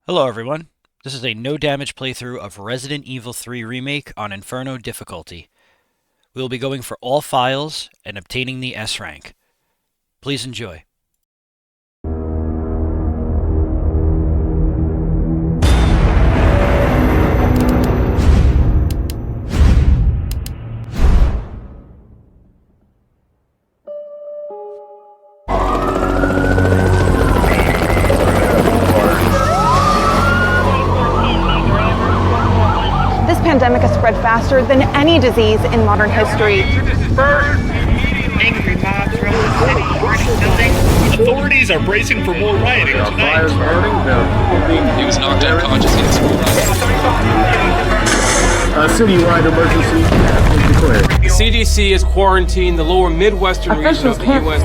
Hello everyone, this is a no-damage playthrough of Resident Evil 3 Remake on Inferno difficulty. We will be going for all files and obtaining the S rank. Please enjoy. This pandemic has spread faster than any disease in modern history. Angry mobs around the city, burning buildings. Authorities are bracing for more rioting tonight. He was knocked unconscious in a school riot. Citywide emergency is declared. The CDC has quarantined the lower Midwestern region of the U.S.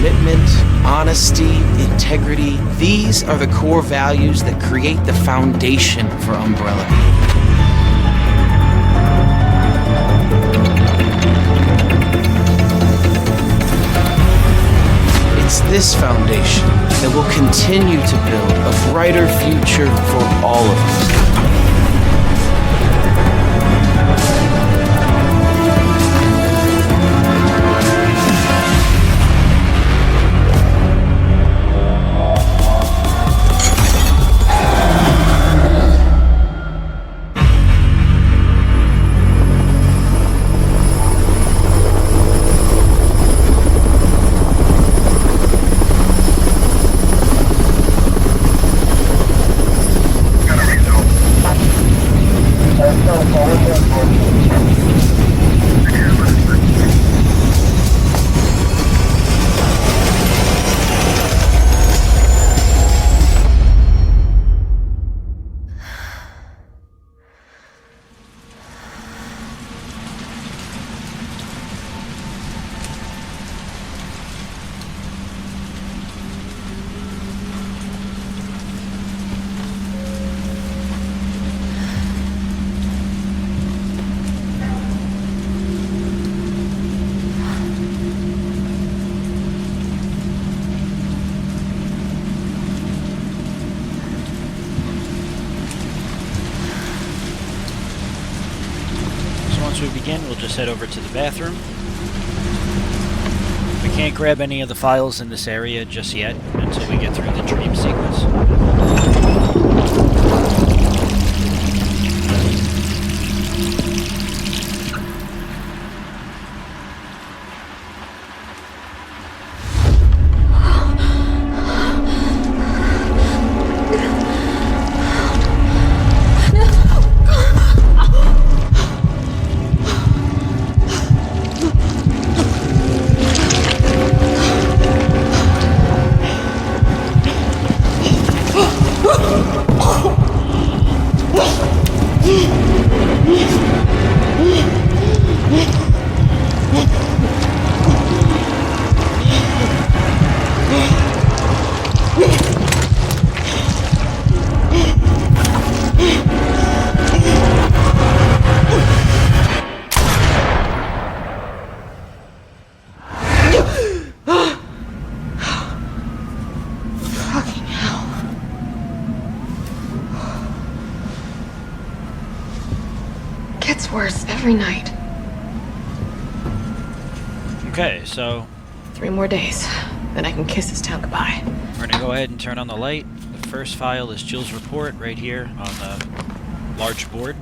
Commitment, honesty, integrity, these are the core values that create the foundation for Umbrella. It's this foundation that will continue to build a brighter future for all of us. Once we begin, we'll just head over to the bathroom. We can't grab any of the files in this area just yet until we get through the dream sequence. Worse every night. Okay, so 3 more days, then I can kiss this town goodbye. we're gonna go ahead and turn on the light. The first file is Jill's report right here on the large board.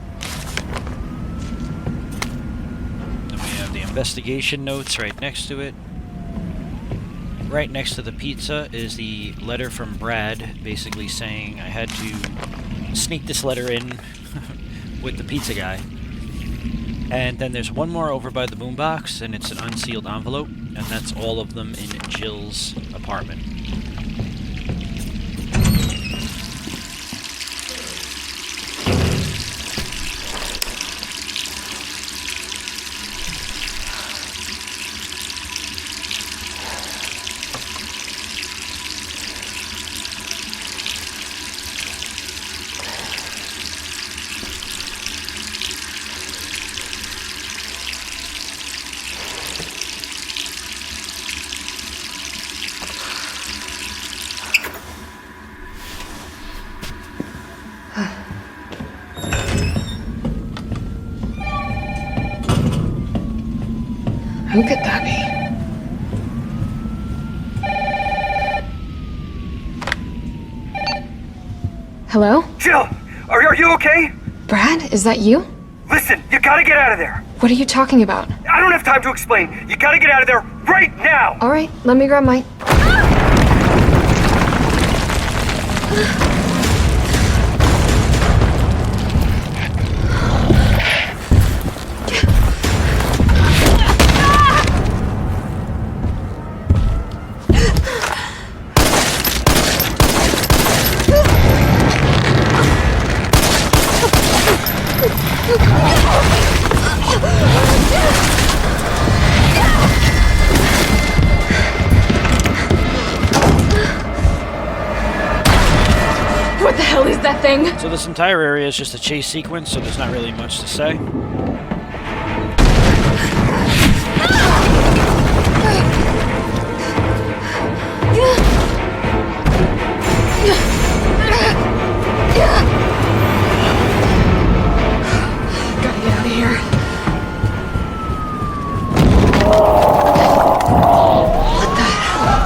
Then we have the investigation notes right next to it. Right next to the pizza is the letter from Brad, basically saying I had to sneak this letter in with the pizza guy. And then there's one more over by the boombox, and it's an unsealed envelope, and that's all of them in Jill's apartment. Who could that be? Hello? Jill, are you okay? Brad, is that you? Listen, you gotta get out of there. What are you talking about? I don't have time to explain. You gotta get out of there right now. All right, let me grab my... What the hell is that thing? So this entire area is just a chase sequence, so there's not really much to say. Gotta get out of here. What the hell?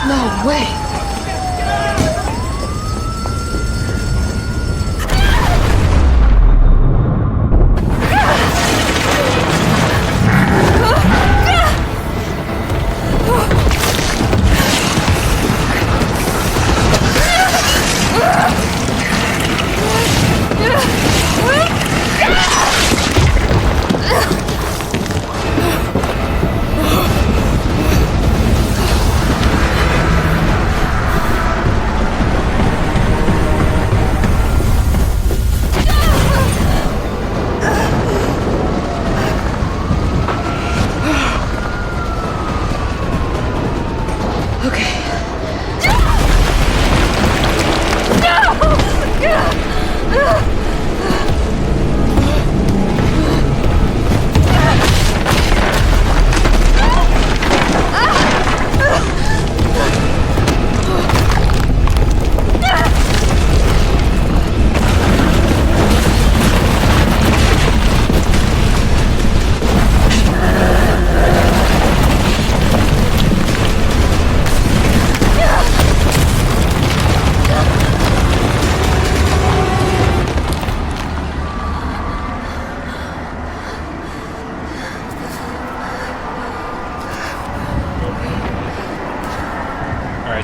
No way.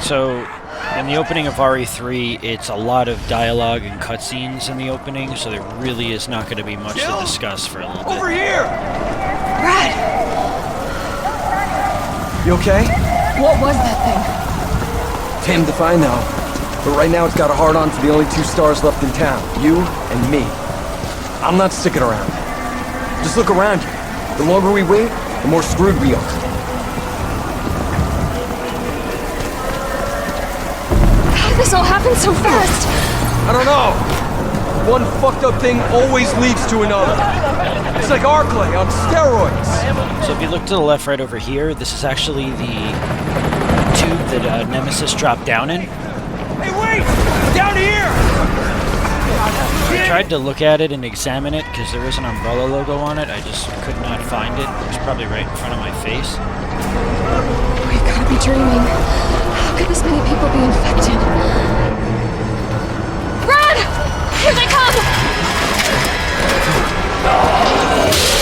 So, in the opening of RE3, it's a lot of dialogue and cutscenes in the opening, so there really is not going to be much to discuss for a little bit. Over here! Brad! You okay? What was that thing? Damned if I know. But right now it's got a hard-on for the only 2 stars left in town. You and me. I'm not sticking around. Just look around you. The longer we wait, the more screwed we are. This all happened so fast! I don't know. One fucked up thing always leads to another. It's like Arclay on steroids. So if you look to the left right over here, this is actually the tube that Nemesis dropped down in. Hey, wait! Down here! I tried to look at it and examine it because there was an umbrella logo on it. I just could not find it. It's probably right in front of my face. We gotta be dreaming. How could this many people be infected? Run! Here they come!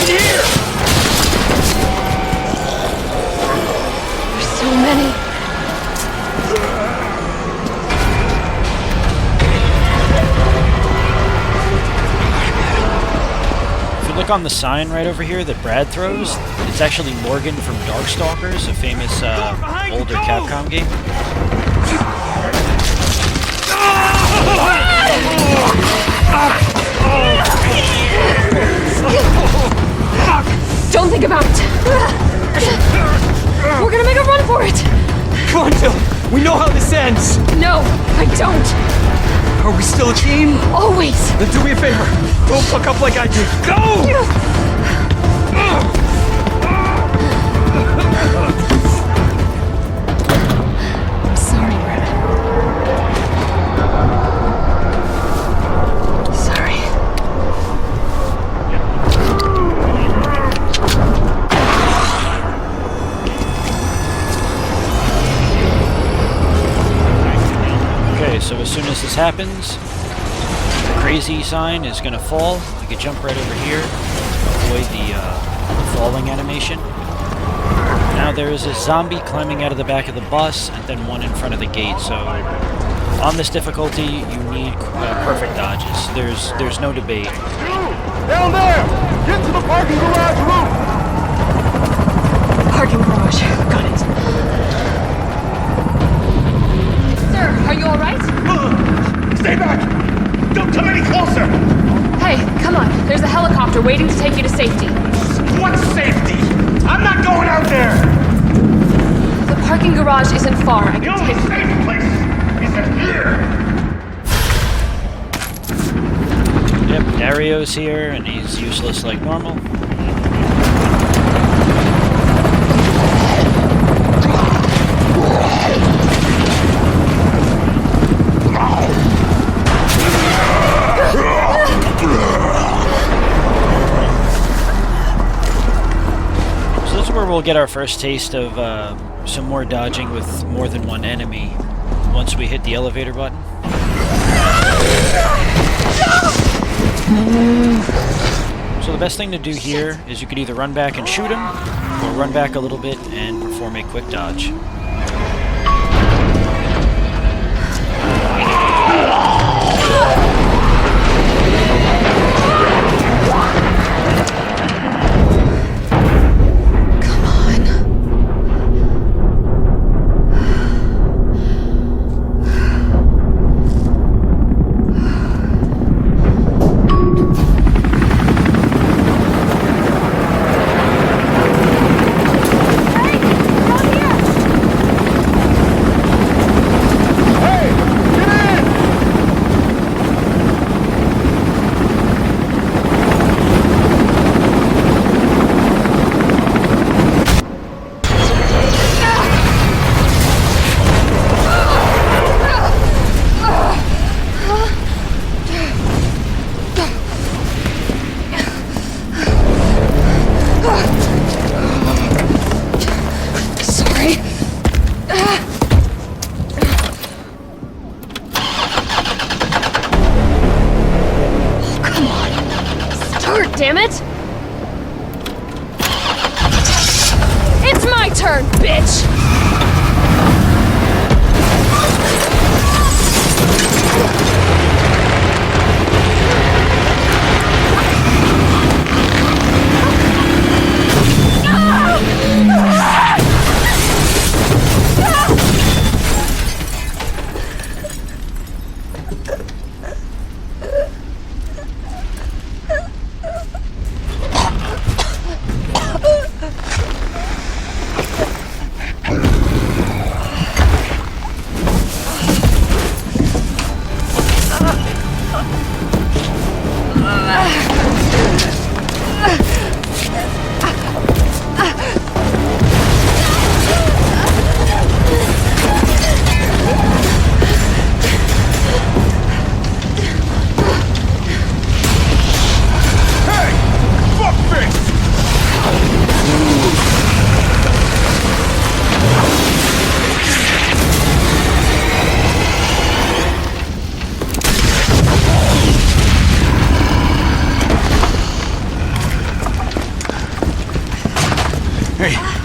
Here! There's so many. If you look on the sign right over here that Brad throws, it's actually Morgan from Darkstalkers, a famous older Capcom game. Don't think about it. We're gonna make a run for it. Come on, Jill. We know how this ends. No, I don't. Are we still a team? Always. Then do me a favor. Don't fuck up like I did. Go! Sorry, Brad. Sorry. Okay, so as soon as this happens, the crazy sign is going to fall. You can jump right over here, avoid the falling animation. Now there is a zombie climbing out of the back of the bus, and then one in front of the gate. So on this difficulty, you need perfect dodges. There's no debate. Down there! Get to the parking garage roof! Parking garage. Got it. Sir, are you alright? Stay back! Don't come any closer! Hey, come on. There's a helicopter waiting to take you to safety. What safety? I'm not going out there! The parking garage isn't far. I The can only take you. safe place is in here! Yep, Dario's here, and he's useless like normal. We'll get our first taste of some more dodging with more than one enemy once we hit the elevator button. So the best thing to do here is you could either run back and shoot him, or run back a little bit and perform a quick dodge. Damn it! It's my turn, bitch!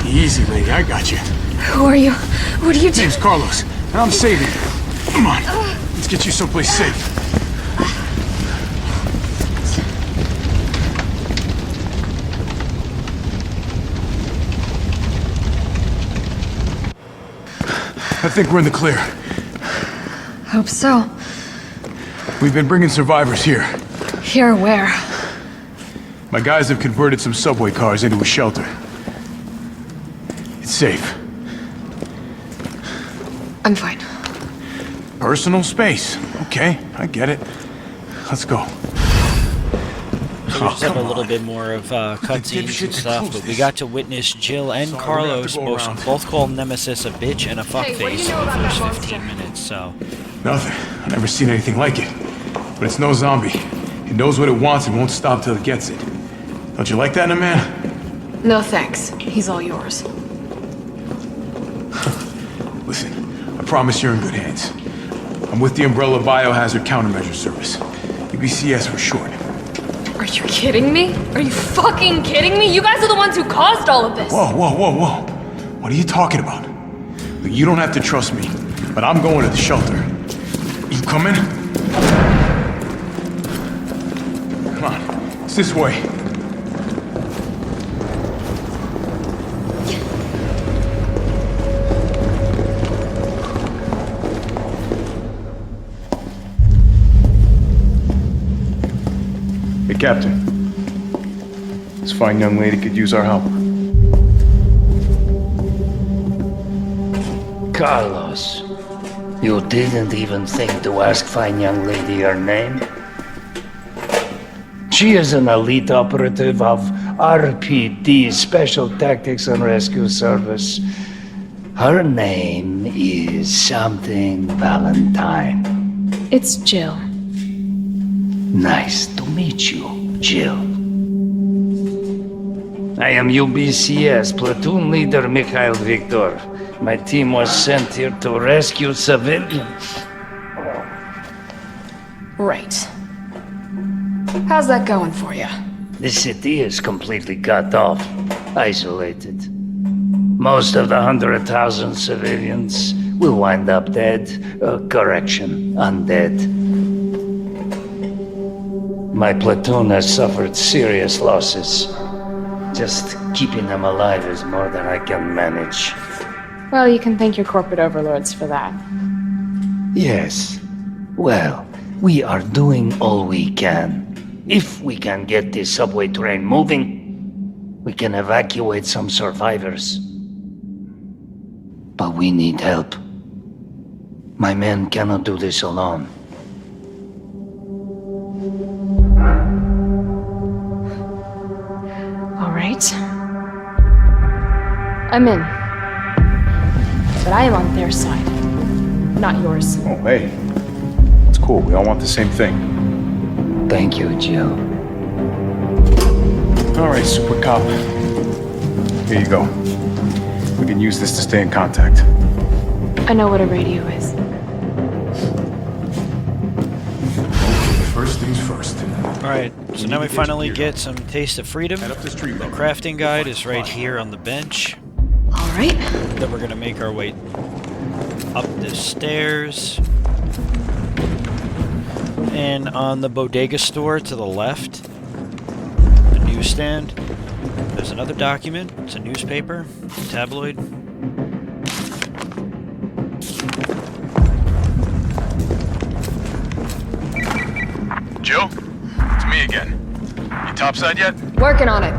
Easy, lady. I got you. Who are you? What are you doing? Name's Carlos, and I'm saving you. Come on. Let's get you someplace safe. I think we're in the clear. Hope so. We've been bringing survivors here. Here where? My guys have converted some subway cars into a shelter. It's safe. I'm fine. Personal space. Okay, I get it. Let's go. So we just have a little bit more of cutscenes and stuff, but we got to witness Jill and Carlos both call Nemesis a bitch and a fuckface in the first 15 minutes, so... Nothing. I've never seen anything like it. But it's no zombie. It knows what it wants and won't stop till it gets it. Don't you like that in a man? No thanks. He's all yours. Listen, I promise you're in good hands. I'm with the Umbrella Biohazard Countermeasure Service. U.B.C.S. for short. Are you kidding me? Are you fucking kidding me? You guys are the ones who caused all of this! Whoa. What are you talking about? Look, you don't have to trust me, but I'm going to the shelter. You coming? Come on, it's this way. Hey, Captain. This fine young lady could use our help. Carlos, you didn't even think to ask fine young lady her name? She is an elite operative of RPD, Special Tactics and Rescue Service. Her name is something Valentine. It's Jill. Nice to meet you, Jill. I am U.B.C.S. Platoon Leader Mikhail Victor. My team was sent here to rescue civilians. Right. How's that going for you? The city is completely cut off, isolated. Most of the 100,000 civilians will wind up dead. Correction, undead. My platoon has suffered serious losses. Just keeping them alive is more than I can manage. Well, you can thank your corporate overlords for that. Yes. Well, we are doing all we can. If we can get this subway train moving, we can evacuate some survivors. But we need help. My men cannot do this alone. All right. I'm in. But I am on their side, not yours. Oh, hey. It's cool. We all want the same thing. Thank you, Jill. All right, Super Cop. Here you go. We can use this to stay in contact. I know what a radio is. First things first. Alright, so now we finally get some taste of freedom. The crafting guide is right here on the bench. All right. Then we're gonna make our way up the stairs. And on the bodega store to the left, the newsstand, there's another document. It's a newspaper, tabloid. Jill? It's me again. You topside yet? Working on it.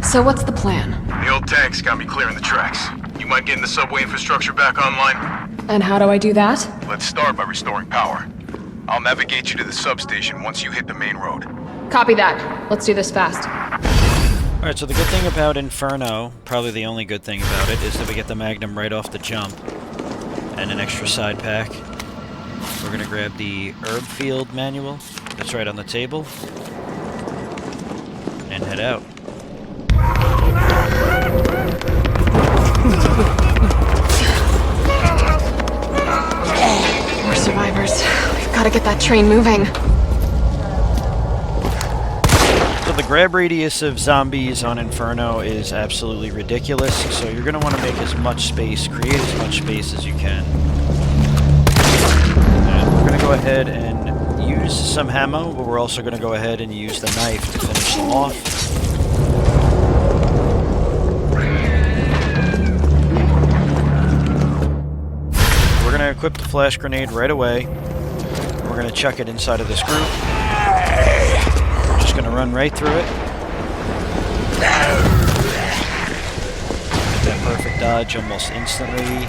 So what's the plan? The old tanks got me clearing the tracks. You mind getting the subway infrastructure back online? And how do I do that? Let's start by restoring power. I'll navigate you to the substation once you hit the main road. Copy that. Let's do this fast. Alright, so the good thing about Inferno, probably the only good thing about it, is that we get the Magnum right off the jump. And an extra side pack. We're gonna grab the herb field manual that's right on the table. And head out. More survivors. We've got to get that train moving. So the grab radius of zombies on Inferno is absolutely ridiculous, so you're going to want to make as much space, create as much space as you can. And we're going to go ahead and use some ammo, but we're also going to go ahead and use the knife to finish them off. We're going to equip the flash grenade right away. We're going to chuck it inside of this group. We're just going to run right through it. Get that perfect dodge almost instantly.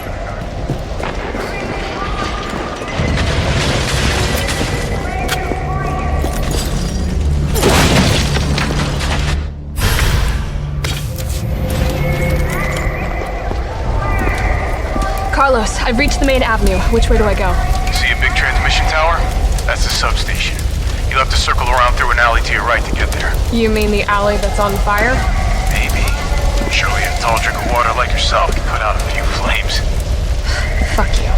Carlos, I've reached the main avenue. Which way do I go? See a big transmission tower? That's the substation. You'll have to circle around through an alley to your right to get there. You mean the alley that's on fire? Maybe. Surely a tall drink of water like yourself can put out a few flames. Fuck you.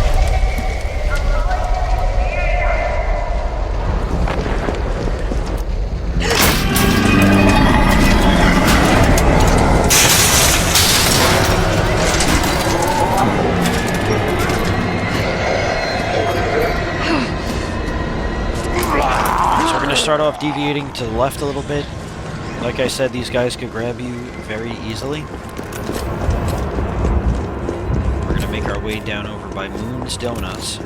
start off deviating to the left a little bit. Like I said, these guys could grab you very easily. We're gonna make our way down over by Moon's Donuts.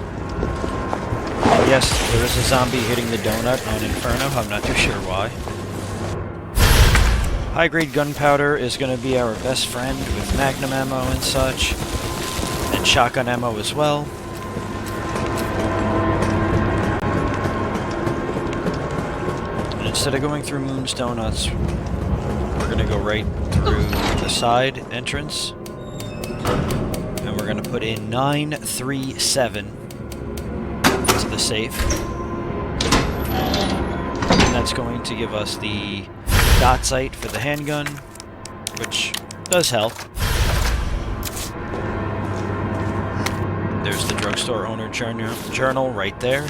Yes, there is a zombie hitting the donut on Inferno. I'm not too sure why. High-grade gunpowder is going to be our best friend with magnum ammo and such. And shotgun ammo as well. And instead of going through Moon's Donuts, we're going to go right through the side entrance. And we're going to put in 937. To the safe, and that's going to give us the dot sight for the handgun, which does help. There's the drugstore owner journal right there.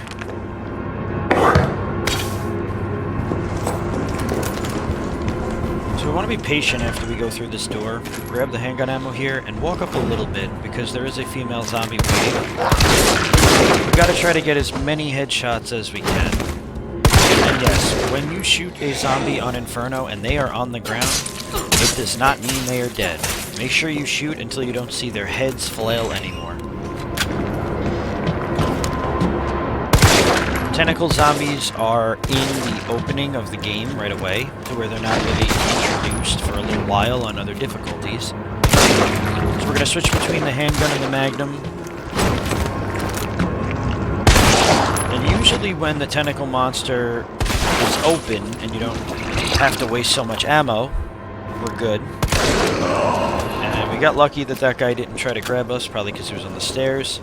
So we want to be patient after we go through this door, grab the handgun ammo here, and walk up a little bit, because there is a female zombie waiting. We gotta try to get as many headshots as we can. And yes, when you shoot a zombie on Inferno and they are on the ground, it does not mean they are dead. Make sure you shoot until you don't see their heads flail anymore. Tentacle zombies are in the opening of the game right away, to where they're not really introduced for a little while on other difficulties. So we're gonna switch between the handgun and the magnum. And usually when the tentacle monster is open and you don't have to waste so much ammo, we're good. And we got lucky that that guy didn't try to grab us, probably because he was on the stairs.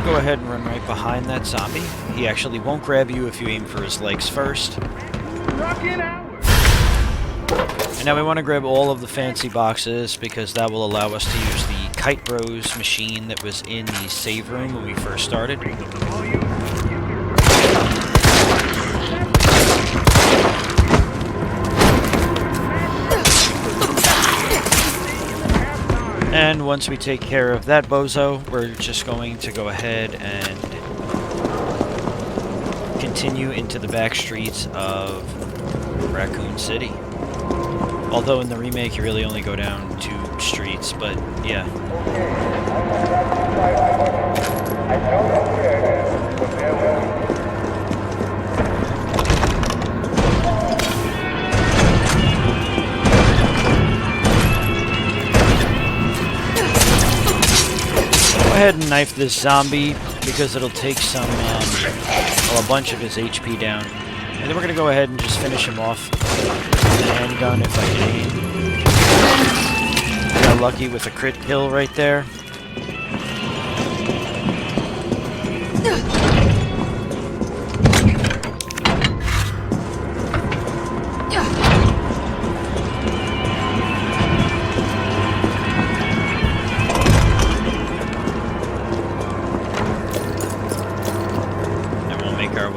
Go ahead and run right behind that zombie. He actually won't grab you if you aim for his legs first. And now we want to grab all of the fancy boxes, because that will allow us to use the Kite Bros machine that was in the save room when we first started. And once we take care of that bozo, we're just going to go ahead and continue into the back streets of Raccoon City. Although in the remake you really only go down 2 streets, but yeah. Go ahead and knife this zombie, because it'll take some, well, a bunch of his HP down. And then we're going to go ahead and just finish him off with the handgun if I can. Got lucky with a crit kill right there.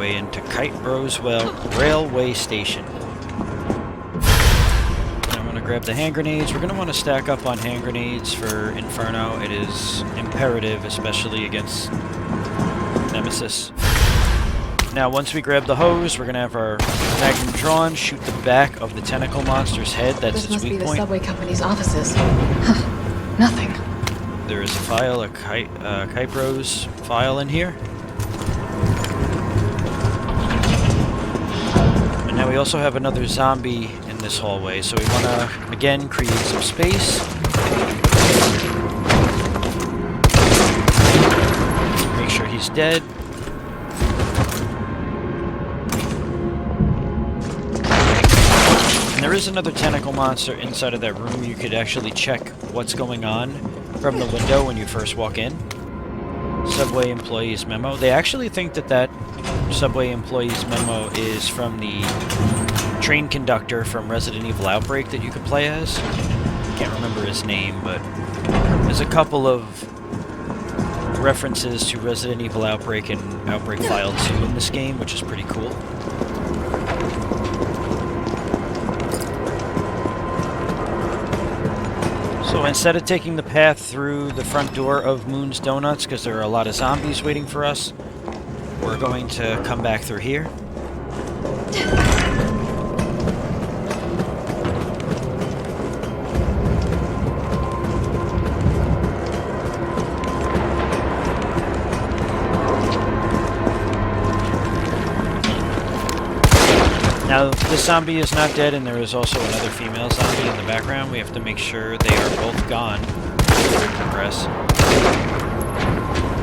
Into Kite Broswell Railway Station. I'm going to grab the hand grenades. We're going to want to stack up on hand grenades for Inferno. It is imperative, especially against Nemesis. Now, once we grab the hose, we're going to have our magnum drawn, shoot the back of the tentacle monster's head. That's its weak point. This must be the subway company's offices. Huh. Nothing. There is a file, a Kite Bros file in here. Now we also have another zombie in this hallway, so we want to, again, create some space. Make sure he's dead. And there is another tentacle monster inside of that room. You could actually check what's going on from the window when you first walk in. Subway employee's memo. They actually think that that subway employee's memo is from the train conductor from Resident Evil Outbreak that you could play as. Can't remember his name, but there's a couple of references to Resident Evil Outbreak and Outbreak File 2 in this game, which is pretty cool. So instead of taking the path through the front door of Moon's Donuts, because there are a lot of zombies waiting for us, We're going to come back through here. Now, this zombie is not dead, and there is also another female zombie in the background. We have to make sure they are both gone before we progress.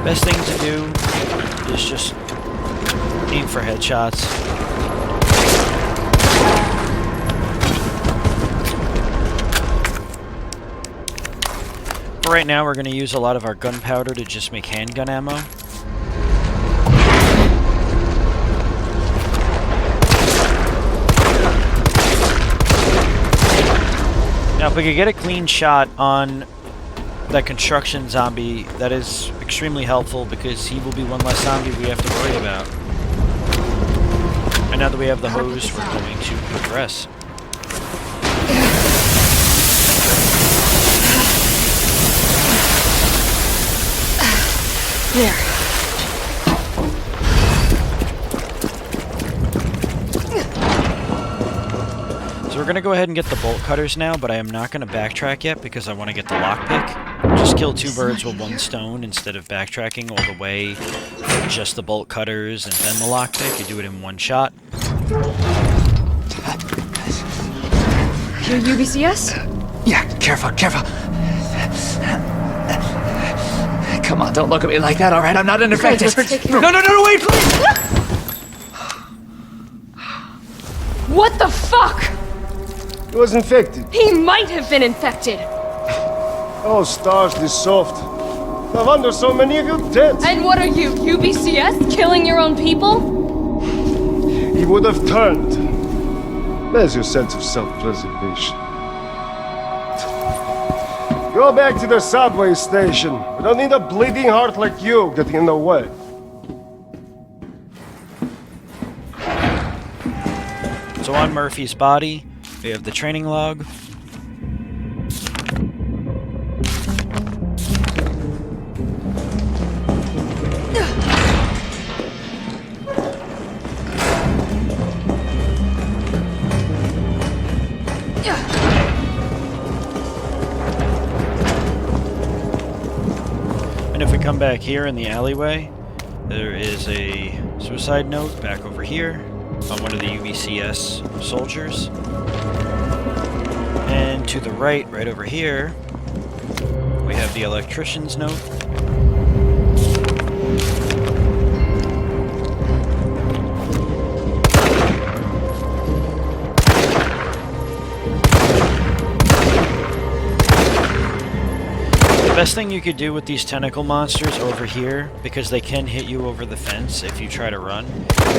Best thing to do is just aim for headshots. For right now, we're going to use a lot of our gunpowder to just make handgun ammo. Now, if we could get a clean shot on that construction zombie, that is extremely helpful because he will be one less zombie we have to worry about. And now that we have the hose, we're going to progress. There. So we're going to go ahead and get the bolt cutters now, but I am not going to backtrack yet because I want to get the lockpick. Just kill two birds with one stone instead of backtracking all the way for just the bolt cutters and then the lockpick. You do it in one shot. You're U.B.C.S.? Yeah, careful, careful. Come on, don't look at me like that, alright? I'm not an infected. No, wait, please! What the fuck? He was infected. He might have been infected. Oh, stars, this soft. No wonder so many of you dead. And what are you, U.B.C.S? Killing your own people? He would have turned. There's your sense of self-preservation. Go back to the subway station. We don't need a bleeding heart like you getting in the way. So on Murphy's body, we have the training log. And if we come back here in the alleyway, there is a suicide note back over here on one of the U.B.C.S. soldiers. And to the right, right over here, we have the electrician's note. The best thing you could do with these tentacle monsters over here, because they can hit you over the fence if you try to run,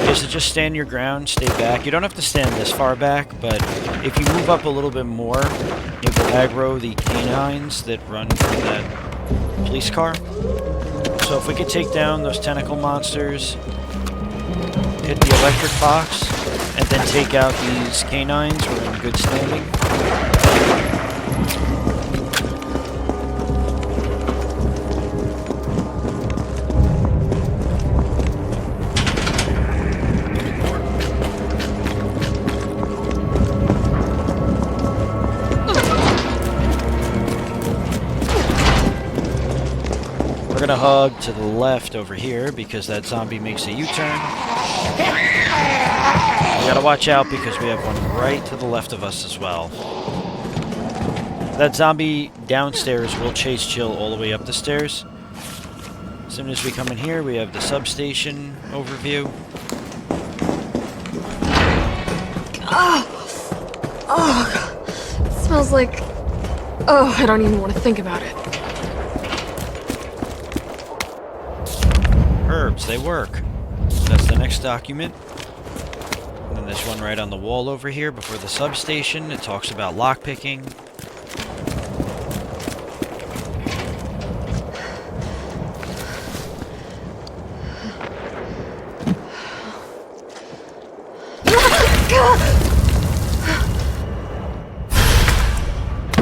is to just stand your ground, stay back. You don't have to stand this far back, but if you move up a little bit more, it will aggro the canines that run from that police car. So if we could take down those tentacle monsters, hit the electric box, and then take out these canines, we're in good standing. We're gonna hug to the left over here because that zombie makes a U-turn. We gotta watch out because we have one right to the left of us as well. That zombie downstairs will chase Jill all the way up the stairs. As soon as we come in here, we have the substation overview. Oh, it smells like... Oh, I don't even want to think about it. Herbs, they work. That's the next document. And then this one right on the wall over here before the substation. It talks about lockpicking.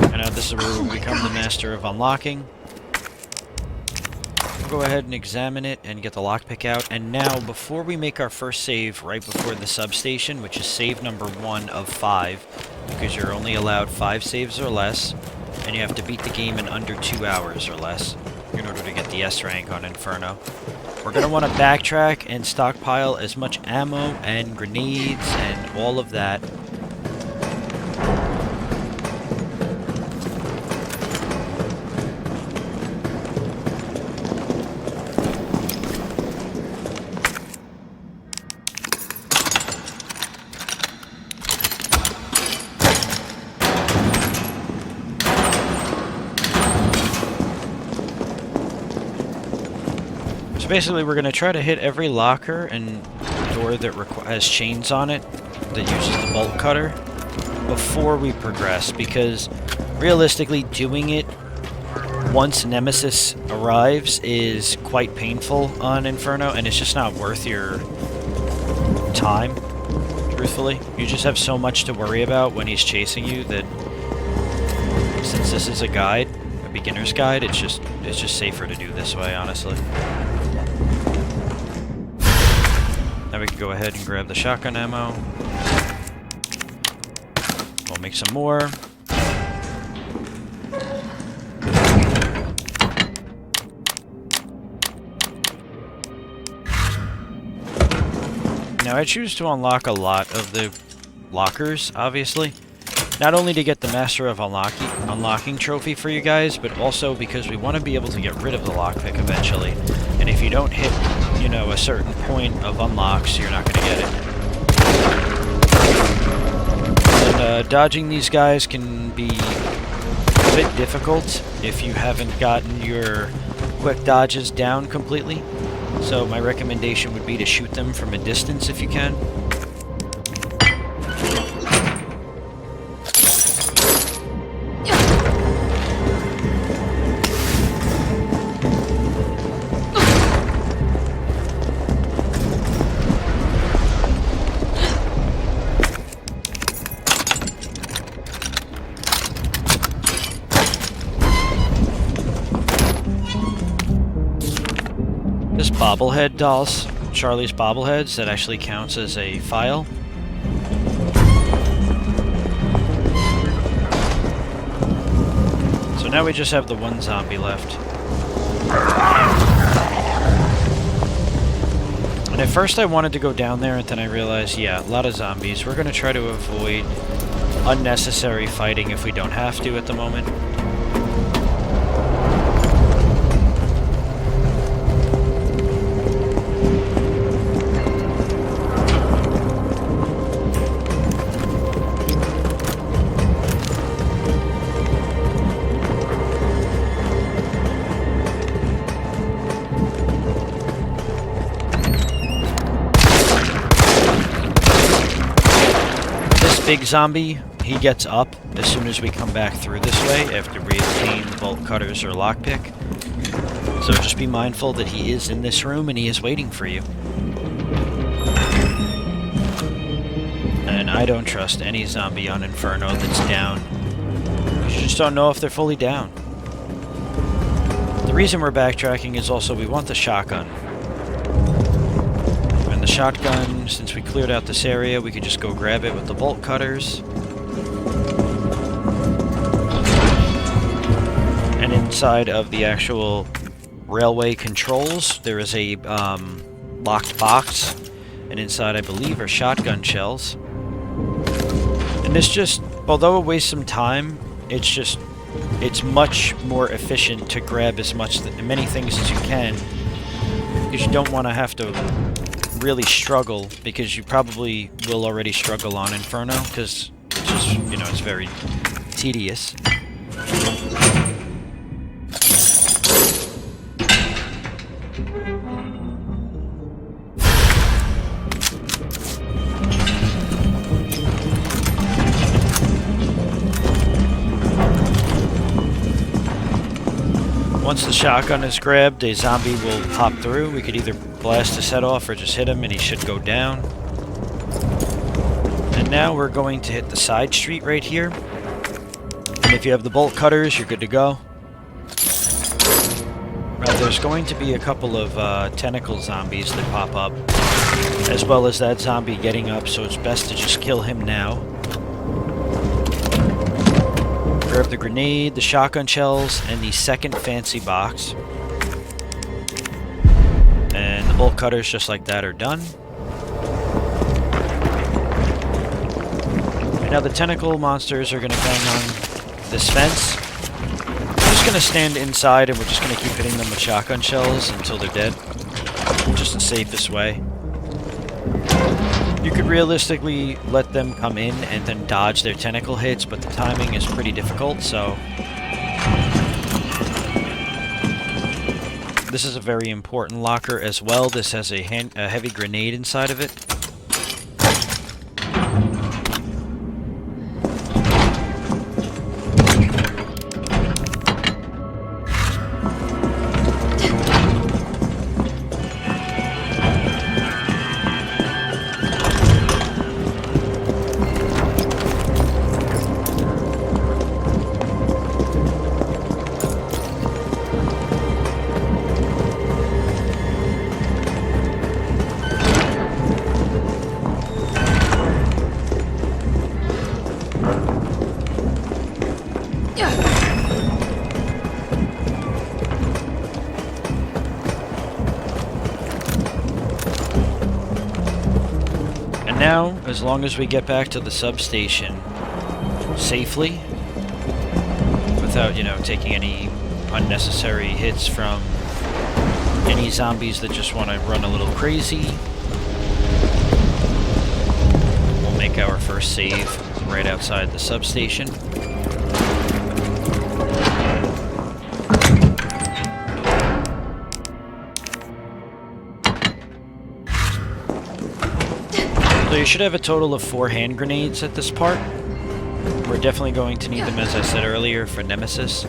And now this is where we become the master of unlocking. go ahead and examine it and get the lockpick out. And now, before we make our first save, right before the substation, which is save number 1 of 5, because you're only allowed 5 saves or less, and you have to beat the game in under 2 hours or less in order to get the S rank on Inferno. We're going to want to backtrack and stockpile as much ammo and grenades and all of that. So basically, we're going to try to hit every locker and door that has chains on it that uses the bolt cutter before we progress, because realistically, doing it once Nemesis arrives is quite painful on Inferno, and it's just not worth your time, truthfully. You just have so much to worry about when he's chasing you that since this is a guide, a beginner's guide, it's just safer to do this way, honestly. Now we can go ahead and grab the shotgun ammo. We'll make some more. Now I choose to unlock a lot of the lockers, obviously. Not only to get the Master of Unlocking trophy for you guys, but also because we want to be able to get rid of the lockpick eventually. And if you don't hit, you know, a certain point of unlocks, you're not going to get it. And dodging these guys can be a bit difficult if you haven't gotten your quick dodges down completely. So my recommendation would be to shoot them from a distance if you can. Bobblehead dolls, Charlie's bobbleheads, that actually counts as a file. So now we just have the one zombie left. And at first I wanted to go down there, and then I realized, yeah, a lot of zombies. We're going to try to avoid unnecessary fighting if we don't have to at the moment. Big zombie, he gets up as soon as we come back through this way after we obtain the bolt cutters or lockpick. So just be mindful that he is in this room and he is waiting for you. And I don't trust any zombie on Inferno that's down. You just don't know if they're fully down. The reason we're backtracking is also we want the shotgun. The shotgun, since we cleared out this area, we could just go grab it with the bolt cutters. And inside of the actual railway controls, there is a locked box, and inside, I believe, are shotgun shells. And this just, although it wastes some time, it's much more efficient to grab as many things as you can, because you don't want to have to really struggle, because you probably will already struggle on Inferno, because it's just, you know, it's very tedious. Once the shotgun is grabbed, a zombie will pop through. We could either blast his head off or just hit him and he should go down. And now we're going to hit the side street right here. And if you have the bolt cutters, you're good to go. Rather there's going to be a couple of tentacle zombies that pop up, as well as that zombie getting up, so it's best to just kill him now. Grab the grenade, the shotgun shells, and the second fancy box. And the bolt cutters, just like that, are done. And now the tentacle monsters are going to bang on this fence. I'm just going to stand inside and we're just going to keep hitting them with shotgun shells until they're dead. Just the safest way. You could realistically let them come in and then dodge their tentacle hits, but the timing is pretty difficult, so... This is a very important locker as well. This has a heavy grenade inside of it. Now, as long as we get back to the substation safely, without, you know, taking any unnecessary hits from any zombies that just want to run a little crazy, we'll make our first save right outside the substation. So you should have a total of 4 hand grenades at this part. We're definitely going to need them, as I said earlier, for Nemesis.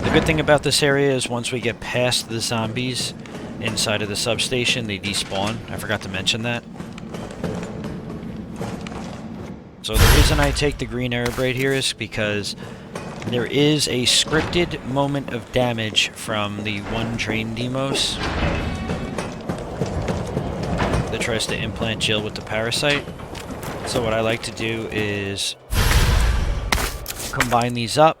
The good thing about this area is once we get past the zombies inside of the substation, they despawn. I forgot to mention that. So the reason I take the green herb right here is because there is a scripted moment of damage from the one drain demos that tries to implant Jill with the parasite. So what I like to do is combine these up,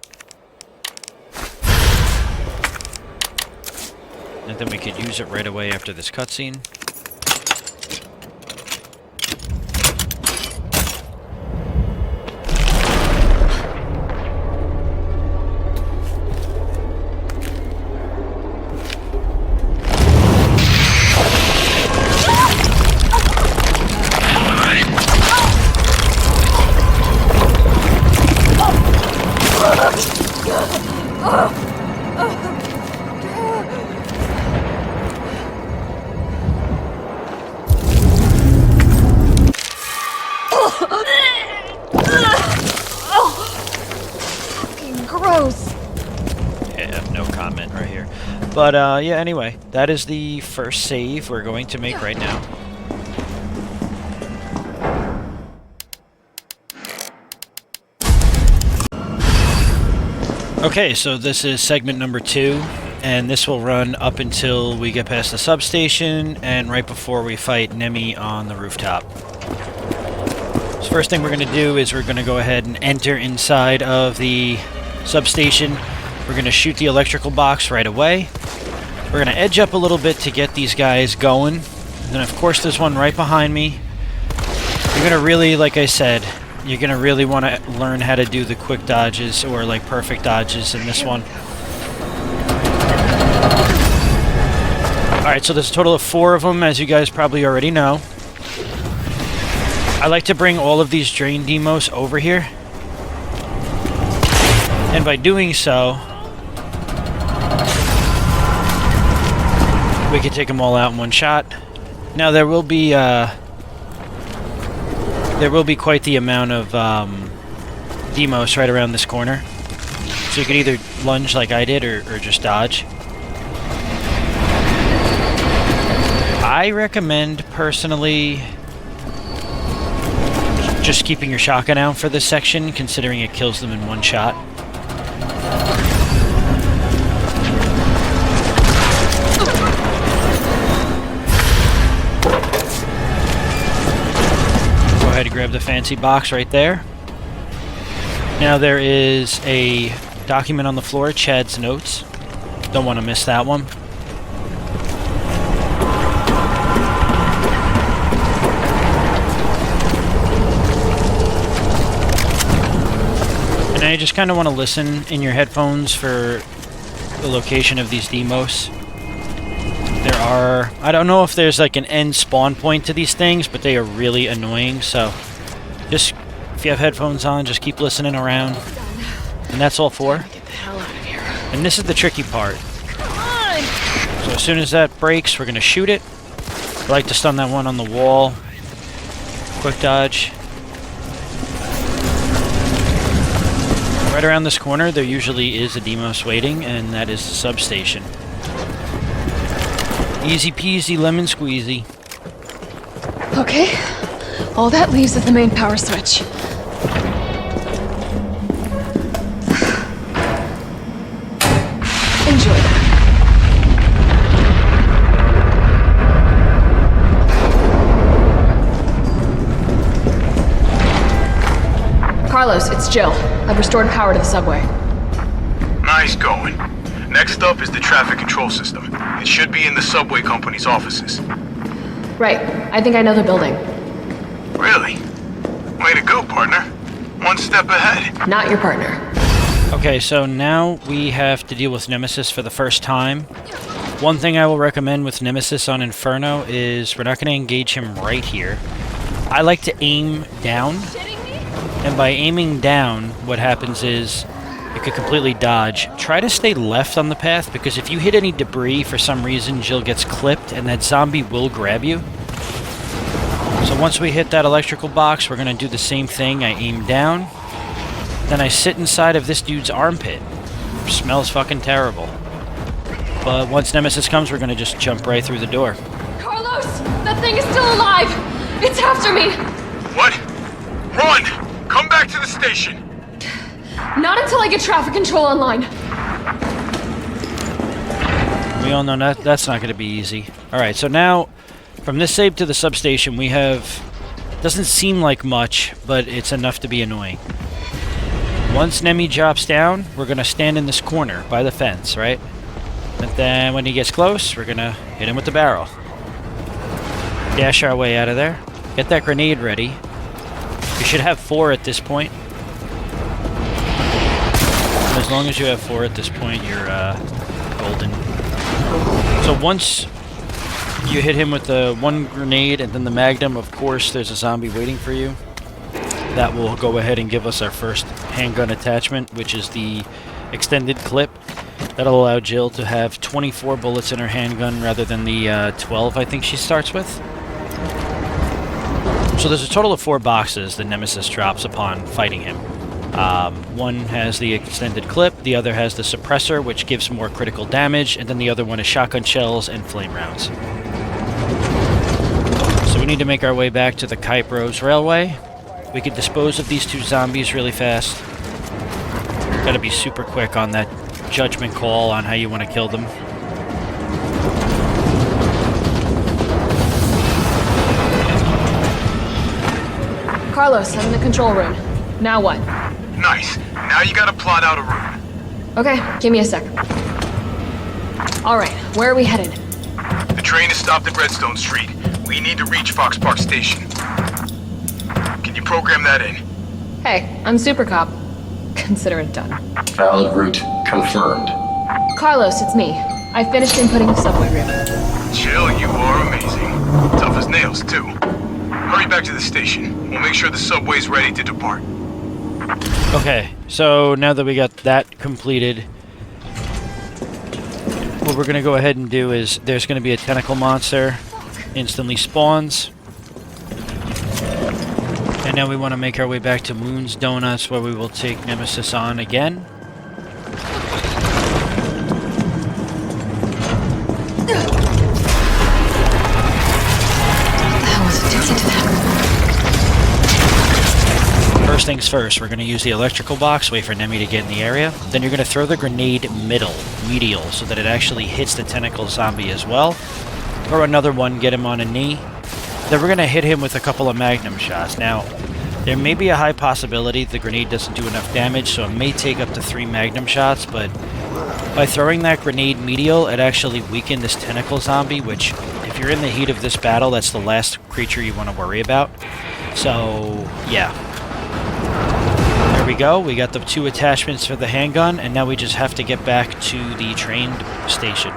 and then we could use it right away after this cutscene. But, yeah, anyway, that is the first save we're going to make right now. Okay, so this is segment number 2, and this will run up until we get past the substation and right before we fight Nemi on the rooftop. So first thing we're going to do is we're going to go ahead and enter inside of the substation. We're going to shoot the electrical box right away. We're going to edge up a little bit to get these guys going. And then, of course, there's one right behind me. You're going to really, like I said, you're going to really want to learn how to do the quick dodges or, like, perfect dodges in this one. Alright, so there's a total of 4 of them, as you guys probably already know. I like to bring all of these drain demos over here. And by doing so, we can take them all out in one shot. Now there will be there will be quite the amount of demos right around this corner. So you could either lunge like I did or just dodge. I recommend, personally, just keeping your shotgun out for this section, considering it kills them in one shot. Go ahead and grab the fancy box right there. Now there is a document on the floor, Chad's notes. Don't want to miss that one. And I just kind of want to listen in your headphones for the location of these demos. There are... I don't know if there's like an end spawn point to these things, but they are really annoying, so just, if you have headphones on, just keep listening around. And that's all four. Get the hell out of here. And this is the tricky part. Come on! So as soon as that breaks, we're going to shoot it. I like to stun that one on the wall. Quick dodge. Right around this corner, there usually is a demos waiting, and that is the substation. Easy peasy, lemon squeezy. Okay. All that leaves is the main power switch. Enjoy that. Carlos, it's Jill. I've restored power to the subway. Nice going. Next up is the traffic control system. It should be in the subway company's offices. Right. I think I know the building. Really? Way to go, partner. One step ahead. Not your partner. Okay, so now we have to deal with Nemesis for the first time. One thing I will recommend with Nemesis on Inferno is we're not going to engage him right here. I like to aim down. And by aiming down, what happens is it could completely dodge. Try to stay left on the path, because if you hit any debris for some reason, Jill gets clipped and that zombie will grab you. So once we hit that electrical box, we're going to do the same thing. I aim down. Then I sit inside of this dude's armpit. Smells fucking terrible. But once Nemesis comes, we're going to just jump right through the door. Carlos! That thing is still alive! It's after me! What? Run! Come back to the station! Not until I get traffic control online. We all know that's not going to be easy. Alright, so now, from this save to the substation, we have... Doesn't seem like much, but it's enough to be annoying. Once Nemi drops down, we're going to stand in this corner by the fence, right? And then when he gets close, we're going to hit him with the barrel. Dash our way out of there. Get that grenade ready. You should have 4 at this point. And as long as you have 4 at this point, you're golden. So once you hit him with the 1 grenade and then the magnum, of course there's a zombie waiting for you. That will go ahead and give us our first handgun attachment, which is the extended clip. That'll allow Jill to have 24 bullets in her handgun rather than the 12 I think she starts with. So there's a total of 4 boxes the Nemesis drops upon fighting him. One has the extended clip, the other has the suppressor, which gives more critical damage, and then the other one is shotgun shells and flame rounds. So we need to make our way back to the Kite Railway. We could dispose of these 2 zombies really fast. Gotta be super quick on that judgment call on how you want to kill them. Carlos, I'm in the control room. Now what? Nice. Now you gotta plot out a route. Okay, give me a sec. Alright, where are we headed? The train is stopped at Redstone Street. We need to reach Fox Park Station. Can you program that in? Hey, I'm Super Cop. Consider it done. Valid route confirmed. Carlos, it's me. I finished inputting the subway route. Jill, you are amazing. Tough as nails, too. Hurry back to the station. We'll make sure the subway's ready to depart. Okay, so now that we got that completed, what we're going to go ahead and do is there's going to be a tentacle monster. Instantly spawns. And now we want to make our way back to Moon's Donuts, where we will take Nemesis on again. First things first, we're going to use the electrical box, wait for Nemi to get in the area. Then you're going to throw the grenade medial, so that it actually hits the tentacle zombie as well. Throw another one, get him on a knee. Then we're going to hit him with a couple of magnum shots. Now, there may be a high possibility the grenade doesn't do enough damage, so it may take up to 3 magnum shots, but by throwing that grenade medial, it actually weakened this tentacle zombie, which, if you're in the heat of this battle, that's the last creature you want to worry about. So, yeah. There we go, we got the 2 attachments for the handgun, and now we just have to get back to the train station.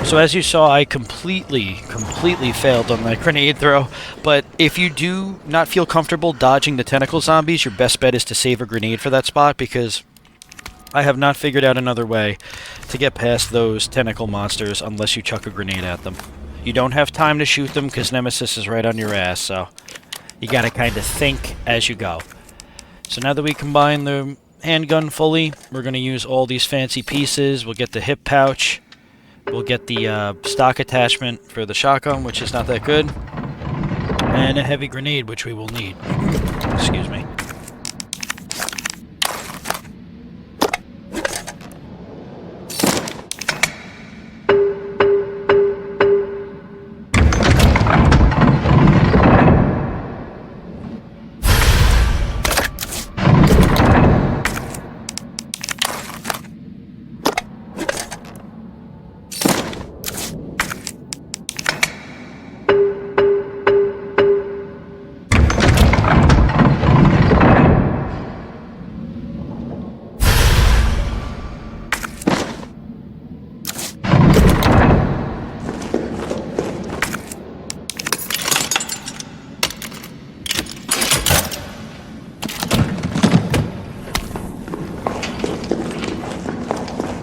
So as you saw, I completely failed on that grenade throw, but if you do not feel comfortable dodging the tentacle zombies, your best bet is to save a grenade for that spot, because I have not figured out another way to get past those tentacle monsters unless you chuck a grenade at them. You don't have time to shoot them because Nemesis is right on your ass, so you gotta kind of think as you go. So now that we combine the handgun fully, we're gonna use all these fancy pieces. We'll get the hip pouch. We'll get the stock attachment for the shotgun, which is not that good. And a heavy grenade, which we will need. Excuse me.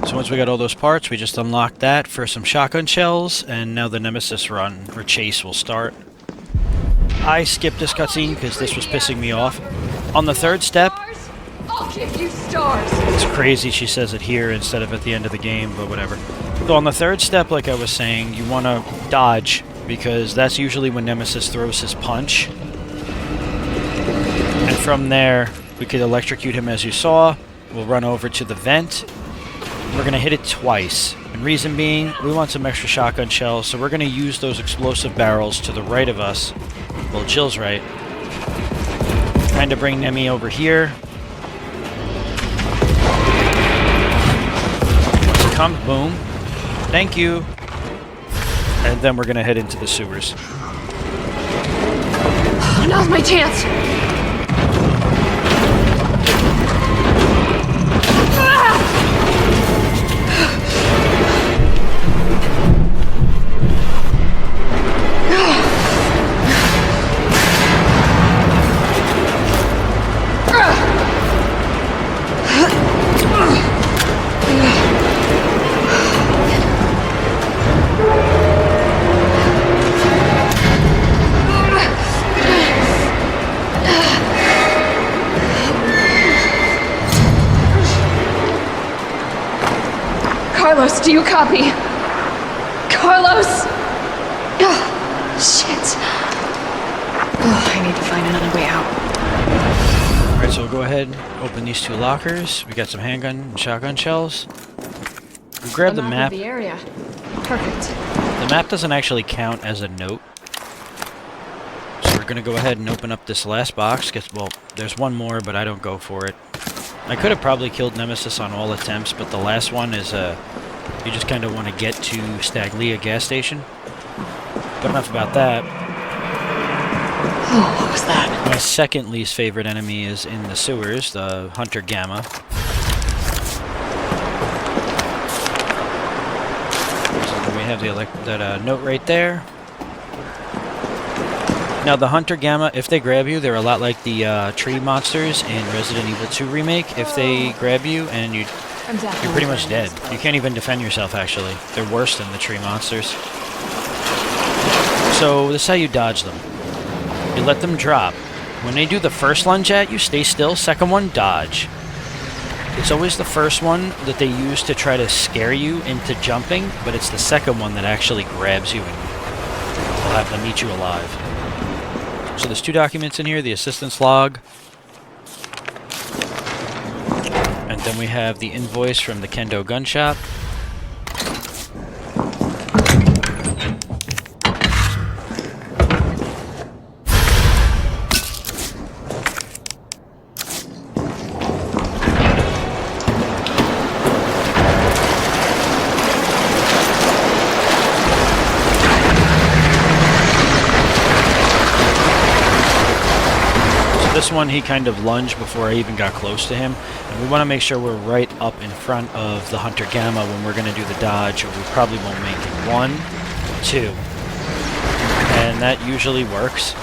So once we got all those parts, we just unlocked that for some shotgun shells, and now the Nemesis run, or chase, will start. I skipped this cutscene because this was pissing me off. On the 3rd step... I'll give you stars! It's crazy she says it here instead of at the end of the game, but whatever. So on the 3rd step, like I was saying, you want to dodge, because that's usually when Nemesis throws his punch. And from there, we could electrocute him as you saw. We'll run over to the vent. We're going to hit it twice. And reason being, we want some extra shotgun shells, so we're going to use those explosive barrels to the right of us. Well, Jill's right. Trying to bring Nemi over here. Come, boom. Thank you. And then we're going to head into the sewers. Now's my chance! Carlos, do you copy? Carlos! Oh, shit. Oh, I need to find another way out. Alright, so we'll go ahead and open these 2 lockers. We got some handgun and shotgun shells. We grab the map. Of the area. Perfect. The map doesn't actually count as a note. So we're gonna go ahead and open up this last box. Well, there's one more, but I don't go for it. I could have probably killed Nemesis on all attempts, but the last one is you just kind of want to get to Staglia gas station. But enough about that. Oh, what was that? My second least favorite enemy is in the sewers, the Hunter Gamma. we have that note right there. Now the Hunter Gamma, if they grab you, they're a lot like the tree monsters in Resident Evil 2 Remake. If they grab you and you're pretty much dead. You can't even defend yourself, actually. They're worse than the tree monsters. So this is how you dodge them. You let them drop. When they do the first lunge at you, stay still. Second one, dodge. It's always the first one that they use to try to scare you into jumping, but it's the second one that actually grabs you and will have them eat you alive. So there's 2 documents in here, the assistance log, and then we have the invoice from the Kendo Gunshop. This one he kind of lunged before I even got close to him, and we want to make sure we're right up in front of the Hunter Gamma when we're going to do the dodge, or we probably won't make it. 1, 2, and that usually works.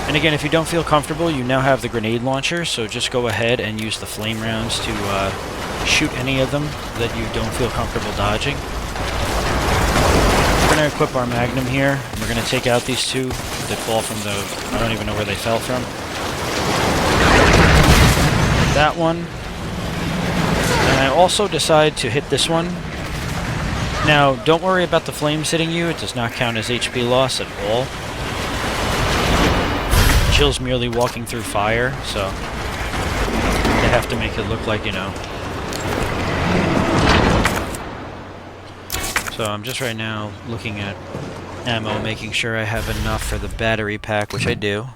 And again, if you don't feel comfortable, you now have the grenade launcher, so just go ahead and use the flame rounds to shoot any of them that you don't feel comfortable dodging. We're going to equip our Magnum here. We're going to take out these 2 that fall from the... I don't even know where they fell from. That one, and I also decide to hit this one. Now, don't worry about the flames hitting you. It does not count as HP loss at all. Jill's merely walking through fire, so they have to make it look like, you know. So I'm just right now looking at ammo, making sure I have enough for the battery pack, which I do.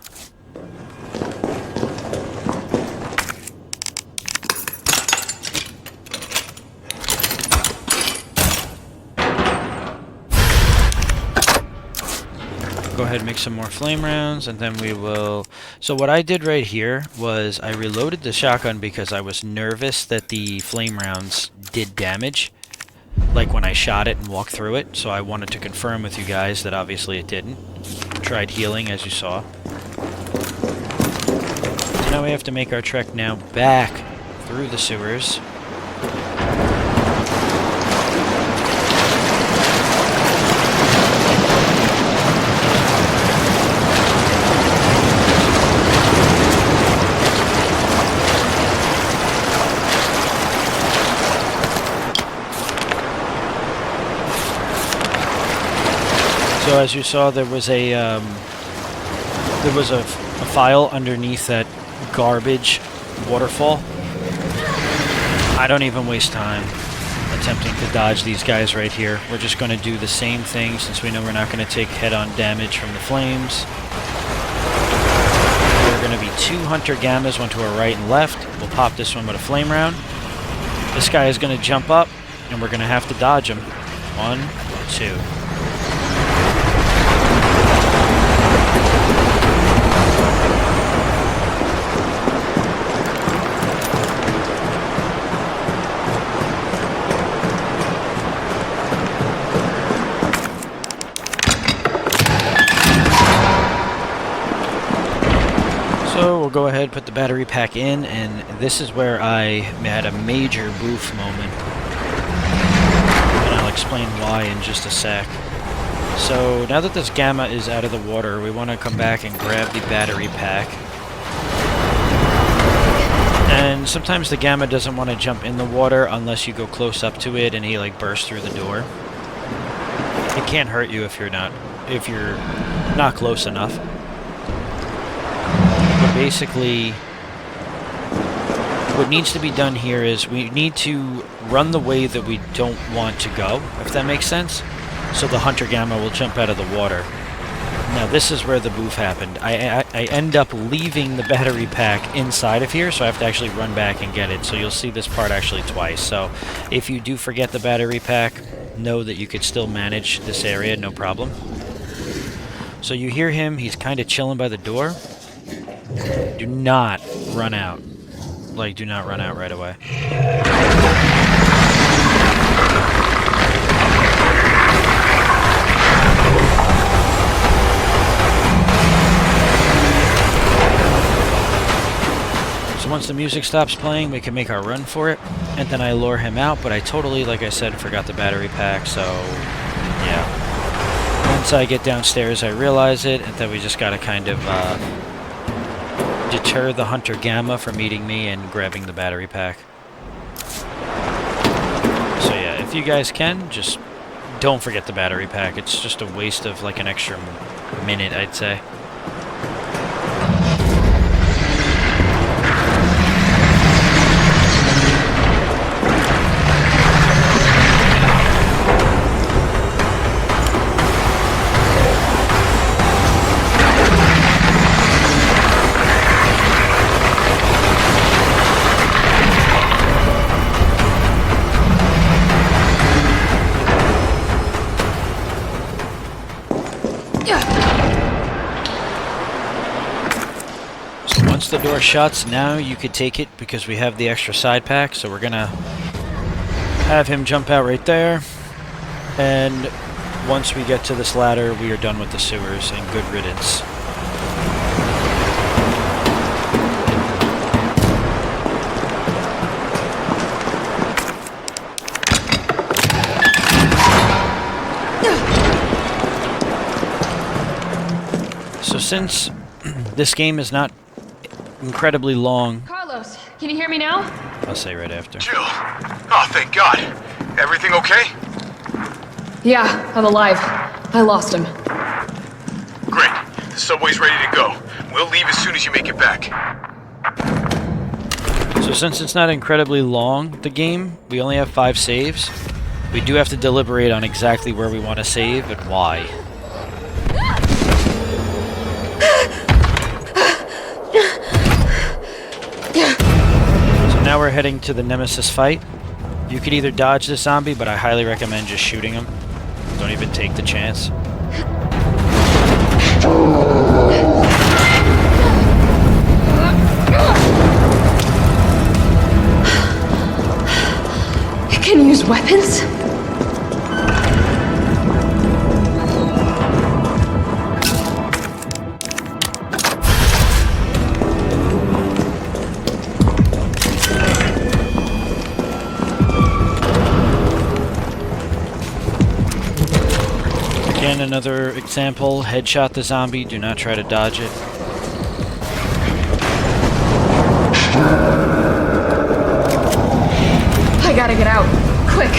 Go ahead and make some more flame rounds, and then we will... So what I did right here was I reloaded the shotgun because I was nervous that the flame rounds did damage, like when I shot it and walked through it, so I wanted to confirm with you guys that obviously it didn't. Tried healing, as you saw. So now we have to make our trek now back through the sewers. So as you saw, there was a file underneath that garbage waterfall. I don't even waste time attempting to dodge these guys right here. We're just going to do the same thing since we know we're not going to take head-on damage from the flames. There are going to be 2 Hunter Gammas, one to our right and left. We'll pop this one with a flame round. This guy is going to jump up, and we're going to have to dodge him. 1, 2. So we'll go ahead, put the battery pack in, and this is where I had a major boof moment. And I'll explain why in just a sec. So now that this Gamma is out of the water, we want to come back and grab the battery pack. And sometimes the Gamma doesn't want to jump in the water unless you go close up to it and he like bursts through the door. It can't hurt you if you're not close enough. But basically, what needs to be done here is we need to run the way that we don't want to go, if that makes sense. So the Hunter Gamma will jump out of the water. Now this is where the boof happened. I end up leaving the battery pack inside of here, so I have to actually run back and get it. So you'll see this part actually twice. So if you do forget the battery pack, know that you could still manage this area, no problem. So you hear him, he's kind of chilling by the door. Do not run out. Like, do not run out right away. once the music stops playing, we can make our run for it, and then I lure him out, but I totally, like I said, forgot the battery pack, so yeah. Once I get downstairs, I realize it, and then we just gotta kind of deter the Hunter Gamma from meeting me and grabbing the battery pack. So yeah, if you guys can, just don't forget the battery pack. It's just a waste of like an extra minute, I'd say. Once the door shuts, now you could take it because we have the extra side pack, so we're gonna have him jump out right there, and once we get to this ladder, we are done with the sewers, and good riddance. So since this game is not incredibly long. Carlos, can you hear me now? I'll say right after. Jill! Oh, thank God. Everything okay? Yeah, I'm alive. I lost him. Great. The subway's ready to go. We'll leave as soon as you make it back. So since it's not incredibly long, the game, we only have 5 saves. We do have to deliberate on exactly where we want to save and why. So now we're heading to the Nemesis fight. You could either dodge the zombie, but I highly recommend just shooting him. Don't even take the chance. You can use weapons? Again, another example, headshot the zombie, do not try to dodge it. I gotta get out. Quick.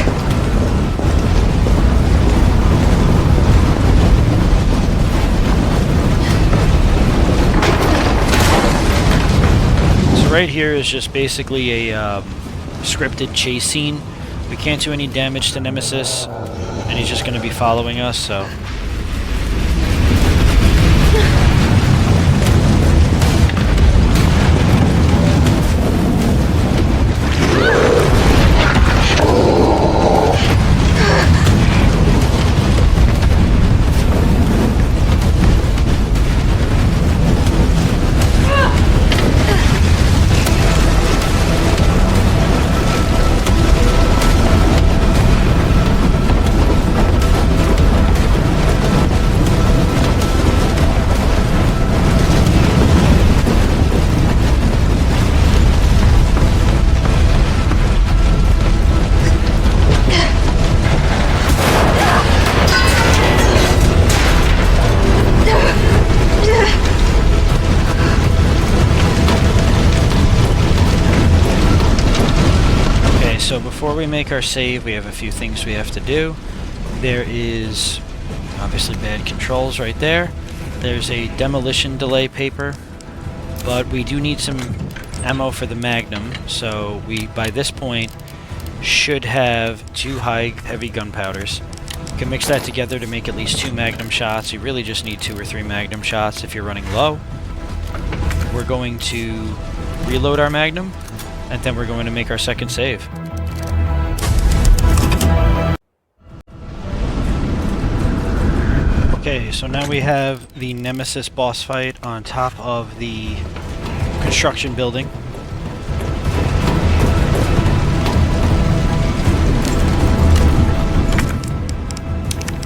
So right here is just basically a scripted chase scene. We can't do any damage to Nemesis, and he's just going to be following us, so... So before we make our save, we have a few things we have to do. There is obviously bad controls right there. There's a demolition delay paper, but we do need some ammo for the Magnum, so we, by this point, should have 2 high heavy gunpowders. You can mix that together to make at least 2 Magnum shots. You really just need 2 or 3 Magnum shots if you're running low. We're going to reload our Magnum, and then we're going to make our second save. Okay, so now we have the Nemesis boss fight on top of the construction building.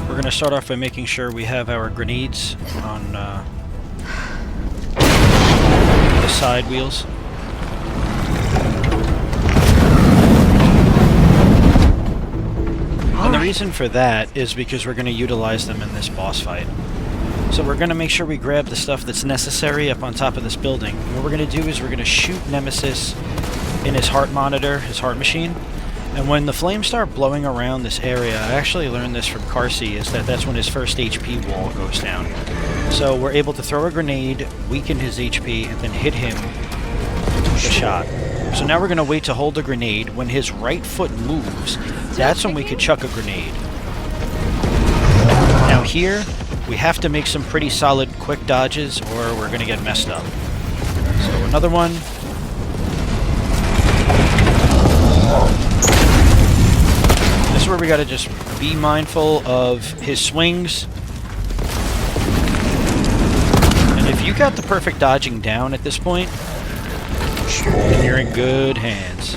We're going to start off by making sure we have our grenades on the side wheels. reason for that is because we're going to utilize them in this boss fight. So we're going to make sure we grab the stuff that's necessary up on top of this building. And what we're going to do is we're going to shoot Nemesis in his heart monitor, his heart machine. And when the flames start blowing around this area, I actually learned this from Carsey, is that's when his first HP wall goes down. So we're able to throw a grenade, weaken his HP, and then hit him with a shot. So now we're going to wait to hold a grenade. When his right foot moves, that's when we could chuck a grenade. Now here, we have to make some pretty solid quick dodges or we're going to get messed up. So another one. This is where we got to just be mindful of his swings. And if you got the perfect dodging down at this point, you're in good hands.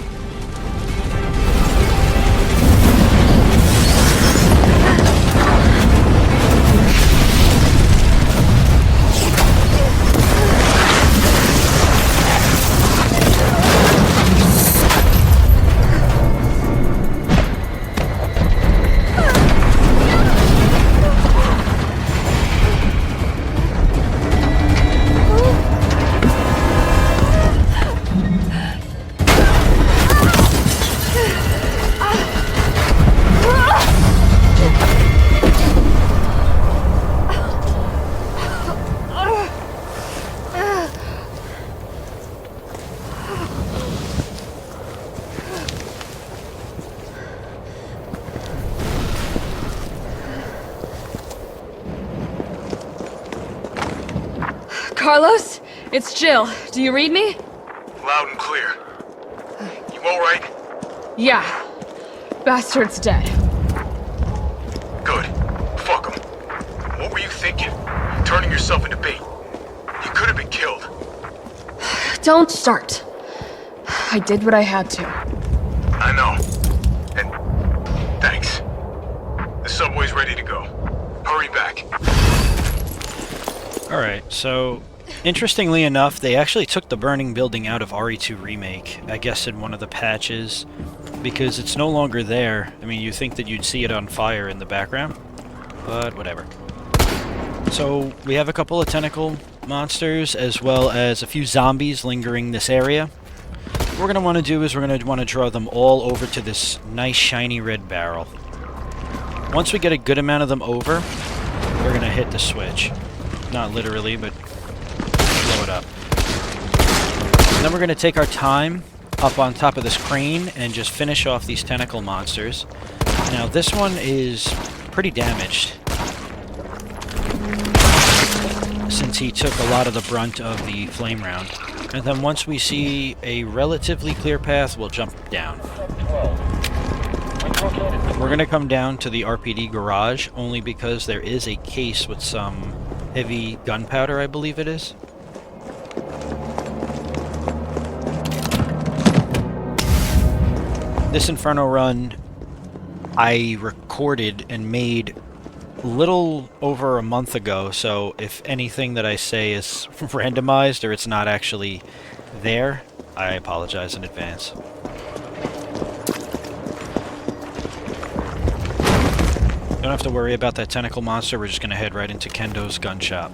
Carlos, it's Jill. Do you read me? Loud and clear. You all right? Yeah. Bastard's dead. Good. Fuck him. What were you thinking? Turning yourself into bait. You could have been killed. Don't start. I did what I had to. I know. And thanks. The subway's ready to go. Hurry back. Alright, so interestingly enough, they actually took the burning building out of RE2 Remake, I guess in one of the patches, because it's no longer there. I mean, you think that you'd see it on fire in the background, but whatever. So we have a couple of tentacle monsters, as well as a few zombies lingering this area. What we're going to want to do is we're going to want to draw them all over to this nice shiny red barrel. Once we get a good amount of them over, we're going to hit the switch. Not literally, but blow it up. And then we're going to take our time up on top of this crane and just finish off these tentacle monsters. Now this one is pretty damaged, since he took a lot of the brunt of the flame round. And then once we see a relatively clear path, we'll jump down. We're going to come down to the RPD garage only because there is a case with some heavy gunpowder, I believe it is. This Inferno run I recorded and made a little over a month ago, so if anything that I say is randomized or it's not actually there, I apologize in advance. Don't have to worry about that tentacle monster, we're just going to head right into Kendo's Gunshop.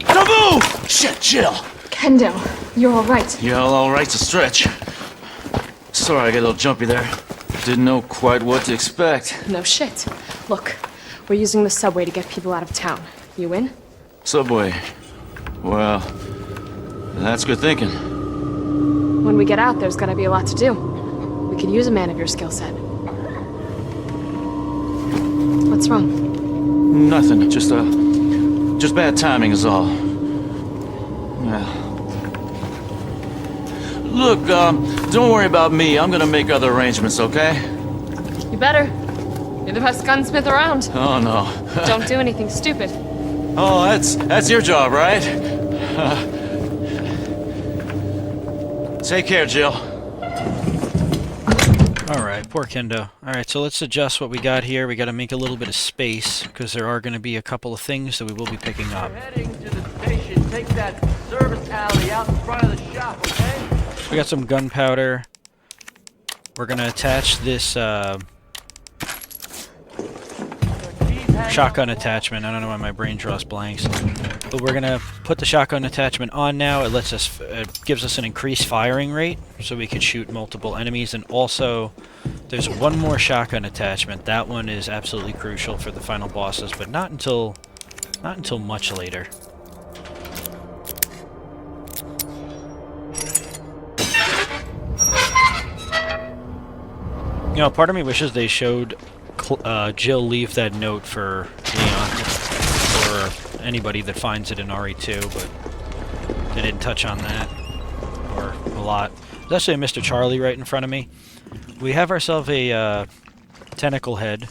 Taboo! Shit, Jill! Kendo, you're alright. Yeah, all right's a stretch. Sorry I got a little jumpy there. Didn't know quite what to expect. No shit. Look, we're using the subway to get people out of town. You in? Subway. Well, that's good thinking. When we get out, there's gonna be a lot to do. We could use a man of your skill set. What's wrong? Nothing. Just bad timing is all. Yeah. Look, don't worry about me. I'm gonna make other arrangements, okay? You better. You're the best gunsmith around. Oh, no. Don't do anything stupid. Oh, that's your job, right? Take care, Jill. Alright, poor Kendo. Alright, so let's adjust what we got here. We gotta make a little bit of space, because there are gonna be a couple of things that we will be picking up. Heading to the station. Take that service alley out in front of the shop, okay? We got some gunpowder. We're gonna attach this shotgun attachment. I don't know why my brain draws blanks, but we're gonna put the shotgun attachment on now. It lets us, gives us an increased firing rate, so we can shoot multiple enemies. And also, there's one more shotgun attachment. That one is absolutely crucial for the final bosses, but not until much later. You know, part of me wishes they showed Jill leave that note for Leon, or anybody that finds it in RE2, but they didn't touch on that, or a lot. There's actually a Mr. Charlie right in front of me. We have ourselves a tentacle head.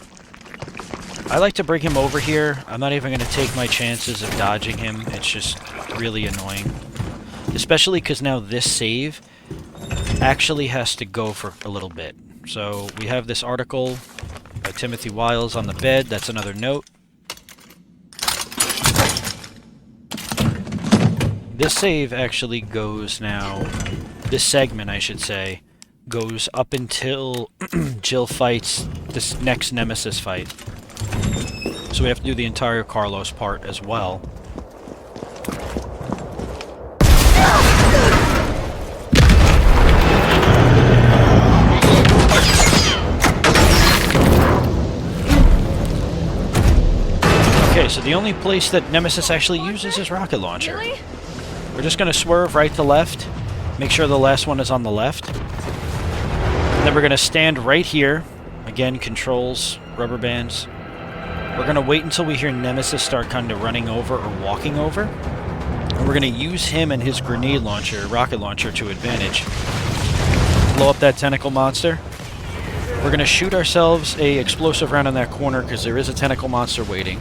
I like to bring him over here. I'm not even going to take my chances of dodging him. It's just really annoying. Especially because now this save actually has to go for a little bit. So we have this article by Timothy Wiles on the bed. That's another note. This save actually goes now, this segment I should say, goes up until Jill fights this next Nemesis fight. So we have to do the entire Carlos part as well. Okay, so the only place that Nemesis actually uses his rocket launcher. Really? We're just going to swerve right to left, make sure the last one is on the left. And then we're going to stand right here. Again, controls, rubber bands. We're going to wait until we hear Nemesis start kind of running over or walking over. And we're going to use him and his grenade launcher, rocket launcher, to advantage. Blow up that tentacle monster. We're going to shoot ourselves a explosive round in that corner because there is a tentacle monster waiting.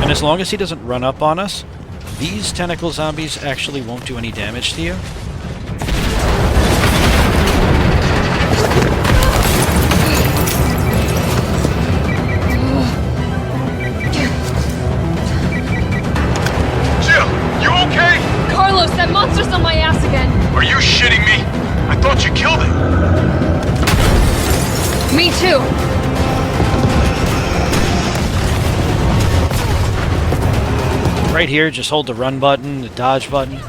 And as long as he doesn't run up on us, these tentacle zombies actually won't do any damage to you. Jill, you okay? Carlos, that monster's on my ass again. Are you shitting me? I thought you killed it. Me too. Right here, just hold the run button, the dodge button.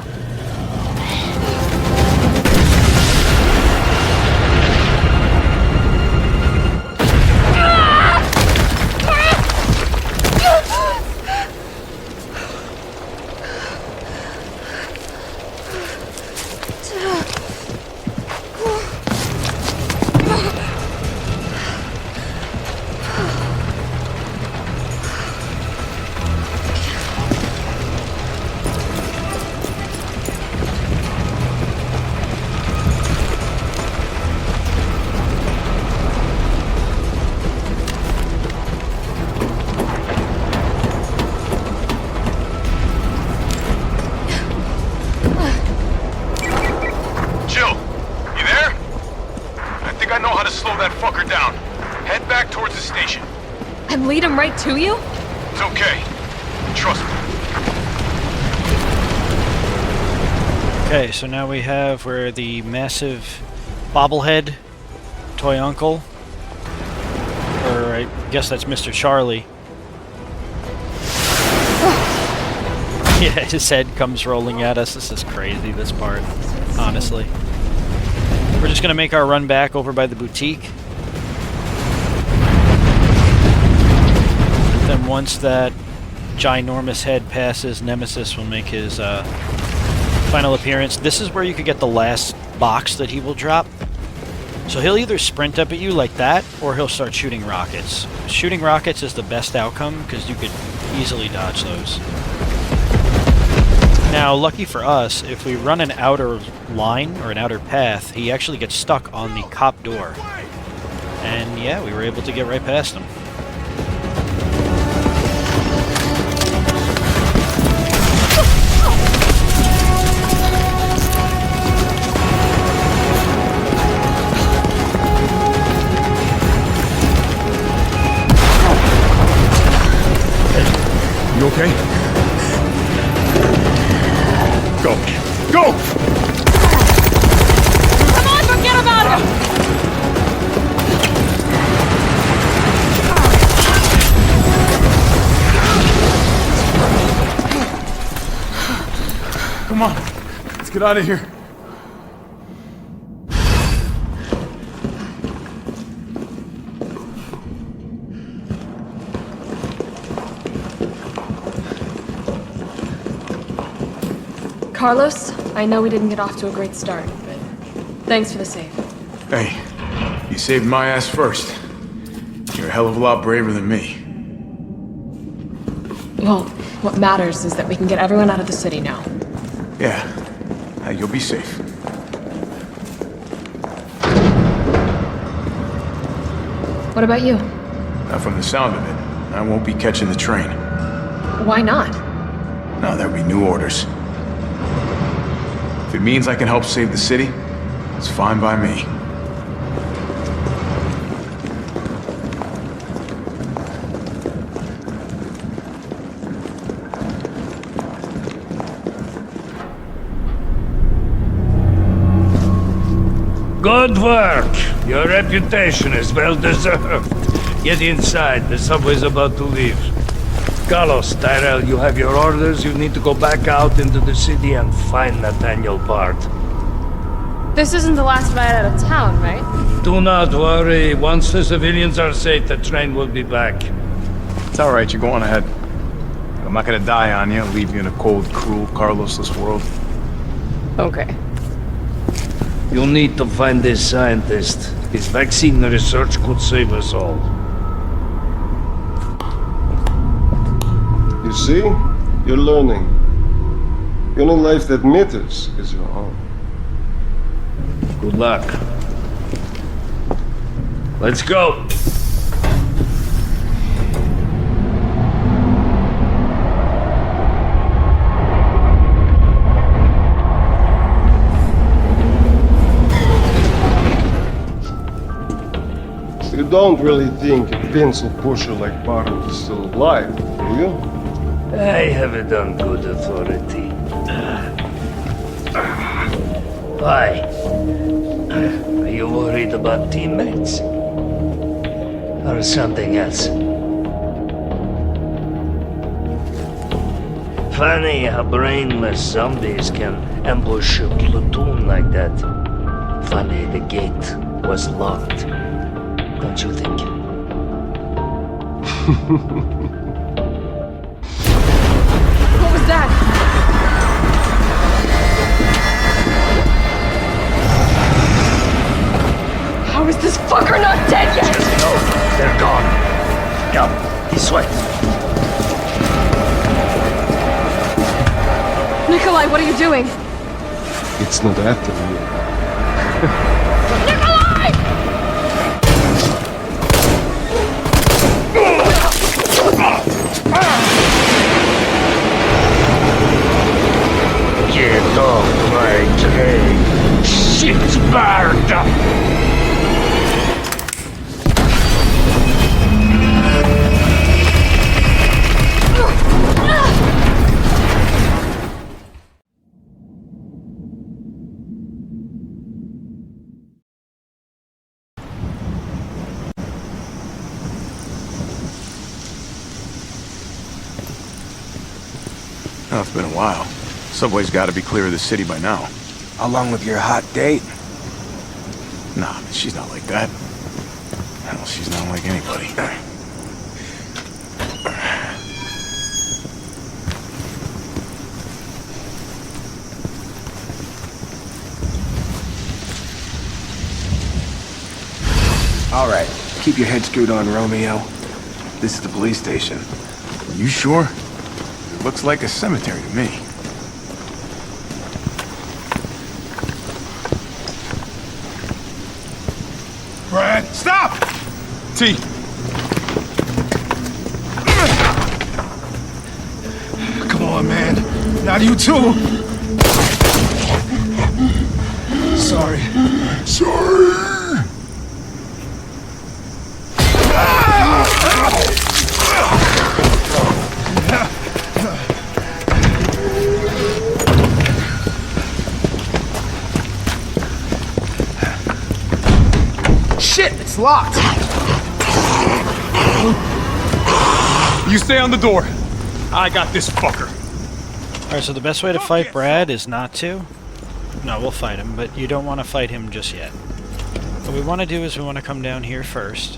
And lead him right to you? It's okay. Trust me. Okay, so now we have where the massive bobblehead toy uncle, or I guess that's Mr. Charlie. Yeah, his head comes rolling at us. This is crazy, this part, honestly. We're just gonna make our run back over by the boutique. Then once that ginormous head passes, Nemesis will make his final appearance. This is where you could get the last box that he will drop. So he'll either sprint up at you like that, or he'll start shooting rockets. Shooting rockets is the best outcome, because you could easily dodge those. Now, lucky for us, if we run an outer line, or an outer path, he actually gets stuck on the cop door. And yeah, we were able to get right past him. You okay? Go! Come on, forget about him! Come on, let's get out of here. Carlos, I know we didn't get off to a great start, but thanks for the save. Hey, you saved my ass first. You're a hell of a lot braver than me. Well, what matters is that we can get everyone out of the city now. Yeah, you'll be safe. What about you? From the sound of it, I won't be catching the train. Why not? No, there'll be new orders. If it means I can help save the city, it's fine by me. Good work. Your reputation is well deserved. Get inside. The subway's about to leave. Carlos, Tyrell, you have your orders. You need to go back out into the city and find Nathaniel Bard. This isn't the last ride out of town, right? Do not worry. Once the civilians are safe, the train will be back. It's all right. You go on ahead. I'm not gonna die on you. Leave you in a cold, cruel, Carlosless world. Okay. You need to find this scientist. His vaccine research could save us all. You see? You're learning. The only life that matters is your own. Good luck. Let's go. You don't really think a pencil pusher like Barton is still alive, do you? I have it on good authority. Why? Are you worried about teammates? Or something else? Funny how brainless zombies can ambush a platoon like that. Funny the gate was locked. Don't you think? What was that? How is this fucker not dead yet? No, they're gone. Come, this way. Nikolai, what are you doing? It's not after you. Nikolai! Get off my train, shitbird! Oh, it's been a while. Subway's gotta be clear of the city by now. Along with your hot date? Nah, she's not like that. Hell, she's not like anybody. All right, keep your head screwed on, Romeo. This is the police station. You sure? It looks like a cemetery to me. Brad, stop! T. Come on, man. Not you too. Sorry. Sorry. It's locked. You stay on the door. I got this fucker. Alright, so the best way to fight Brad is not to. No, we'll fight him, but you don't want to fight him just yet. What we want to do is we want to come down here first.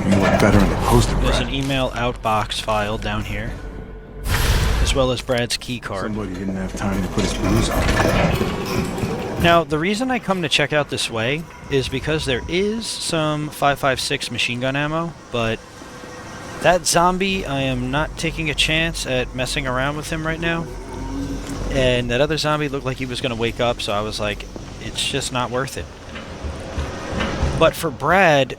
You look better in the poster, There's Brad. an email outbox file down here, as well as Brad's key card. Somebody didn't have time to put his blues on. Now, the reason I come to check out this way is because there is some 5.56 machine gun ammo, but that zombie, I am not taking a chance at messing around with him right now. And that other zombie looked like he was going to wake up, so I was like, it's just not worth it. But for Brad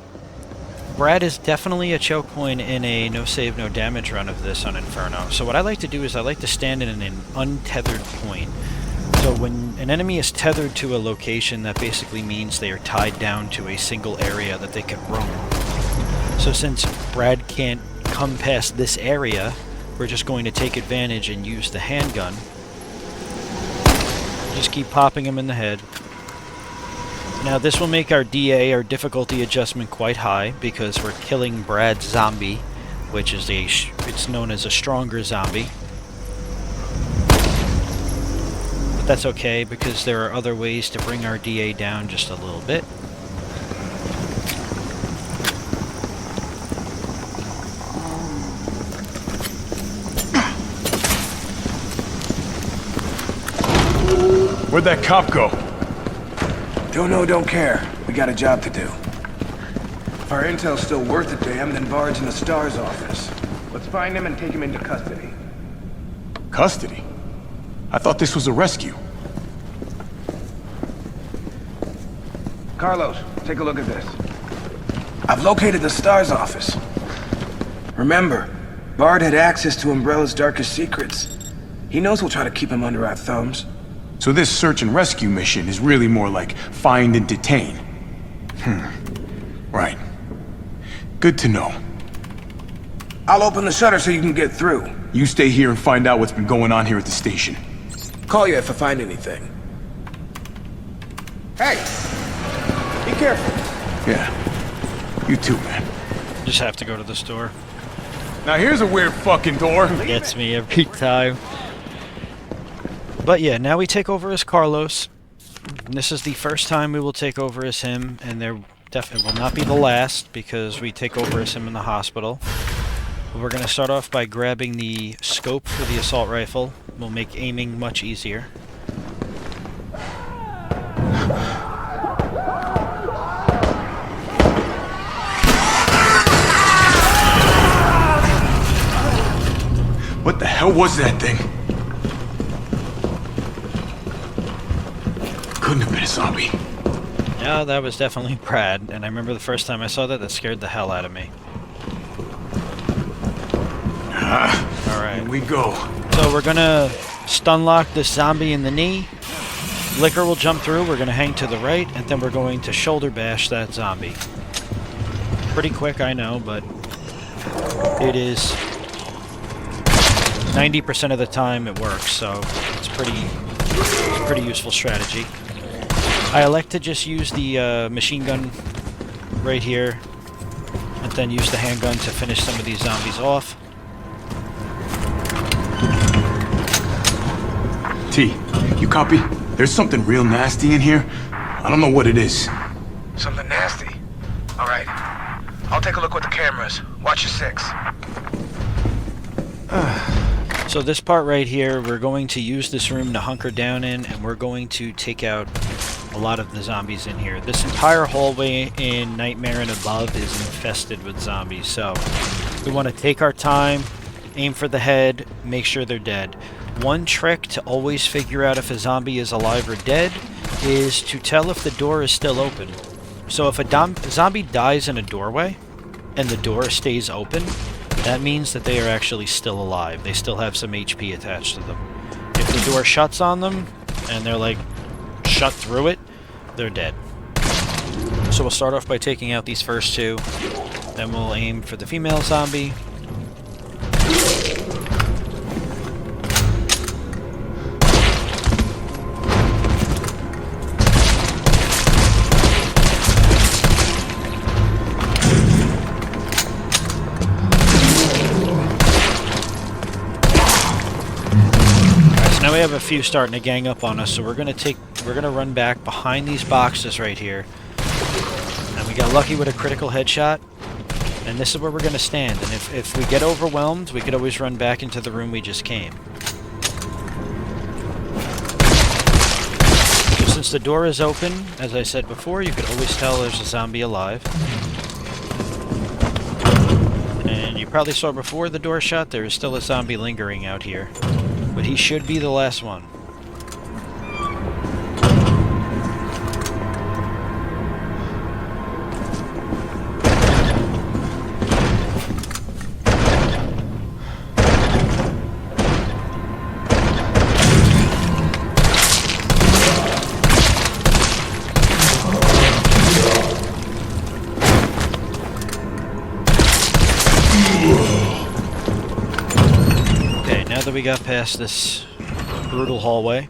is definitely a choke point in a no save, no damage run of this on Inferno. So what I like to do is I like to stand in an untethered point. So when an enemy is tethered to a location, that basically means they are tied down to a single area that they can roam. So since Brad can't come past this area, we're just going to take advantage and use the handgun. Just keep popping him in the head. Now this will make our DA, our difficulty adjustment, quite high because we're killing Brad's zombie, which is it's known as a stronger zombie. But that's okay because there are other ways to bring our DA down just a little bit. Where'd that cop go? Don't know, don't care. We got a job to do. If our intel's still worth a damn, then Bard's in the STAR's office. Let's find him and take him into custody. Custody? I thought this was a rescue. Carlos, take a look at this. I've located the STAR's office. Remember, Bard had access to Umbrella's darkest secrets. He knows we'll try to keep him under our thumbs. So this search and rescue mission is really more like find and detain. Right. Good to know. I'll open the shutter so you can get through. You stay here and find out what's been going on here at the station. Call you if I find anything. Hey! Be careful. Yeah. You too, man. Just have to go to the store. Now here's a weird fucking door. Gets me every time. But yeah, now we take over as Carlos. This is the first time we will take over as him, and there definitely will not be the last because we take over as him in the hospital. But we're going to start off by grabbing the scope for the assault rifle. We'll make aiming much easier. What the hell was that thing? Couldn't have been a zombie. Yeah, that was definitely Brad, and I remember the first time I saw that, that scared the hell out of me. Alright. Here we go. So we're gonna stun lock this zombie in the knee. Liquor will jump through, we're gonna hang to the right, and then we're going to shoulder bash that zombie. Pretty quick, I know, but it is 90% of the time it works, so it's a pretty useful strategy. I elect to just use the machine gun right here, and then use the handgun to finish some of these zombies off. T, you copy? There's something real nasty in here. I don't know what it is. Something nasty? Alright. I'll take a look with the cameras. Watch your 6. So this part right here, we're going to use this room to hunker down in, and we're going to take out a lot of the zombies in here. This entire hallway in Nightmare and above is infested with zombies, so we want to take our time, aim for the head, make sure they're dead. One trick to always figure out if a zombie is alive or dead is to tell if the door is still open. So if a zombie dies in a doorway and the door stays open, that means that they are actually still alive. They still have some HP attached to them. If the door shuts on them and they're like shut through it, they're dead. So we'll start off by taking out these first two, then we'll aim for the female zombie. we have a few starting to gang up on us, so we're gonna run back behind these boxes right here. And we got lucky with a critical headshot, and this is where we're gonna stand. And if we get overwhelmed, we could always run back into the room we just came. So since the door is open, as I said before, you could always tell there's a zombie alive. And you probably saw before the door shut, there is still a zombie lingering out here. But he should be the last one. That we got past this brutal hallway,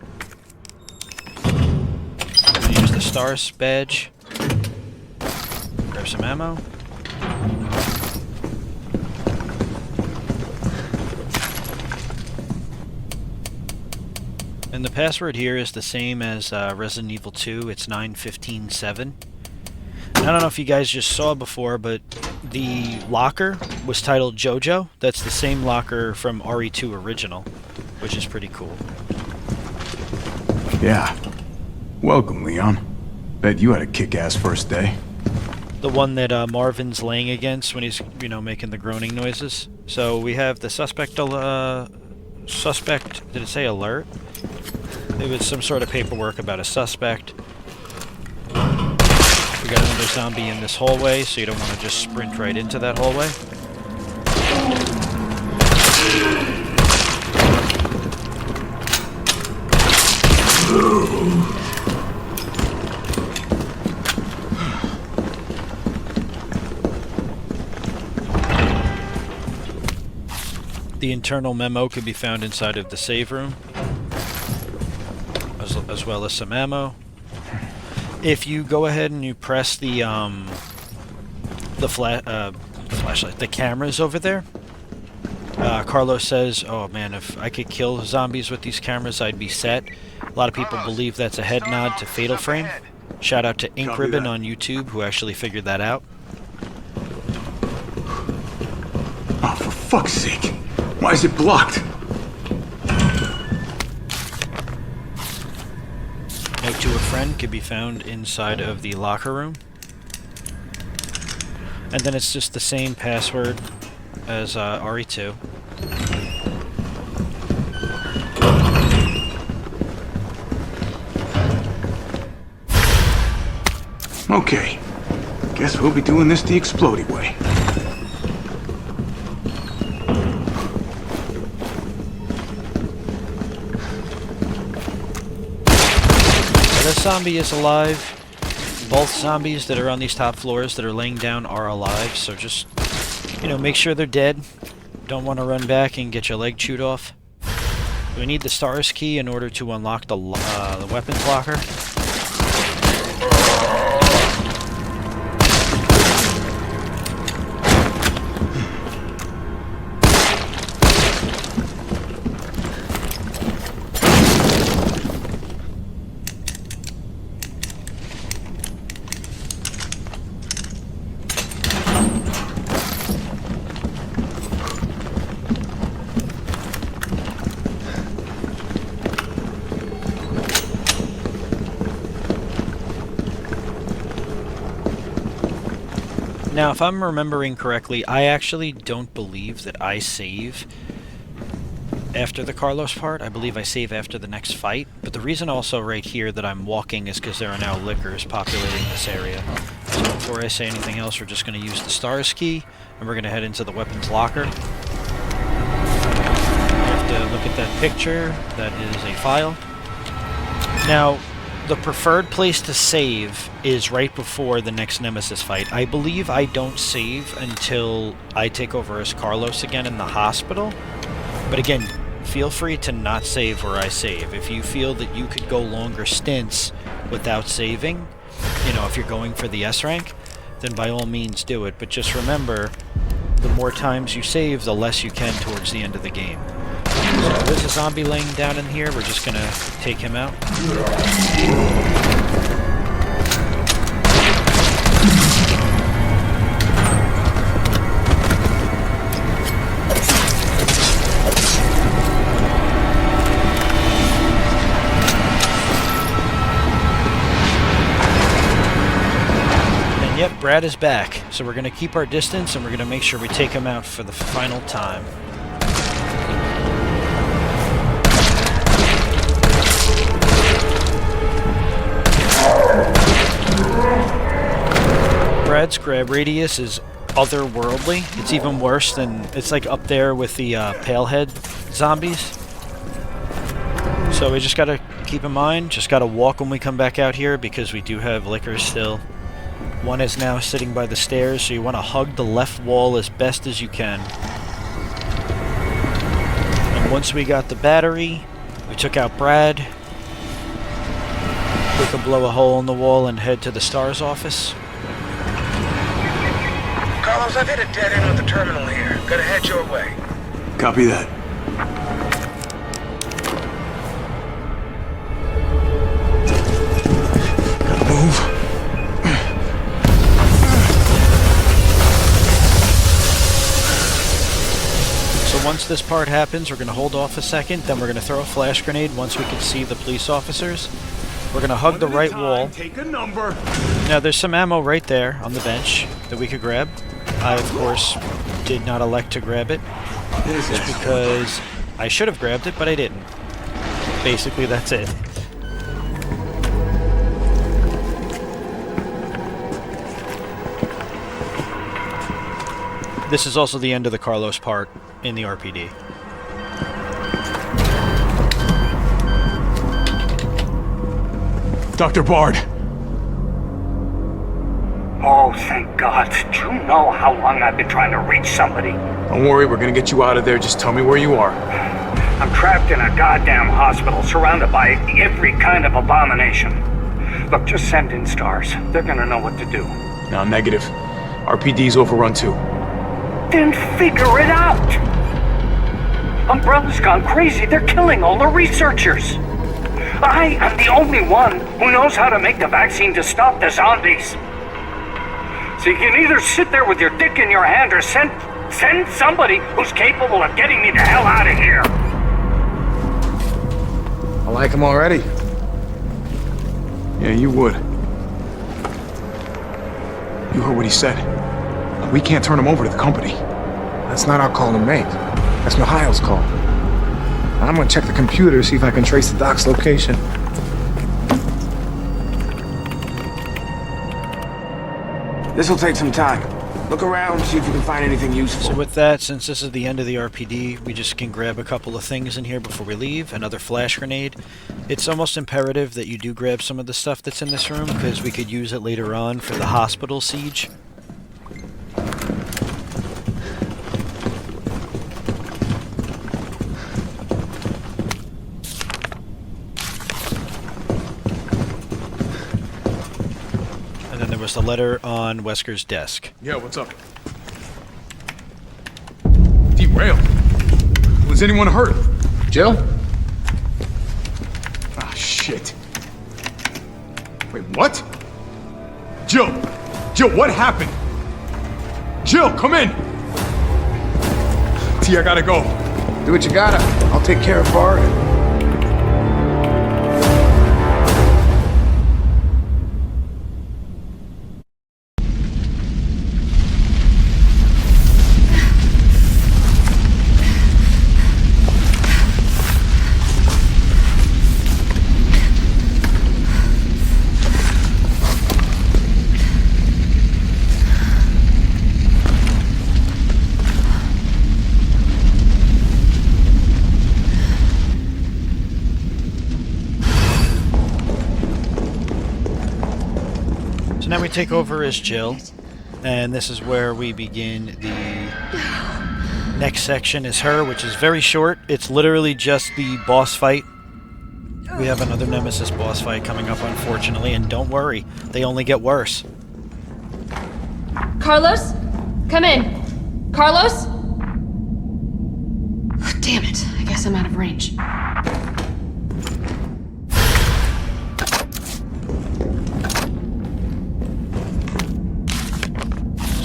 I'm gonna use the stars badge, grab some ammo, and the password here is the same as Resident Evil 2. It's 9157. I don't know if you guys just saw before, but the locker was titled JoJo. That's the same locker from RE2 original, which is pretty cool. Yeah. Welcome, Leon. Bet you had a kick-ass first day. The one that Marvin's laying against when he's, you know, making the groaning noises. So we have the suspect, did it say alert? It was some sort of paperwork about a suspect. We got another zombie in this hallway, so you don't want to just sprint right into that hallway. The internal memo could be found inside of the save room, as well as some ammo. If you go ahead and you press the flashlight, the cameras over there, Carlos says, "Oh man, if I could kill zombies with these cameras, I'd be set." A lot of people believe that's a head nod to Fatal Frame. Shout out to Ink Ribbon on YouTube, who actually figured that out. Oh, for fuck's sake! Why is it blocked? Note to a friend could be found inside of the locker room. And then it's just the same password as RE2. Okay. Guess we'll be doing this the explodey way. This zombie is alive. Both zombies that are on these top floors that are laying down are alive, so just, you know, make sure they're dead. Don't want to run back and get your leg chewed off. We need the stars key in order to unlock the weapons locker. Now, if I'm remembering correctly, I actually don't believe that I save after the Carlos part. I believe I save after the next fight. But the reason also right here that I'm walking is because there are now lickers populating this area. So before I say anything else, we're just going to use the stars key, and we're going to head into the weapons locker. You have to look at that picture. That is a file. Now, the preferred place to save is right before the next Nemesis fight. I believe I don't save until I take over as Carlos again in the hospital. But again, feel free to not save where I save. If you feel that you could go longer stints without saving, you know, if you're going for the S rank, then by all means do it. But just remember, the more times you save, the less you can towards the end of the game. So there's a zombie laying down in here. We're just gonna take him out. Yep, Brad is back. So we're going to keep our distance and we're going to make sure we take him out for the final time. Brad's grab radius is otherworldly. It's even worse than... It's like up there with the Palehead zombies. So we just got to keep in mind, just got to walk when we come back out here because we do have liquor still. One is now sitting by the stairs, so you want to hug the left wall as best as you can. And once we got the battery, we took out Brad. We could blow a hole in the wall and head to the STARS office. Carlos, I've hit a dead end with the terminal here. Gotta head your way. Copy that. Gotta move. Once this part happens, we're going to hold off a second, then we're going to throw a flash grenade once we can see the police officers. We're going to hug the right wall. Take a number. Now, there's some ammo right there on the bench that we could grab. I, of course, did not elect to grab it. Just because I should have grabbed it, but I didn't. Basically, that's it. This is also the end of the Carlos part in the RPD. Dr. Bard. Oh, thank God. Do you know how long I've been trying to reach somebody? Don't worry, we're gonna get you out of there. Just tell me where you are. I'm trapped in a goddamn hospital, surrounded by every kind of abomination. Look, just send in STARS. They're gonna know what to do. No, negative. RPD's overrun too. Then figure it out! Umbrella's gone crazy. They're killing all the researchers. I am the only one who knows how to make the vaccine to stop the zombies. So you can either sit there with your dick in your hand or send somebody who's capable of getting me the hell out of here. I like him already. Yeah, you would. You heard what he said. We can't turn him over to the company. That's not our call to make. That's Mihail's call. I'm gonna check the computer, see if I can trace the doc's location. This'll take some time. Look around, see if you can find anything useful. So with that, since this is the end of the RPD, we just can grab a couple of things in here before we leave. Another flash grenade. It's almost imperative that you do grab some of the stuff that's in this room, because we could use it later on for the hospital siege. And then there was the letter on Wesker's desk. Yeah, what's up? Derailed. Was anyone hurt? Jill? Ah, shit. Wait, what? Jill! Jill, what happened? Jill, come in! T, I gotta go. Do what you gotta. I'll take care of Bard. So now we take over as Jill, and this is where we begin the next section is her, which is very short. It's literally just the boss fight. We have another Nemesis boss fight coming up, unfortunately, and don't worry, they only get worse. Carlos, come in. Carlos? Damn it. I guess I'm out of range.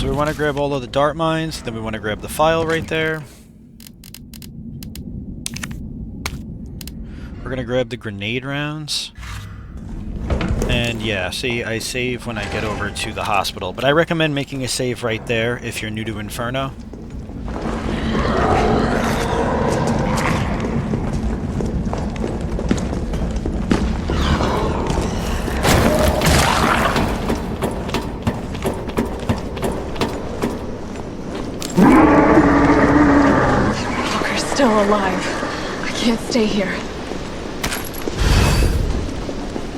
So we want to grab all of the dart mines, then we want to grab the file right there. We're going to grab the grenade rounds. And yeah, see, I save when I get over to the hospital. But I recommend making a save right there if you're new to Inferno. Walker's still alive. I can't stay here.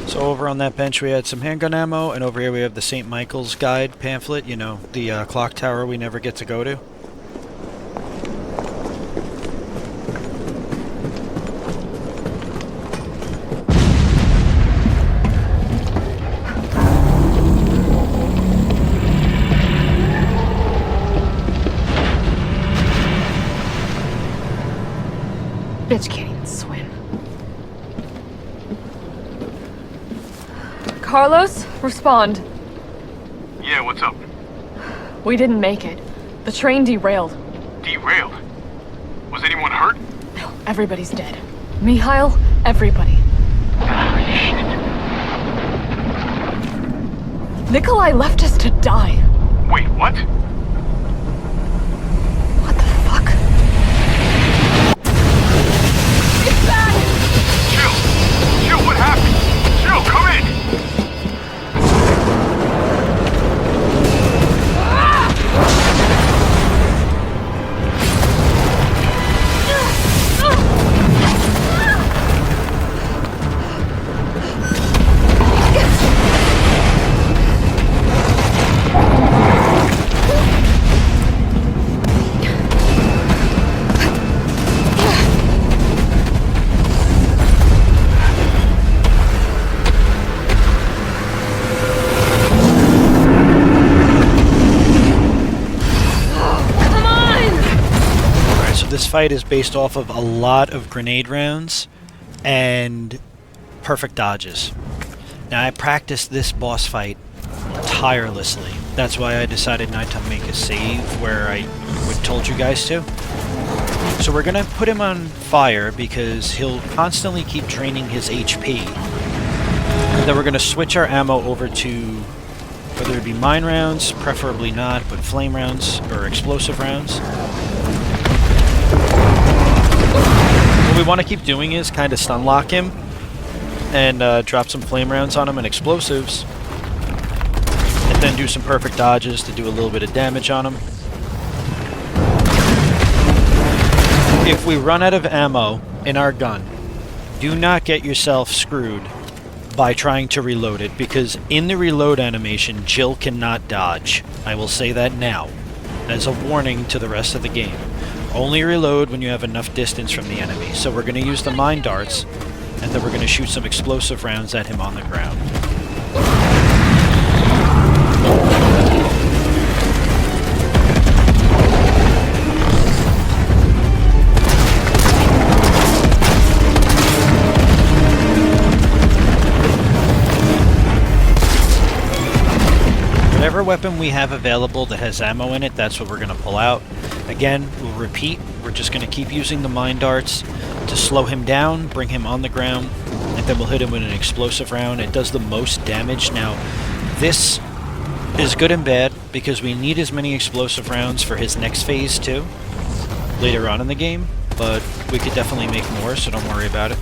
So over on that bench we had some handgun ammo, and over here we have the St. Michael's Guide pamphlet, you know, the clock tower we never get to go to. Bitch can't even swim. Carlos, respond. Yeah, what's up? We didn't make it. The train derailed. Derailed? Was anyone hurt? No, everybody's dead. Mikhail, everybody. Nikolai left us to die. Wait, what? What the fuck? It's bad! Jill! Jill, what happened? Jill, come in! This fight is based off of a lot of grenade rounds and perfect dodges. Now I practiced this boss fight tirelessly. That's why I decided not to make a save where I told you guys to. So we're gonna put him on fire because he'll constantly keep draining his HP. And then we're gonna switch our ammo over to whether it be mine rounds, preferably not, but flame rounds or explosive rounds. What we want to keep doing is kind of stun lock him and drop some flame rounds on him and explosives, and then do some perfect dodges to do a little bit of damage on him. If we run out of ammo in our gun, do not get yourself screwed by trying to reload it, because in the reload animation, Jill cannot dodge. I will say that now, as a warning to the rest of the game. Only reload when you have enough distance from the enemy. So we're going to use the mine darts, and then we're going to shoot some explosive rounds at him on the ground. Whatever weapon we have available that has ammo in it, that's what we're going to pull out. Again, we'll repeat, we're just going to keep using the mine darts to slow him down, bring him on the ground, and then we'll hit him with an explosive round. It does the most damage. Now, this is good and bad, because we need as many explosive rounds for his next phase too, later on in the game, but we could definitely make more, so don't worry about it.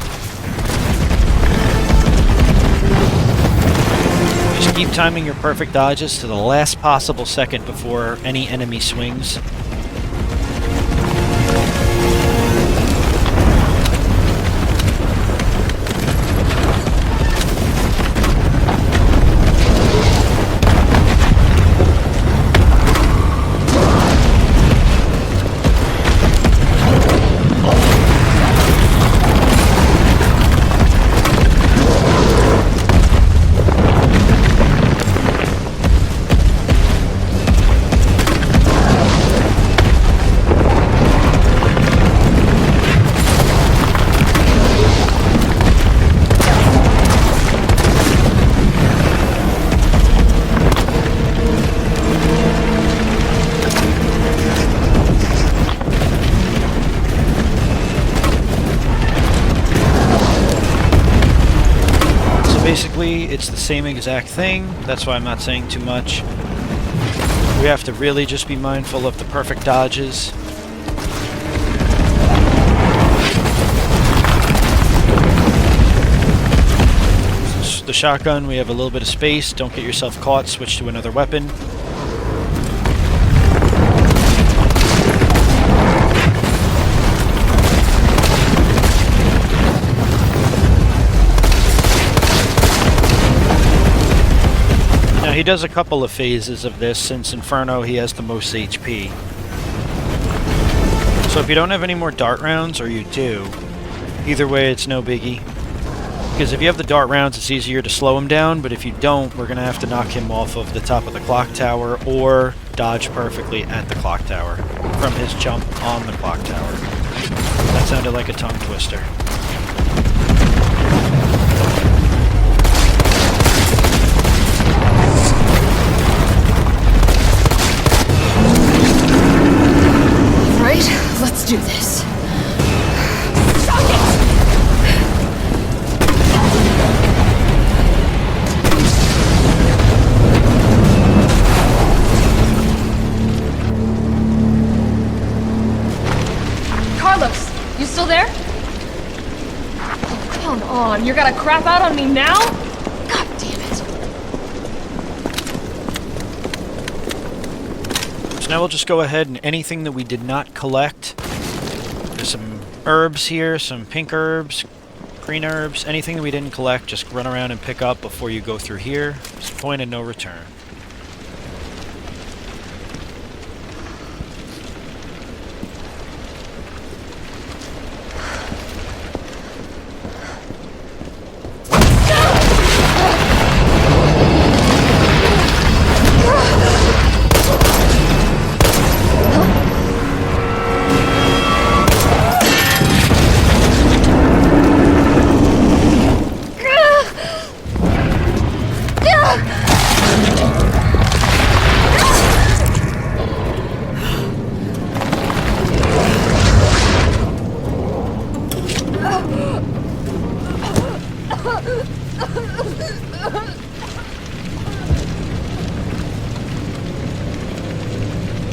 Just keep timing your perfect dodges to the last possible second before any enemy swings. basically, it's the same exact thing. That's why I'm not saying too much. We have to really just be mindful of the perfect dodges. The shotgun, we have a little bit of space. Don't get yourself caught. Switch to another weapon. Now he does a couple of phases of this. Since Inferno, he has the most HP. So if you don't have any more dart rounds, or you do, either way it's no biggie. Because if you have the dart rounds, it's easier to slow him down, but if you don't, we're going to have to knock him off of the top of the clock tower or dodge perfectly at the clock tower from his jump on the clock tower. That sounded like a tongue twister. Right, let's do this. You still there? Oh, come on. You're gonna crap out on me now? God damn it. So now we'll just go ahead and anything that we did not collect. There's some herbs here, some pink herbs, green herbs. Anything that we didn't collect, just run around and pick up before you go through here. It's point of no return.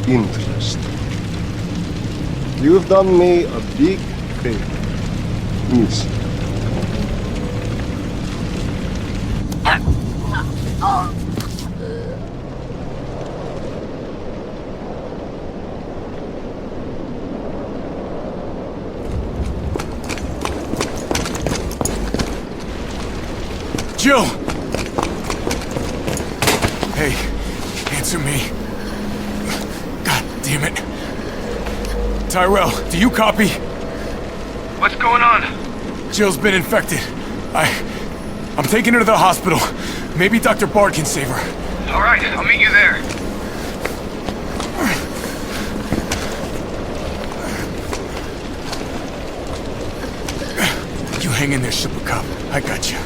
Interesting. You've done me a big favor, miss. Jill! Hey, answer me. God damn it. Tyrell, do you copy? What's going on? Jill's been infected. I'm taking her to the hospital. Maybe Dr. Bard can save her. All right, I'll meet you there. You hang in there, Super Cop. I got you.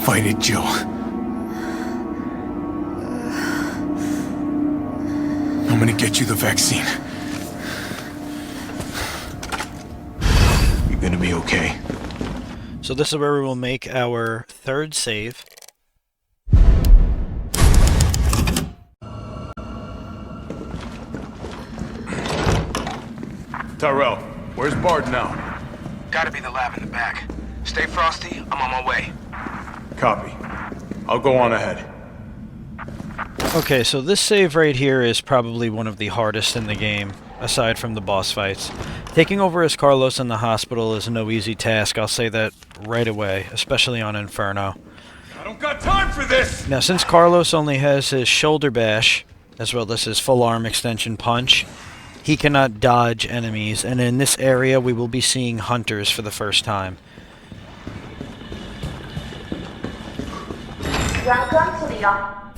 Fight it, Jill. I'm gonna get you the vaccine. You're gonna be okay. So this is where we will make our third save. Tyrell, where's Bard now? Gotta be the lab in the back. Stay frosty, I'm on my way. Copy. I'll go on ahead. Okay, so this save right here is probably one of the hardest in the game, aside from the boss fights. Taking over as Carlos in the hospital is no easy task, I'll say that right away, especially on Inferno. I don't got time for this! Now, since Carlos only has his shoulder bash, as well as his full arm extension punch, he cannot dodge enemies, and in this area we will be seeing hunters for the first time. Welcome to the office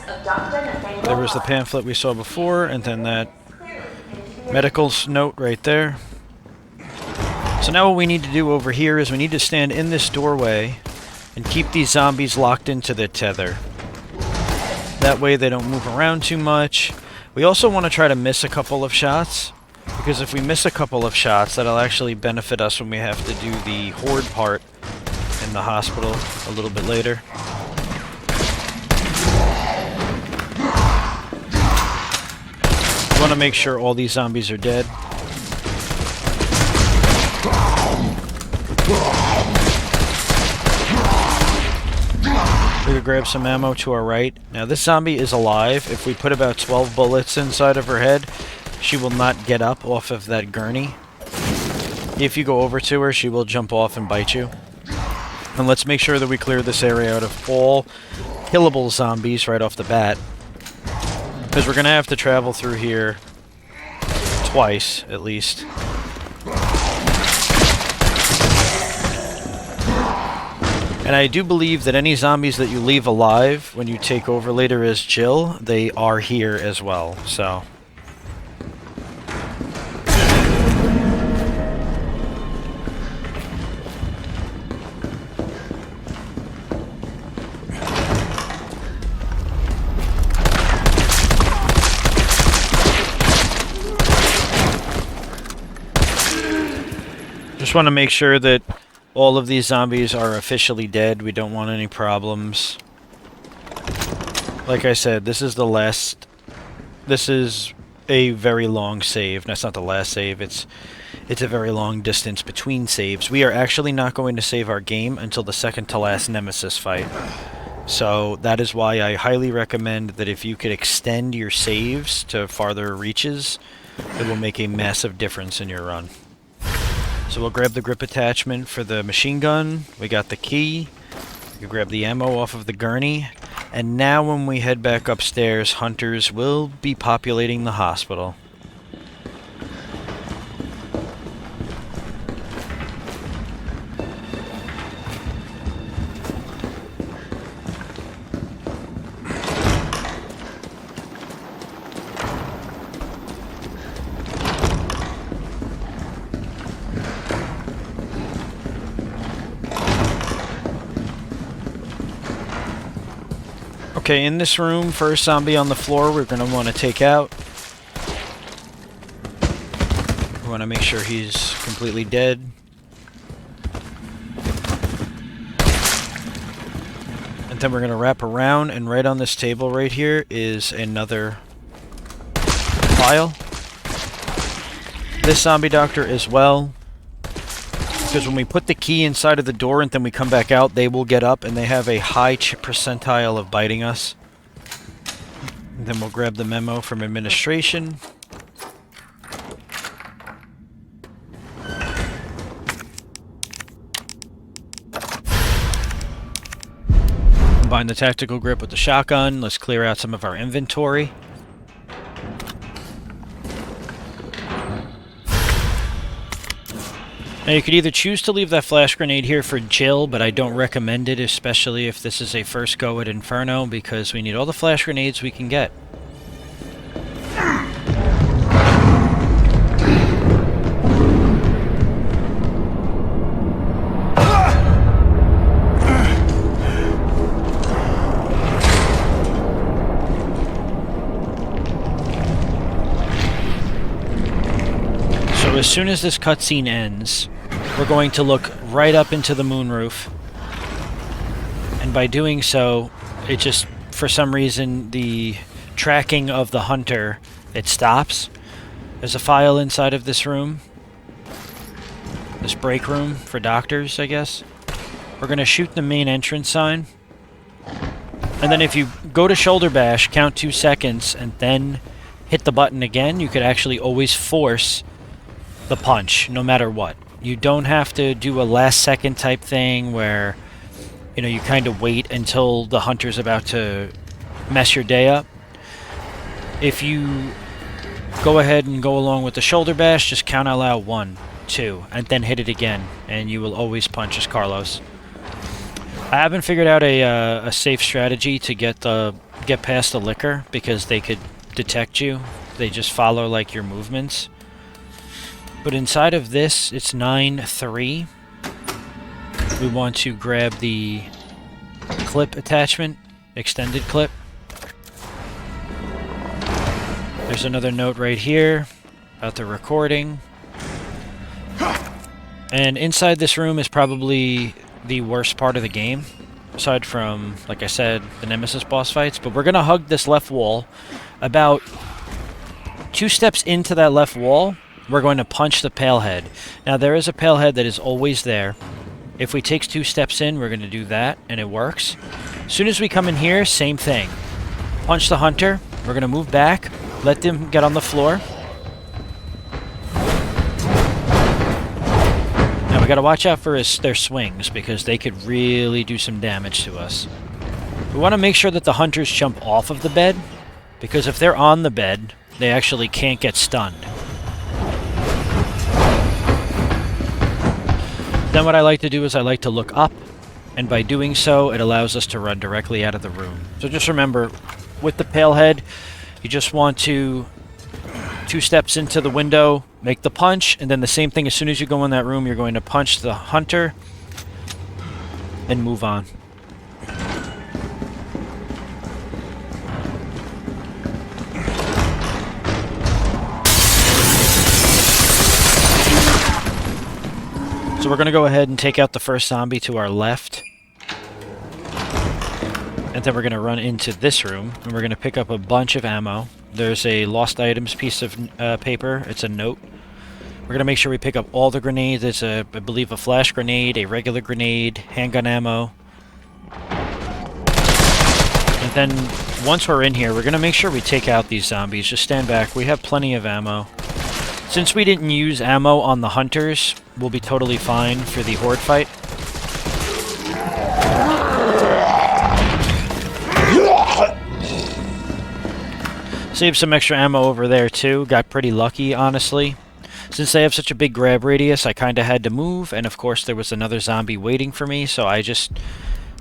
of Dr. Nathaniel. There was the pamphlet we saw before, and then that medical note right there. So now what we need to do over here is we need to stand in this doorway and keep these zombies locked into the tether. That way they don't move around too much. We also want to try to miss a couple of shots, because if we miss a couple of shots, that'll actually benefit us when we have to do the horde part in the hospital a little bit later. We want to make sure all these zombies are dead. We could grab some ammo to our right. Now this zombie is alive. If we put about 12 bullets inside of her head, she will not get up off of that gurney. If you go over to her, she will jump off and bite you. And let's make sure that we clear this area out of all killable zombies right off the bat. Because we're going to have to travel through here twice, at least. And I do believe that any zombies that you leave alive when you take over later as Jill, they are here as well, so... Just want to make sure that all of these zombies are officially dead. We don't want any problems. Like I said, this is the last... This is a very long save. That's not the last save. It's a very long distance between saves. We are actually not going to save our game until the second to last Nemesis fight. So that is why I highly recommend that if you could extend your saves to farther reaches, it will make a massive difference in your run. So we'll grab the grip attachment for the machine gun. We got the key. We can grab the ammo off of the gurney. And now when we head back upstairs, hunters will be populating the hospital. Okay, in this room, first zombie on the floor we're going to want to take out. We want to make sure he's completely dead. And then we're going to wrap around, and right on this table right here is another file. This zombie doctor as well. Because when we put the key inside of the door and then we come back out, they will get up and they have a high percentile of biting us. And then we'll grab the memo from administration. Combine the tactical grip with the shotgun. Let's clear out some of our inventory. Now you could either choose to leave that flash grenade here for Jill, but I don't recommend it, especially if this is a first go at Inferno, because we need all the flash grenades we can get. So as soon as this cutscene ends, we're going to look right up into the moonroof, and by doing so, it just, for some reason, the tracking of the hunter, it stops. There's a file inside of this room, this break room for doctors, I guess. We're going to shoot the main entrance sign, and then if you go to shoulder bash, count 2 seconds, and then hit the button again, you could actually always force the punch, no matter what. You don't have to do a last second type thing where, you know, you kind of wait until the hunter's about to mess your day up. If you go ahead and go along with the shoulder bash, just count out loud 1, 2, and then hit it again, and you will always punch as Carlos. I haven't figured out a safe strategy to get past the liquor because they could detect you. They just follow like your movements. But inside of this, it's 9-3. We want to grab the clip attachment, extended clip. There's another note right here about the recording. And inside this room is probably the worst part of the game, aside from, like I said, the Nemesis boss fights. But we're going to hug this left wall. About 2 steps into that left wall, we're going to punch the pale head. Now, there is a pale head that is always there. If we take 2 steps in, we're going to do that, and it works. As soon as we come in here, same thing. Punch the hunter. We're going to move back, let them get on the floor. Now, we got to watch out for their swings, because they could really do some damage to us. We want to make sure that the hunters jump off of the bed, because if they're on the bed, they actually can't get stunned. Then what I like to do is I like to look up, and by doing so, it allows us to run directly out of the room. So just remember, with the pale head, you just want to 2 steps into the window, make the punch, and then the same thing as soon as you go in that room, you're going to punch the hunter and move on. So we're going to go ahead and take out the first zombie to our left. And then we're going to run into this room, and we're going to pick up a bunch of ammo. There's a lost items piece of paper. It's a note. We're going to make sure we pick up all the grenades. It's, I believe, a flash grenade, a regular grenade, handgun ammo. And then once we're in here, we're going to make sure we take out these zombies. Just stand back. We have plenty of ammo. Since we didn't use ammo on the hunters, we'll be totally fine for the horde fight. Saved some extra ammo over there too. Got pretty lucky, honestly. Since they have such a big grab radius, I kind of had to move, and of course there was another zombie waiting for me, so I just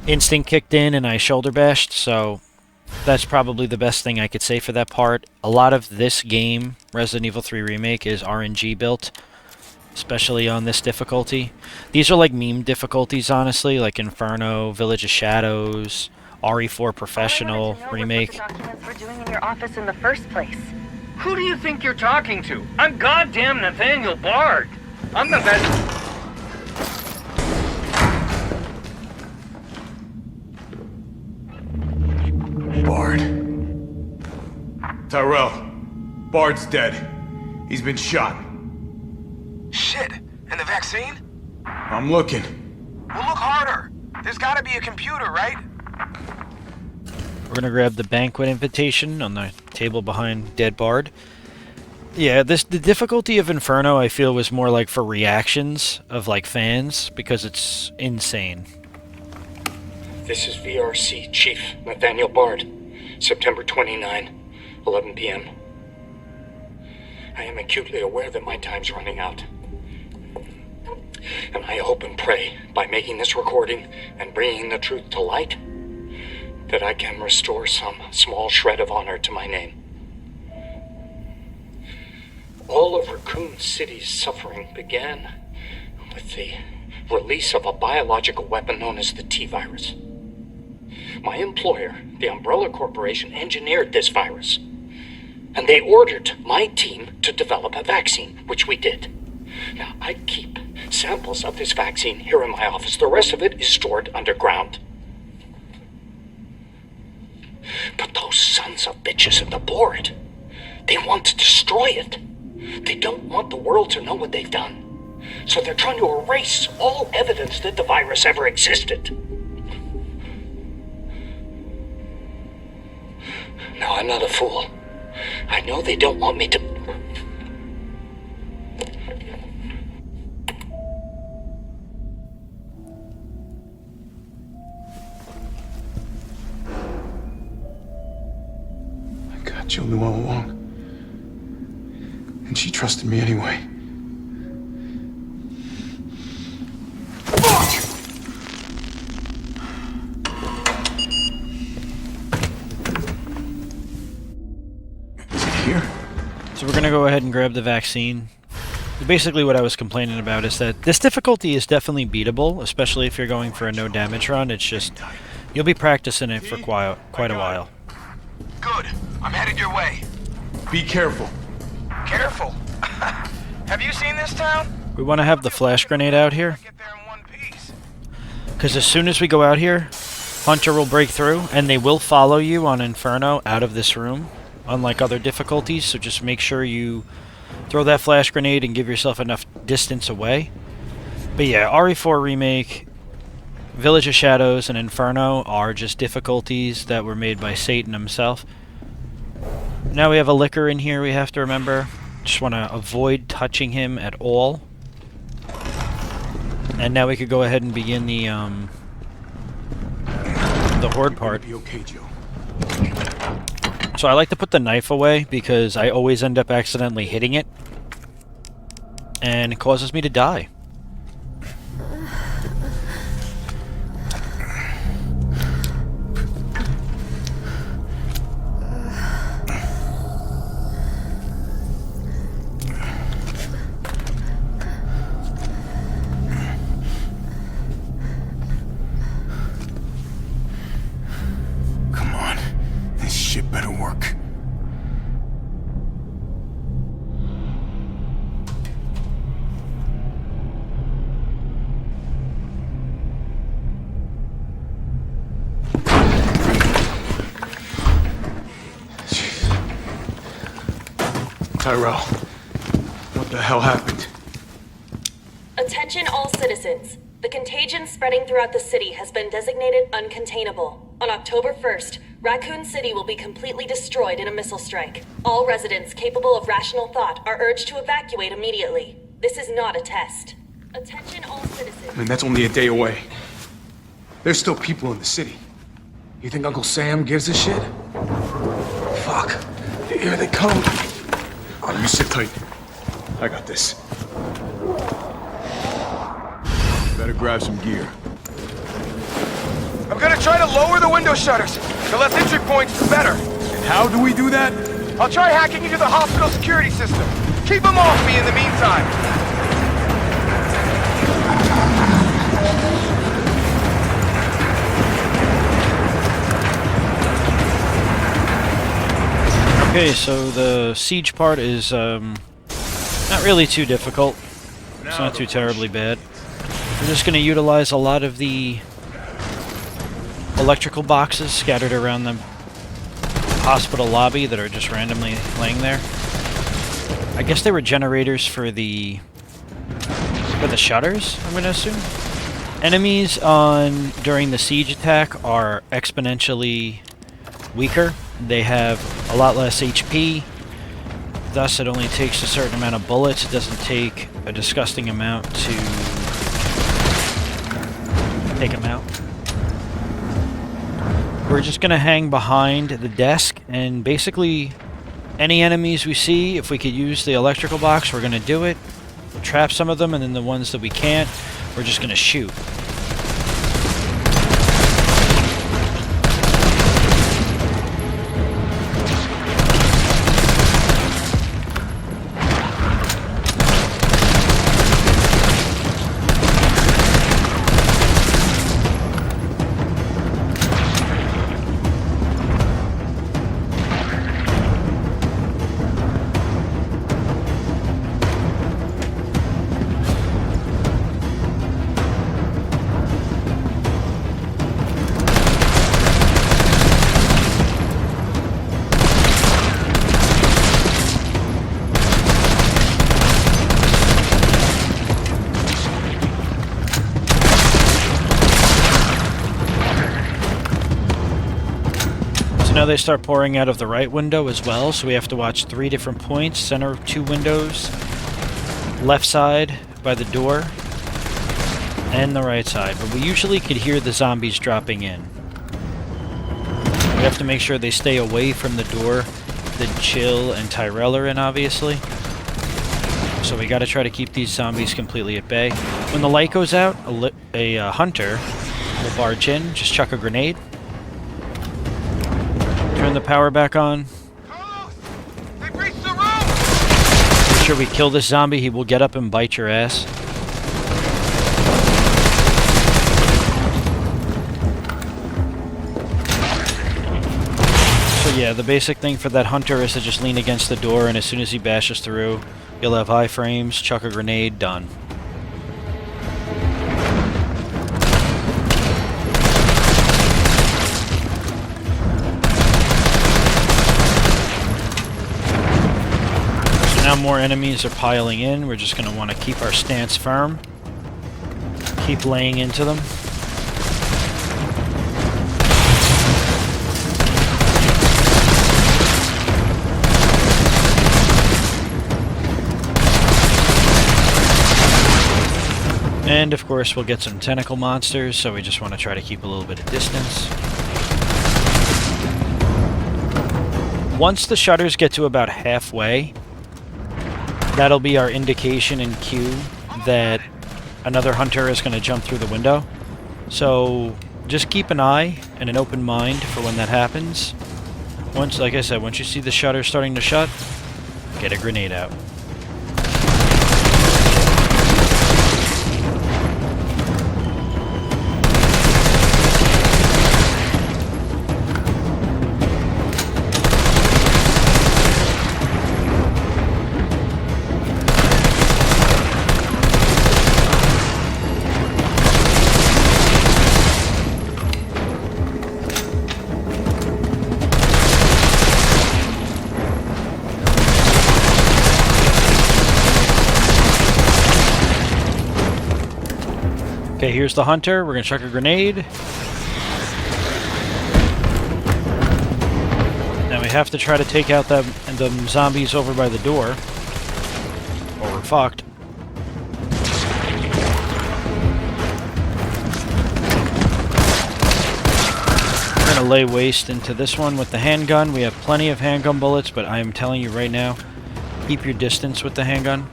instinct kicked in and I shoulder bashed, so that's probably the best thing I could say for that part. A lot of this game, Resident Evil 3 Remake, is RNG built, especially on this difficulty. These are like meme difficulties, honestly, like Inferno, Village of Shadows, RE4 Professional, Remake. What documents we're doing in your office in the first place? Who do you think you're talking to? I'm goddamn Nathaniel Bard. I'm the best. Bard. Tyrell. Bard's dead. He's been shot. Shit. And the vaccine? I'm looking. Well, look harder. There's gotta be a computer, right? We're gonna grab the Banquet invitation on the table behind Dead Bard. Yeah, the difficulty of Inferno, I feel, was more like for reactions of like fans, because it's insane. This is VRC Chief Nathaniel Bard, September 29, 11 p.m. I am acutely aware that my time's running out. And I hope and pray, by making this recording and bringing the truth to light, that I can restore some small shred of honor to my name. All of Raccoon City's suffering began with the release of a biological weapon known as the T-virus. My employer, the Umbrella Corporation, engineered this virus, and they ordered my team to develop a vaccine, which we did. Now, I keep samples of this vaccine here in my office. The rest of it is stored underground. But those sons of bitches in the board, they want to destroy it. They don't want the world to know what they've done. So they're trying to erase all evidence that the virus ever existed. Now, I'm not a fool. I know they don't want me to... Jill knew all along. And she trusted me anyway. gonna go ahead and grab the vaccine. Basically what I was complaining about is that this difficulty is definitely beatable, especially if you're going for a no damage run. It's just, you'll be practicing it for quite a while. Good. I'm headed your way. Be careful. Careful. Have you seen this town? We want to have the flash grenade out here, because as soon as we go out here, Hunter will break through, and they will follow you on Inferno out of this room, unlike other difficulties, so just make sure you throw that flash grenade and give yourself enough distance away. But yeah, RE4 Remake, Village of Shadows, and Inferno are just difficulties that were made by Satan himself. Now we have a liquor in here we have to remember. Just want to avoid touching him at all. And now we could go ahead and begin the horde part. So I like to put the knife away because I always end up accidentally hitting it, and it causes me to die. Shit better work. Tyrell, what the hell happened? Attention all citizens. The contagion spreading throughout the city has been designated uncontainable. On October 1st, Raccoon City will be completely destroyed in a missile strike. All residents capable of rational thought are urged to evacuate immediately. This is not a test. Attention all citizens. I mean, that's only a day away. There's still people in the city. You think Uncle Sam gives a shit? Fuck. Here they come. Oh, you sit tight. I got this. Better grab some gear. I'm gonna try to lower the window shutters. The less entry points, the better. And how do we do that? I'll try hacking into the hospital security system. Keep them off me in the meantime. Okay, so the siege part is not really too difficult. It's not too terribly bad. We're just going to utilize a lot of the electrical boxes scattered around the hospital lobby that are just randomly laying there. I guess they were generators for the shutters, I'm going to assume. Enemies during the siege attack are exponentially weaker. They have a lot less HP. Thus, it only takes a certain amount of bullets. It doesn't take a disgusting amount to take them out. We're just going to hang behind the desk, and basically any enemies we see, if we could use the electrical box, we're going to do it. We'll trap some of them, and then the ones that we can't, we're just going to shoot. Now they start pouring out of the right window as well, so we have to watch 3 different points. Center of 2 windows, left side by the door, and the right side. But we usually could hear the zombies dropping in. We have to make sure they stay away from the door that Chill and Tyrell are in, obviously. So we gotta try to keep these zombies completely at bay. When the light goes out, a hunter will barge in, just chuck a grenade. Turn the power back on. They've reached the room! After we kill this zombie, he will get up and bite your ass. So yeah, the basic thing for that hunter is to just lean against the door, and as soon as he bashes through, you'll have high frames, chuck a grenade, done. So now more enemies are piling in. We're just going to want to keep our stance firm. Keep laying into them. And of course we'll get some tentacle monsters, so we just want to try to keep a little bit of distance. Once the shutters get to about halfway, that'll be our indication and cue that another hunter is going to jump through the window. So just keep an eye and an open mind for when that happens. Once, like I said, once you see the shutter starting to shut, get a grenade out. Okay, here's the hunter. We're going to chuck a grenade. Now we have to try to take out the zombies over by the door, or we're fucked. We're going to lay waste into this one with the handgun. We have plenty of handgun bullets, but I am telling you right now, keep your distance with the handgun.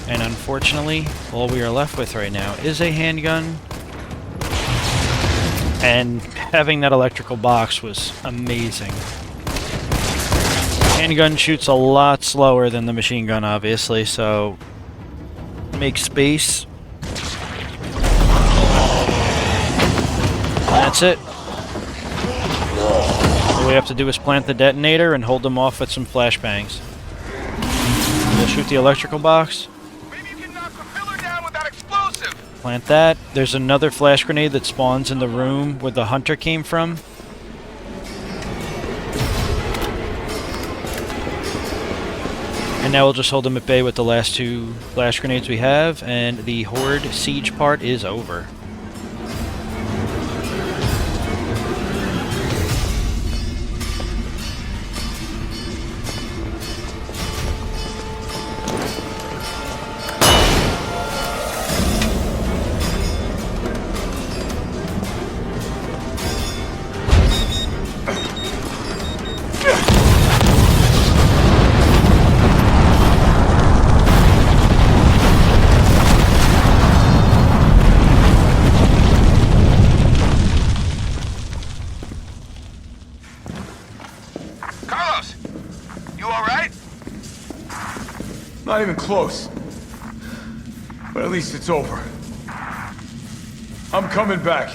And unfortunately, all we are left with right now is a handgun. And having that electrical box was amazing. Handgun shoots a lot slower than the machine gun, obviously, so make space. That's it. All we have to do is plant the detonator and hold them off with some flashbangs. We'll shoot the electrical box. Plant that. There's another flash grenade that spawns in the room where the hunter came from. And now we'll just hold them at bay with the last two flash grenades we have, and the horde siege part is over. Not even close. But at least it's over. I'm coming back.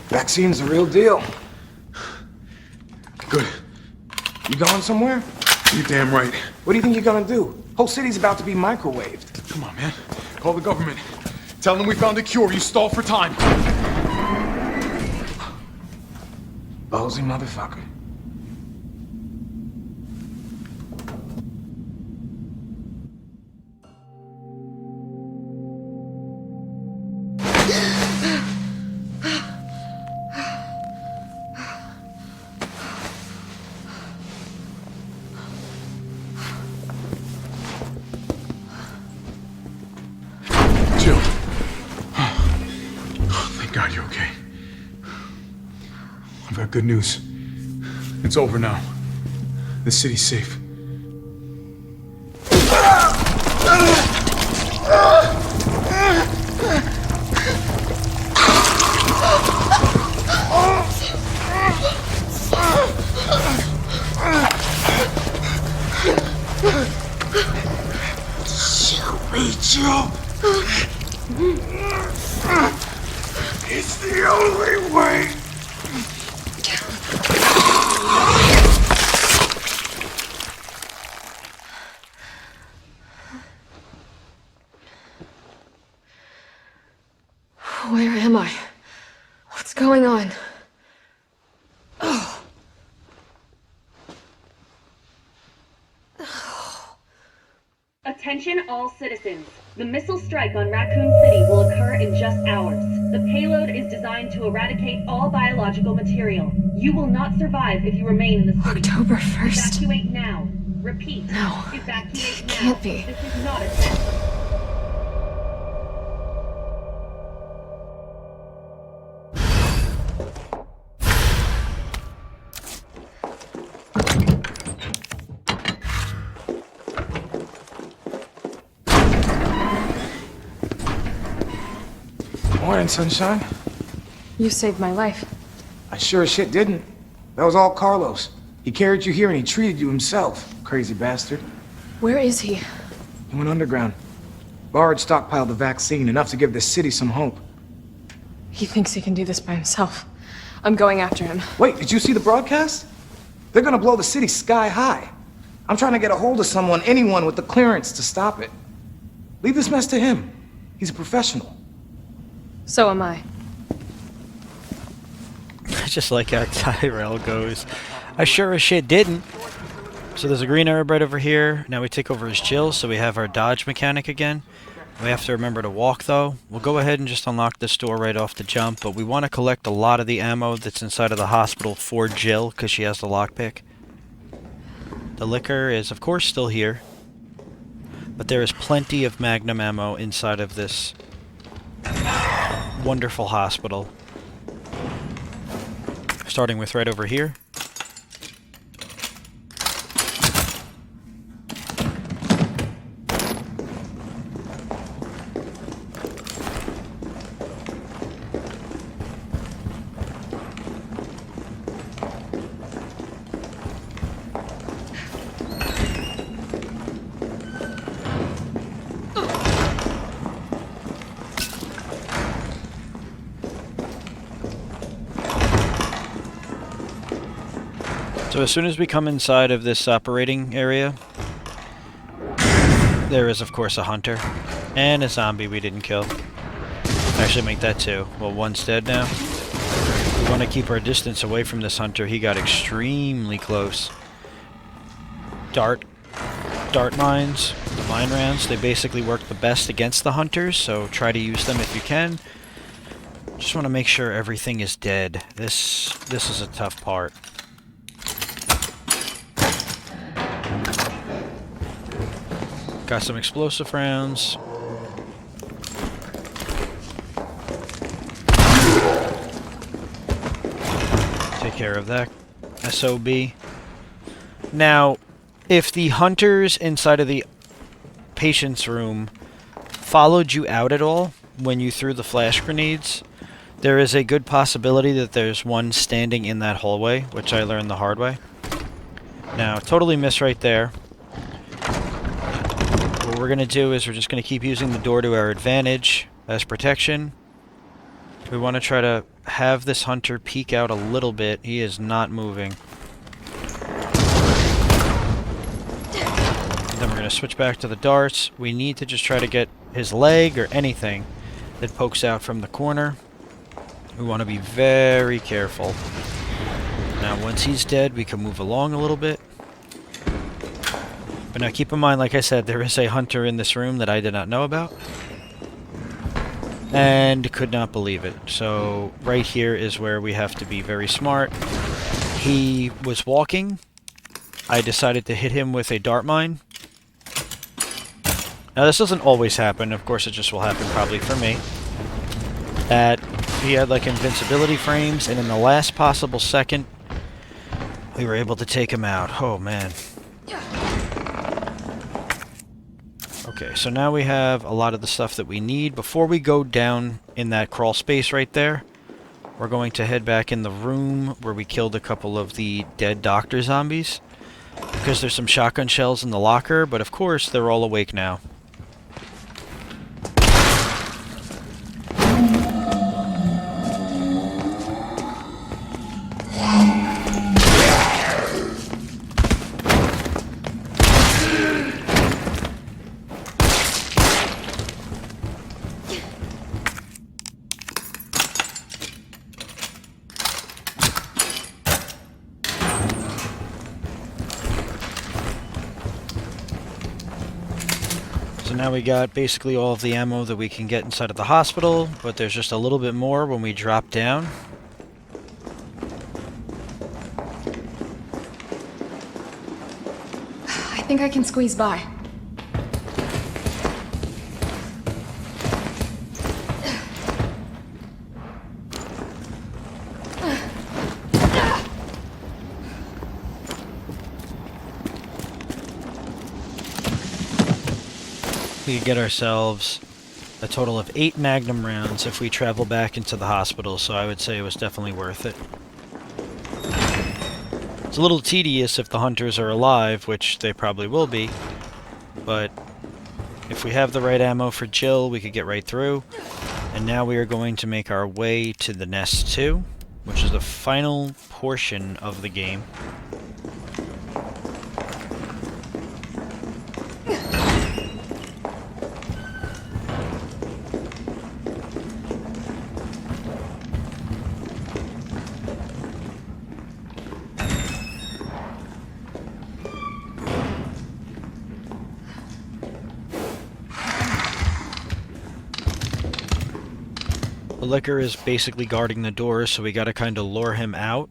Vaccine's the real deal. Good. You going somewhere? You're damn right. What do you think you're gonna do? Whole city's about to be microwaved. Come on, man. Call the government. Tell them we found a cure. You stall for time. Ballsy motherfucker. Jill. Thank God you're okay. I've got good news. It's over now. The city's safe. go. It's the only way. Where am I? What's going on? Oh. Attention all citizens. The missile strike on Raccoon City will occur in just hours. The payload is designed to eradicate all biological material. You will not survive if you remain in the city. October 1st. Evacuate now. Repeat. No. Evacuate now. Can't be. This is not a test. Morning, sunshine. You saved my life. I sure as shit didn't. That was all Carlos. He carried you here and he treated you himself, crazy bastard. Where is he? He went underground. Bard stockpiled the vaccine, enough to give the city some hope. He thinks he can do this by himself. I'm going after him. Wait, did you see the broadcast? They're gonna blow the city sky high. I'm trying to get a hold of someone, anyone with the clearance to stop it. Leave this mess to him. He's a professional. So am I. I just like how Tyrell goes, I sure as shit didn't. So there's a green herb right over here. Now we take over his Jill, so we have our dodge mechanic again. We have to remember to walk though. We'll go ahead and just unlock this door right off the jump, but we want to collect a lot of the ammo that's inside of the hospital for Jill, because she has the lockpick. The liquor is of course still here, but there is plenty of magnum ammo inside of this wonderful hospital. Starting with right over here. So as soon as we come inside of this operating area, there is of course a hunter and a zombie we didn't kill. Actually make that two. Well, one's dead now. We want to keep our distance away from this hunter. He got extremely close. Dart mines, the mine rounds, they basically work the best against the hunters, so try to use them if you can. Just want to make sure everything is dead. This is a tough part. Got some explosive rounds. Take care of that SOB. Now, if the hunters inside of the patient's room followed you out at all when you threw the flash grenades, there is a good possibility that there's one standing in that hallway, which I learned the hard way. Now, totally missed right there. What we're going to do is we're just going to keep using the door to our advantage as protection. We want to try to have this hunter peek out a little bit. He is not moving. Then we're going to switch back to the darts. We need to just try to get his leg or anything that pokes out from the corner. We want to be very careful. Now once he's dead, we can move along a little bit. But now keep in mind, like I said, there is a hunter in this room that I did not know about. And could not believe it. So right here is where we have to be very smart. He was walking. I decided to hit him with a dart mine. Now this doesn't always happen. Of course it just will happen probably for me. That he had like invincibility frames, and in the last possible second we were able to take him out. Oh man. Okay, so now we have a lot of the stuff that we need. Before we go down in that crawl space right there, we're going to head back in the room where we killed a couple of the dead doctor zombies. Because there's some shotgun shells in the locker, but of course they're all awake now. So now we got basically all of the ammo that we can get inside of the hospital, but there's just a little bit more when we drop down. I think I can squeeze by. We could get ourselves a total of 8 Magnum rounds if we travel back into the hospital, so I would say it was definitely worth it. It's a little tedious if the hunters are alive, which they probably will be, but if we have the right ammo for Jill, we could get right through. And now we are going to make our way to the Nest 2, which is the final portion of the game. The Licker is basically guarding the door, so we gotta kinda lure him out.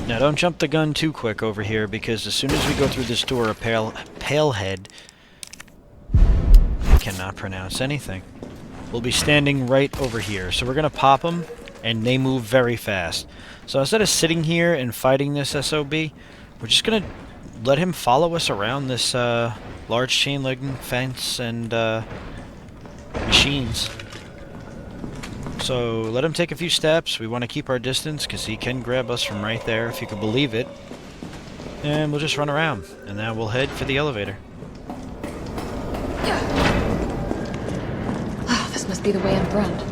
Now don't jump the gun too quick over here, because as soon as we go through this door, a palehead, I cannot pronounce anything, will be standing right over here. So we're going to pop them, and they move very fast. So instead of sitting here and fighting this SOB, we're just going to let him follow us around this large chain link fence and machines. So let him take a few steps. We want to keep our distance because he can grab us from right there, if you can believe it. And we'll just run around. And now we'll head for the elevator. Oh, this must be the way in front.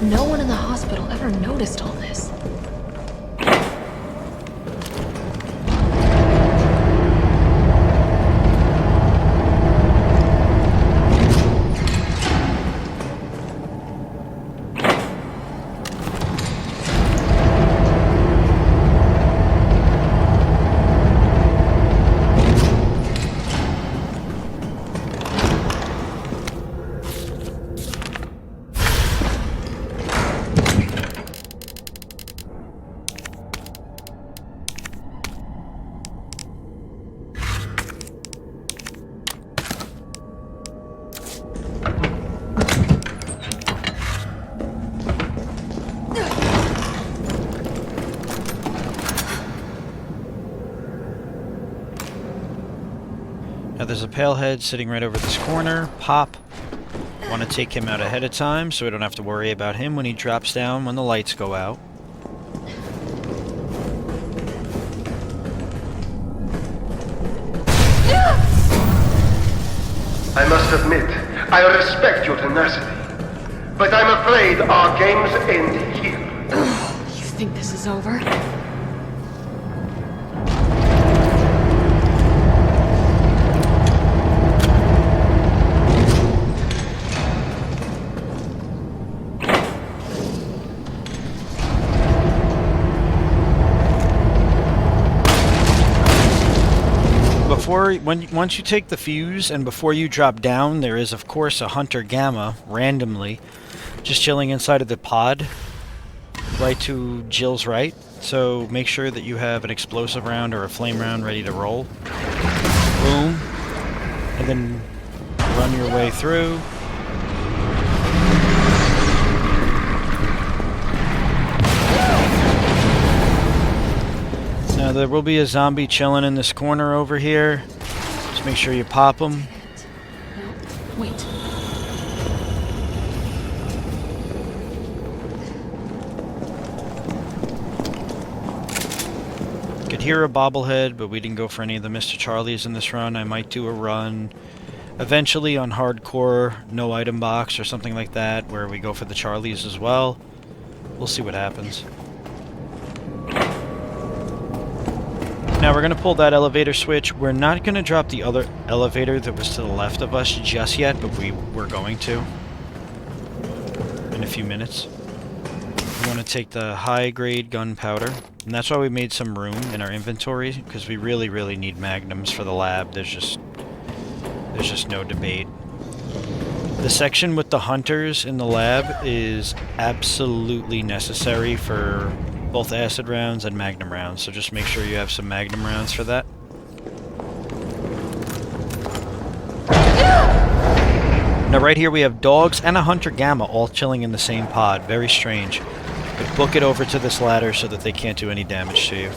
No one in the hospital ever noticed all this. Now there's a palehead sitting right over this corner. Pop. Want to take him out ahead of time so we don't have to worry about him when he drops down when the lights go out. I must admit, I respect your tenacity, but I'm afraid our games end here. You think this is over? Once you take the fuse and before you drop down, there is of course a Hunter Gamma randomly just chilling inside of the pod right to Jill's right. So make sure that you have an explosive round or a flame round ready to roll. Boom. And then run your way through. there will be a zombie chilling in this corner over here. Just make sure you pop him. Wait. Could hear a bobblehead, but we didn't go for any of the Mr. Charlies in this run. I might do a run eventually on hardcore, no item box or something like that, where we go for the Charlies as well. We'll see what happens. Now we're going to pull that elevator switch. We're not going to drop the other elevator that was to the left of us just yet, but we're going to in a few minutes. We want to take the high-grade gunpowder, and that's why we made some room in our inventory, because we really, really need magnums for the lab. There's just no debate. The section with the hunters in the lab is absolutely necessary for both acid rounds and magnum rounds, so just make sure you have some magnum rounds for that. Now right here we have dogs and a hunter gamma all chilling in the same pod. Very strange. But book it over to this ladder so that they can't do any damage to you.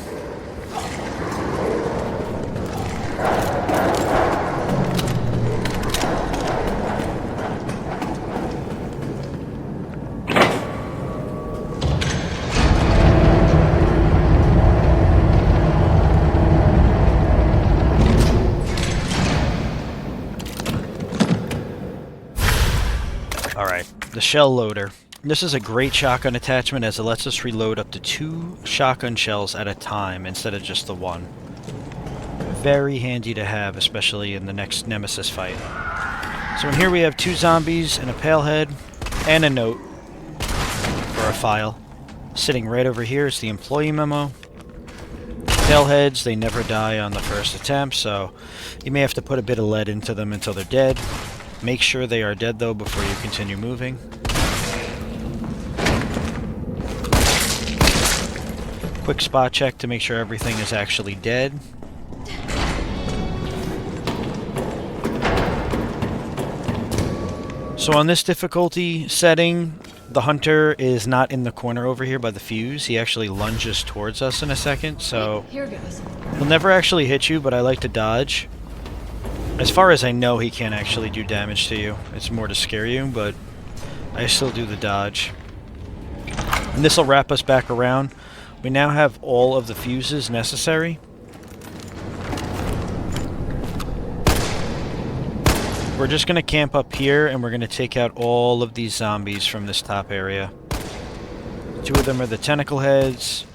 Alright, the shell loader. This is a great shotgun attachment as it lets us reload up to 2 shotgun shells at a time instead of just the one. Very handy to have, especially in the next Nemesis fight. So in here we have 2 zombies and a palehead and a note for a file. Sitting right over here is the employee memo. Paleheads, they never die on the first attempt, so you may have to put a bit of lead into them until they're dead. Make sure they are dead though before you continue moving. Quick spot check to make sure everything is actually dead. So on this difficulty setting, the hunter is not in the corner over here by the fuse. He actually lunges towards us in a second, so Here goes. he'll never actually hit you, but I like to dodge. As far as I know, he can't actually do damage to you. It's more to scare you, but I still do the dodge. And this will wrap us back around. We now have all of the fuses necessary. We're just going to camp up here, and we're going to take out all of these zombies from this top area. 2 of them are the tentacle heads.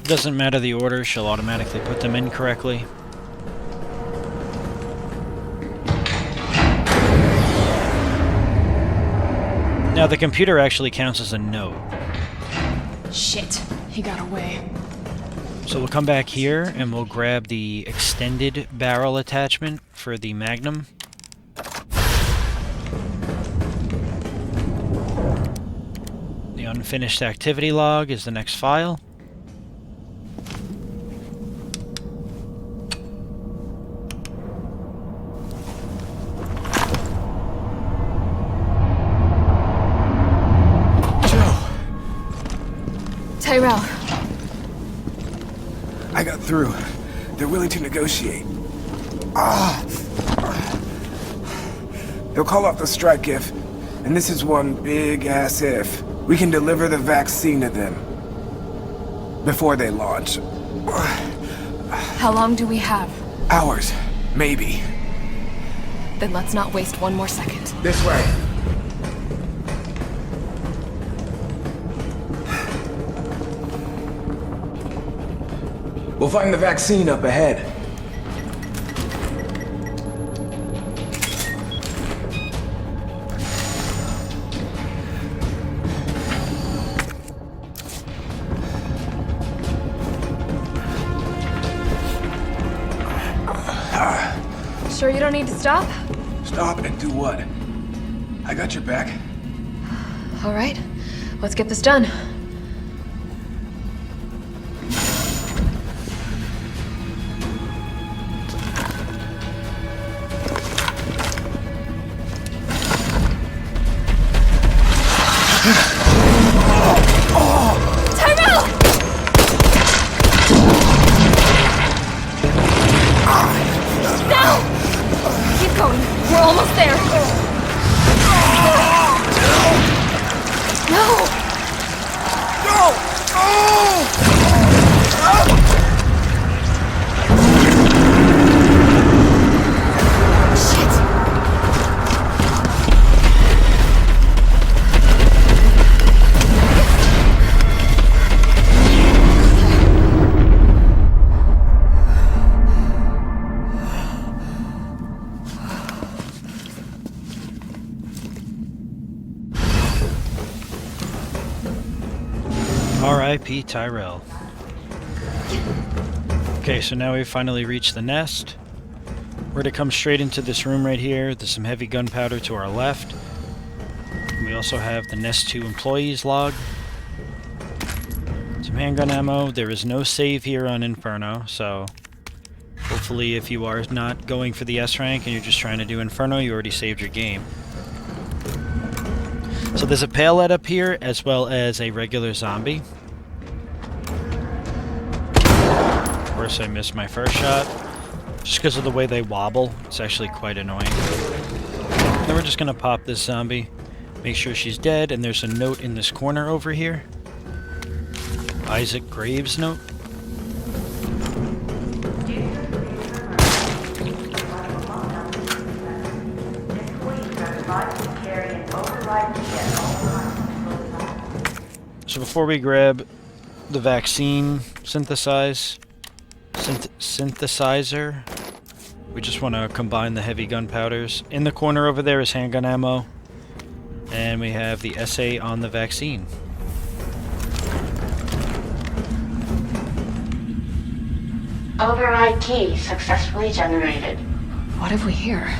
Doesn't matter the order, she'll automatically put them in correctly. Now the computer actually counts as a note. Shit, he got away. So we'll come back here and we'll grab the extended barrel attachment for the Magnum. The unfinished activity log is the next file. Tyrell. I got through. They're willing to negotiate. They'll call off the strike if, and this is one big-ass if, we can deliver the vaccine to them before they launch. How long do we have? Hours, maybe. Then let's not waste one more second. This way. We'll find the vaccine up ahead. you don't need to stop? Stop and do what? I got your back. All right, let's get this done. R.I.P. Tyrell. Okay, so now we've finally reached the nest. We're to come straight into this room right here. There's some heavy gunpowder to our left. We also have the Nest 2 employees log. Some handgun ammo. There is no save here on Inferno, so hopefully if you are not going for the S rank and you're just trying to do Inferno, you already saved your game. So there's a payload up here as well as a regular zombie. Of course I missed my first shot. Just because of the way they wobble, it's actually quite annoying. Then we're just going to pop this zombie. Make sure she's dead, and there's a note in this corner over here. Isaac Graves note. So before we grab the vaccine synthesizer, we just want to combine the heavy gunpowders. In the corner over there is handgun ammo, and we have the essay on the vaccine. Override key successfully generated. What have we here?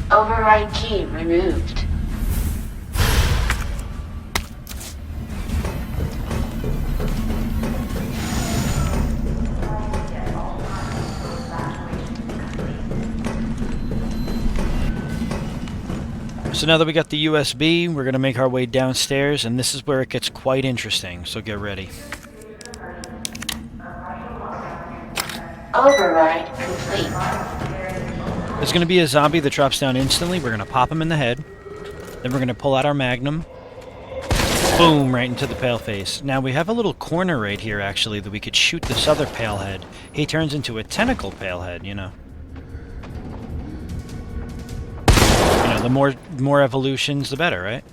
Override key removed. So now that we got the USB, we're going to make our way downstairs, and this is where it gets quite interesting, so get ready. Override complete. There's going to be a zombie that drops down instantly. We're going to pop him in the head. Then we're going to pull out our magnum. Boom, right into the pale face. Now we have a little corner right here, actually, that we could shoot this other pale head. He turns into a tentacle pale head, you know. The more evolutions, the better, right?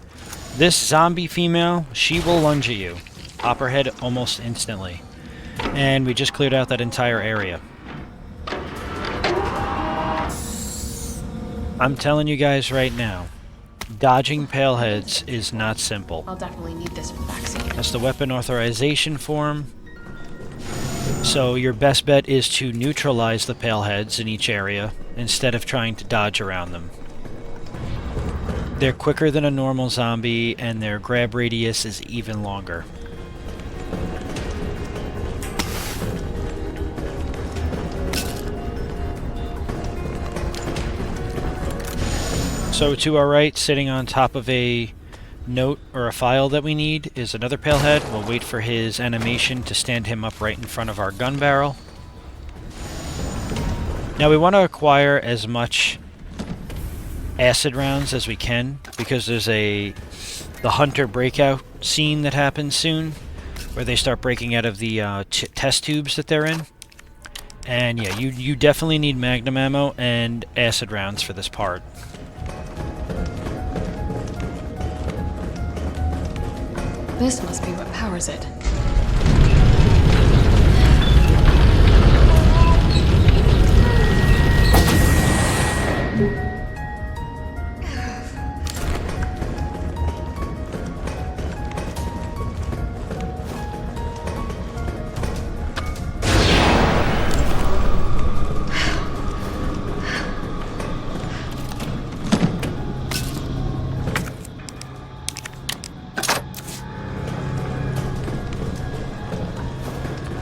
This zombie female, she will lunge at you. Pop her head almost instantly. And we just cleared out that entire area. I'm telling you guys right now, dodging pale heads is not simple. I'll definitely need this for the vaccine. That's the weapon authorization form. So your best bet is to neutralize the pale heads in each area instead of trying to dodge around them. They're quicker than a normal zombie, and their grab radius is even longer. So to our right, sitting on top of a note or a file that we need, is another pale head. We'll wait for his animation to stand him up right in front of our gun barrel. Now we want to acquire as much acid rounds as we can, because there's the hunter breakout scene that happens soon, where they start breaking out of the test tubes that they're in. And yeah, you definitely need magnum ammo and acid rounds for this part. This must be what powers it.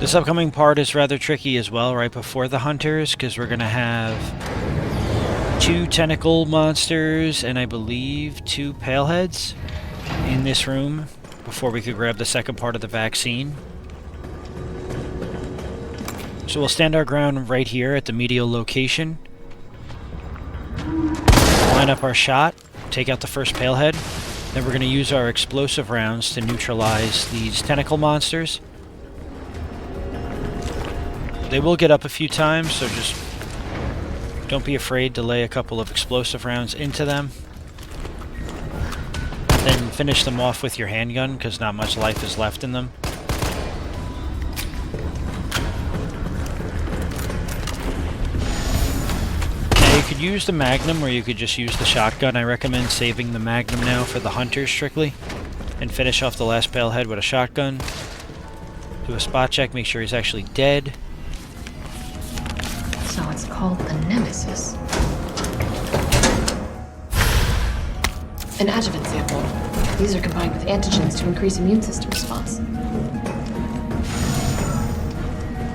This upcoming part is rather tricky as well, right before the hunters, because we're going to have 2 tentacle monsters and I believe 2 paleheads in this room before we could grab the second part of the vaccine. So we'll stand our ground right here at the medial location. Line up our shot, take out the first palehead. Then we're going to use our explosive rounds to neutralize these tentacle monsters. They will get up a few times, so just don't be afraid to lay a couple of explosive rounds into them. Then finish them off with your handgun, because not much life is left in them. You could use the Magnum or you could just use the shotgun. I recommend saving the Magnum now for the hunters strictly and finish off the last palehead with a shotgun. Do a spot check, make sure he's actually dead. So it's called the Nemesis. An adjuvant sample. These are combined with antigens to increase immune system response.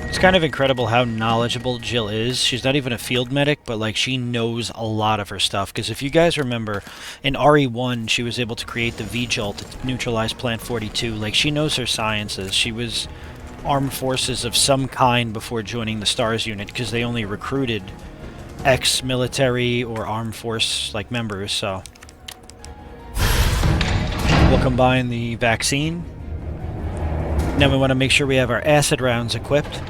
It's kind of incredible how knowledgeable Jill is. She's not even a field medic, but like she knows a lot of her stuff. Because if you guys remember, in RE1, she was able to create the V-Jolt to neutralize Plant 42. Like she knows her sciences. She was armed forces of some kind before joining the STARS unit, because they only recruited ex-military or armed force like members. So we'll combine the vaccine. Now we want to make sure we have our acid rounds equipped.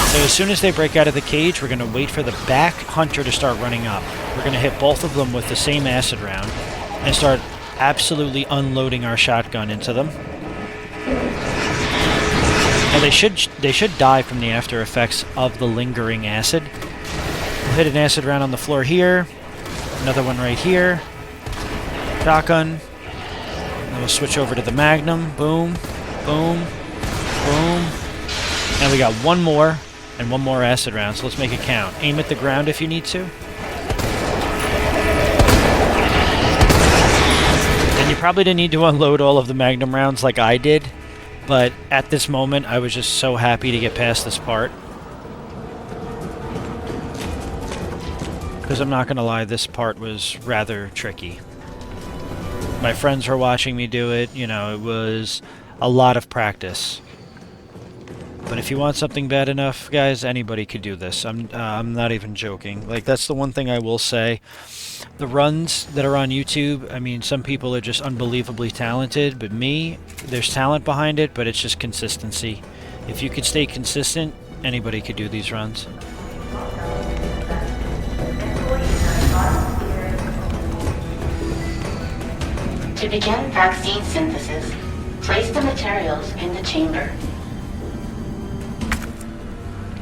So as soon as they break out of the cage, we're going to wait for the back hunter to start running up. We're going to hit both of them with the same acid round and start absolutely unloading our shotgun into them. Now they should die from the after effects of the lingering acid. We'll hit an acid round on the floor here, another one right here. Shotgun. Then we'll switch over to the Magnum. Boom, boom, boom. Now we got one more and one more acid round, so let's make it count. Aim at the ground if you need to. And you probably didn't need to unload all of the Magnum rounds like I did, but at this moment I was just so happy to get past this part. Because I'm not going to lie, this part was rather tricky. My friends were watching me do it, you know, it was a lot of practice. But if you want something bad enough, guys, anybody could do this. I'm not even joking. Like, that's the one thing I will say. The runs that are on YouTube, I mean, some people are just unbelievably talented, but me, there's talent behind it, but it's just consistency. If you could stay consistent, anybody could do these runs. To begin vaccine synthesis, place the materials in the chamber.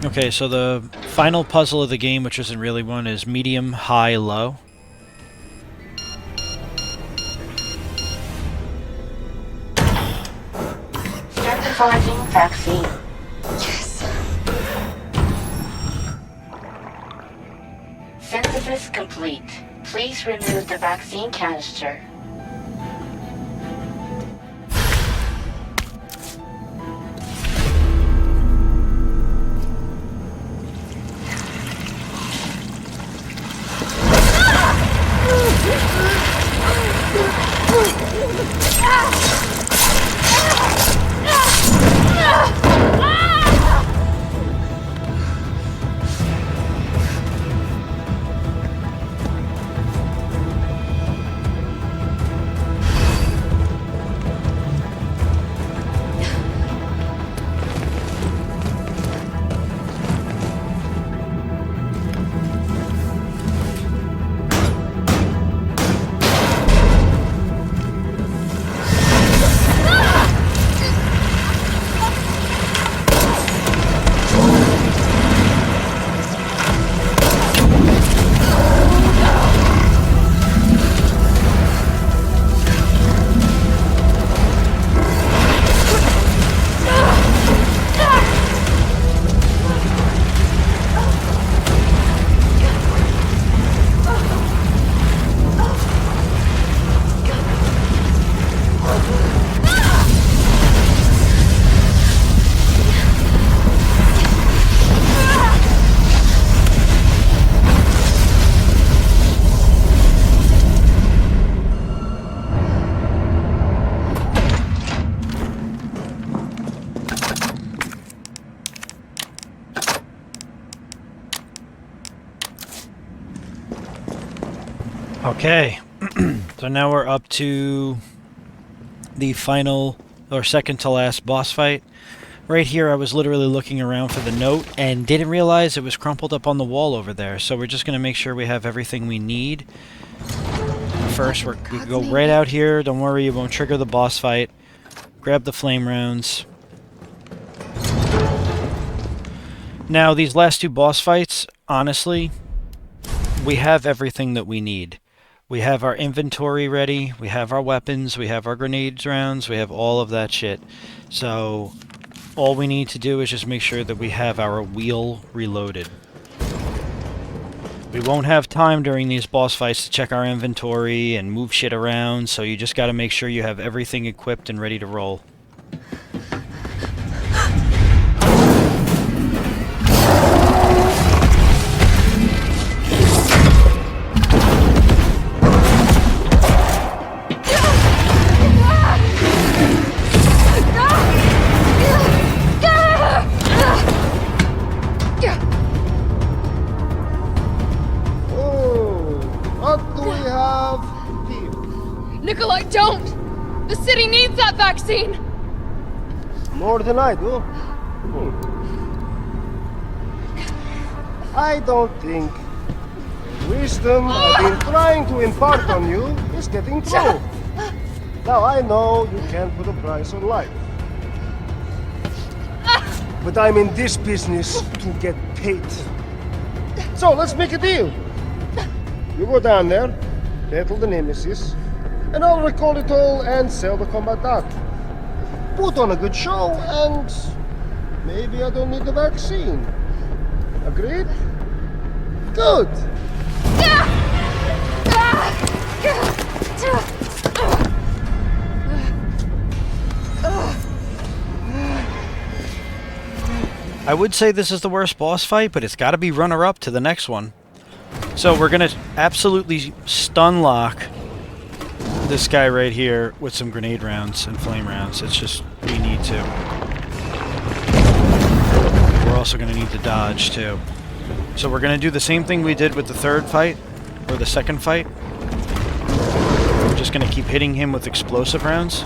Okay, so the final puzzle of the game, which isn't really one, is medium, high, low. Synthesizing vaccine. Yes. Synthesis complete. Please remove the vaccine canister. Okay, so now we're up to the final, or second to last boss fight. Right here, I was literally looking around for the note and didn't realize it was crumpled up on the wall over there. So we're just going to make sure we have everything we need. First, we go right out here. Don't worry, it won't trigger the boss fight. Grab the flame rounds. Now, these last two boss fights, honestly, we have everything that we need. We have our inventory ready, we have our weapons, we have our grenades rounds, we have all of that shit. So, all we need to do is just make sure that we have our wheel reloaded. We won't have time during these boss fights to check our inventory and move shit around, so you just gotta make sure you have everything equipped and ready to roll. Nikolai, don't! The city needs that vaccine! More than I do. I don't think the wisdom I've been trying to impart on you is getting through. Now I know you can't put a price on life. But I'm in this business to get paid. So let's make a deal. You go down there, battle the Nemesis, and I'll recall it all and sell the combat art. Put on a good show, and maybe I don't need the vaccine. Agreed? Good! I would say this is the worst boss fight, but it's got to be runner-up to the next one. So we're going to absolutely stun lock this guy right here with some grenade rounds and flame rounds. It's just, we need to. We're also going to need to dodge too. So we're going to do the same thing we did with the third fight, or the second fight. We're just going to keep hitting him with explosive rounds.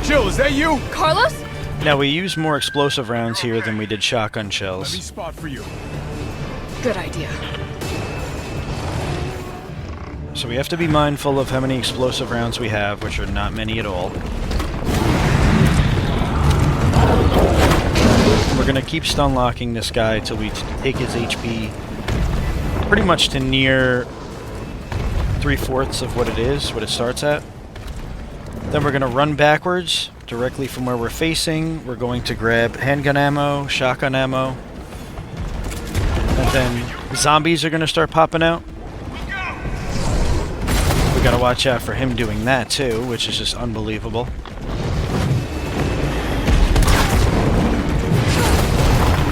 Jill, is that you? Carlos? Now we use more explosive rounds here than we did shotgun shells. Let me spot for you. Good idea. So we have to be mindful of how many explosive rounds we have, which are not many at all. We're going to keep stun locking this guy till we take his HP pretty much to near 3/4 of what it is, what it starts at. Then we're going to run backwards directly from where we're facing. We're going to grab handgun ammo, shotgun ammo, and then zombies are going to start popping out. Gotta watch out for him doing that too, which is just unbelievable.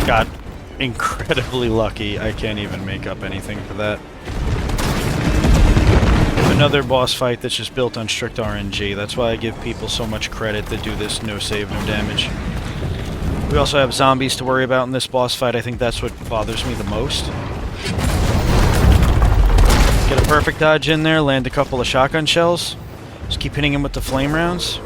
Got incredibly lucky. I can't even make up anything for that. Another boss fight that's just built on strict RNG. That's why I give people so much credit that do this no save, no damage. We also have zombies to worry about in this boss fight. I think that's what bothers me the most. Get a perfect dodge in there, land a couple of shotgun shells. Just keep hitting him with the flame rounds.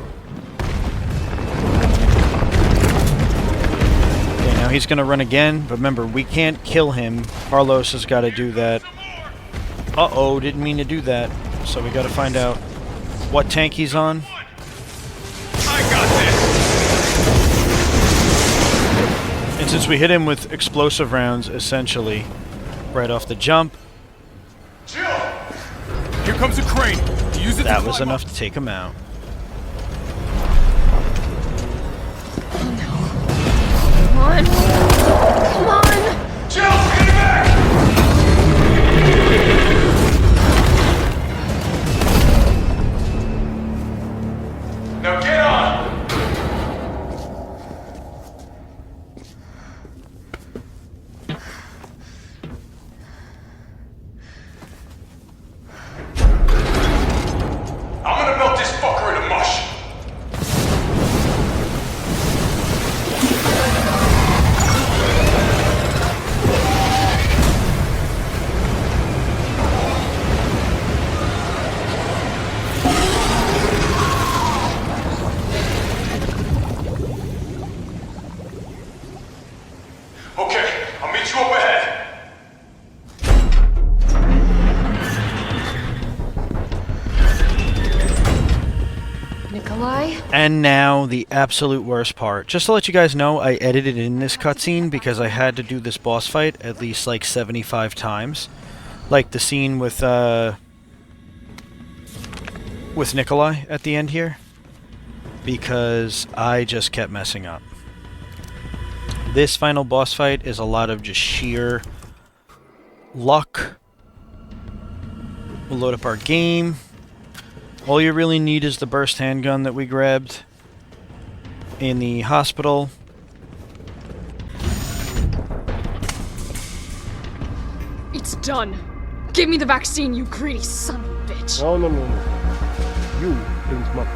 Okay, now he's going to run again, but remember, we can't kill him. Carlos has got to do that. Uh-oh, didn't mean to do that. So we got to find out what tank he's on. I got this! And since we hit him with explosive rounds, essentially, right off the jump, here comes a crane. Use it. That was enough to take him out. Oh no. Come on. Come on. Jill, get back! Now get on! I'm gonna melt this fucker Okay, I'll meet you up ahead. Nikolai? And now the absolute worst part. Just to let you guys know, I edited in this cutscene because I had to do this boss fight at least like 75 times. Like the scene with Nikolai at the end here. Because I just kept messing up. This final boss fight is a lot of just sheer luck. We'll load up our game. All you really need is the burst handgun that we grabbed in the hospital. It's done. Give me the vaccine, you greedy son of a bitch. No. You ain't money.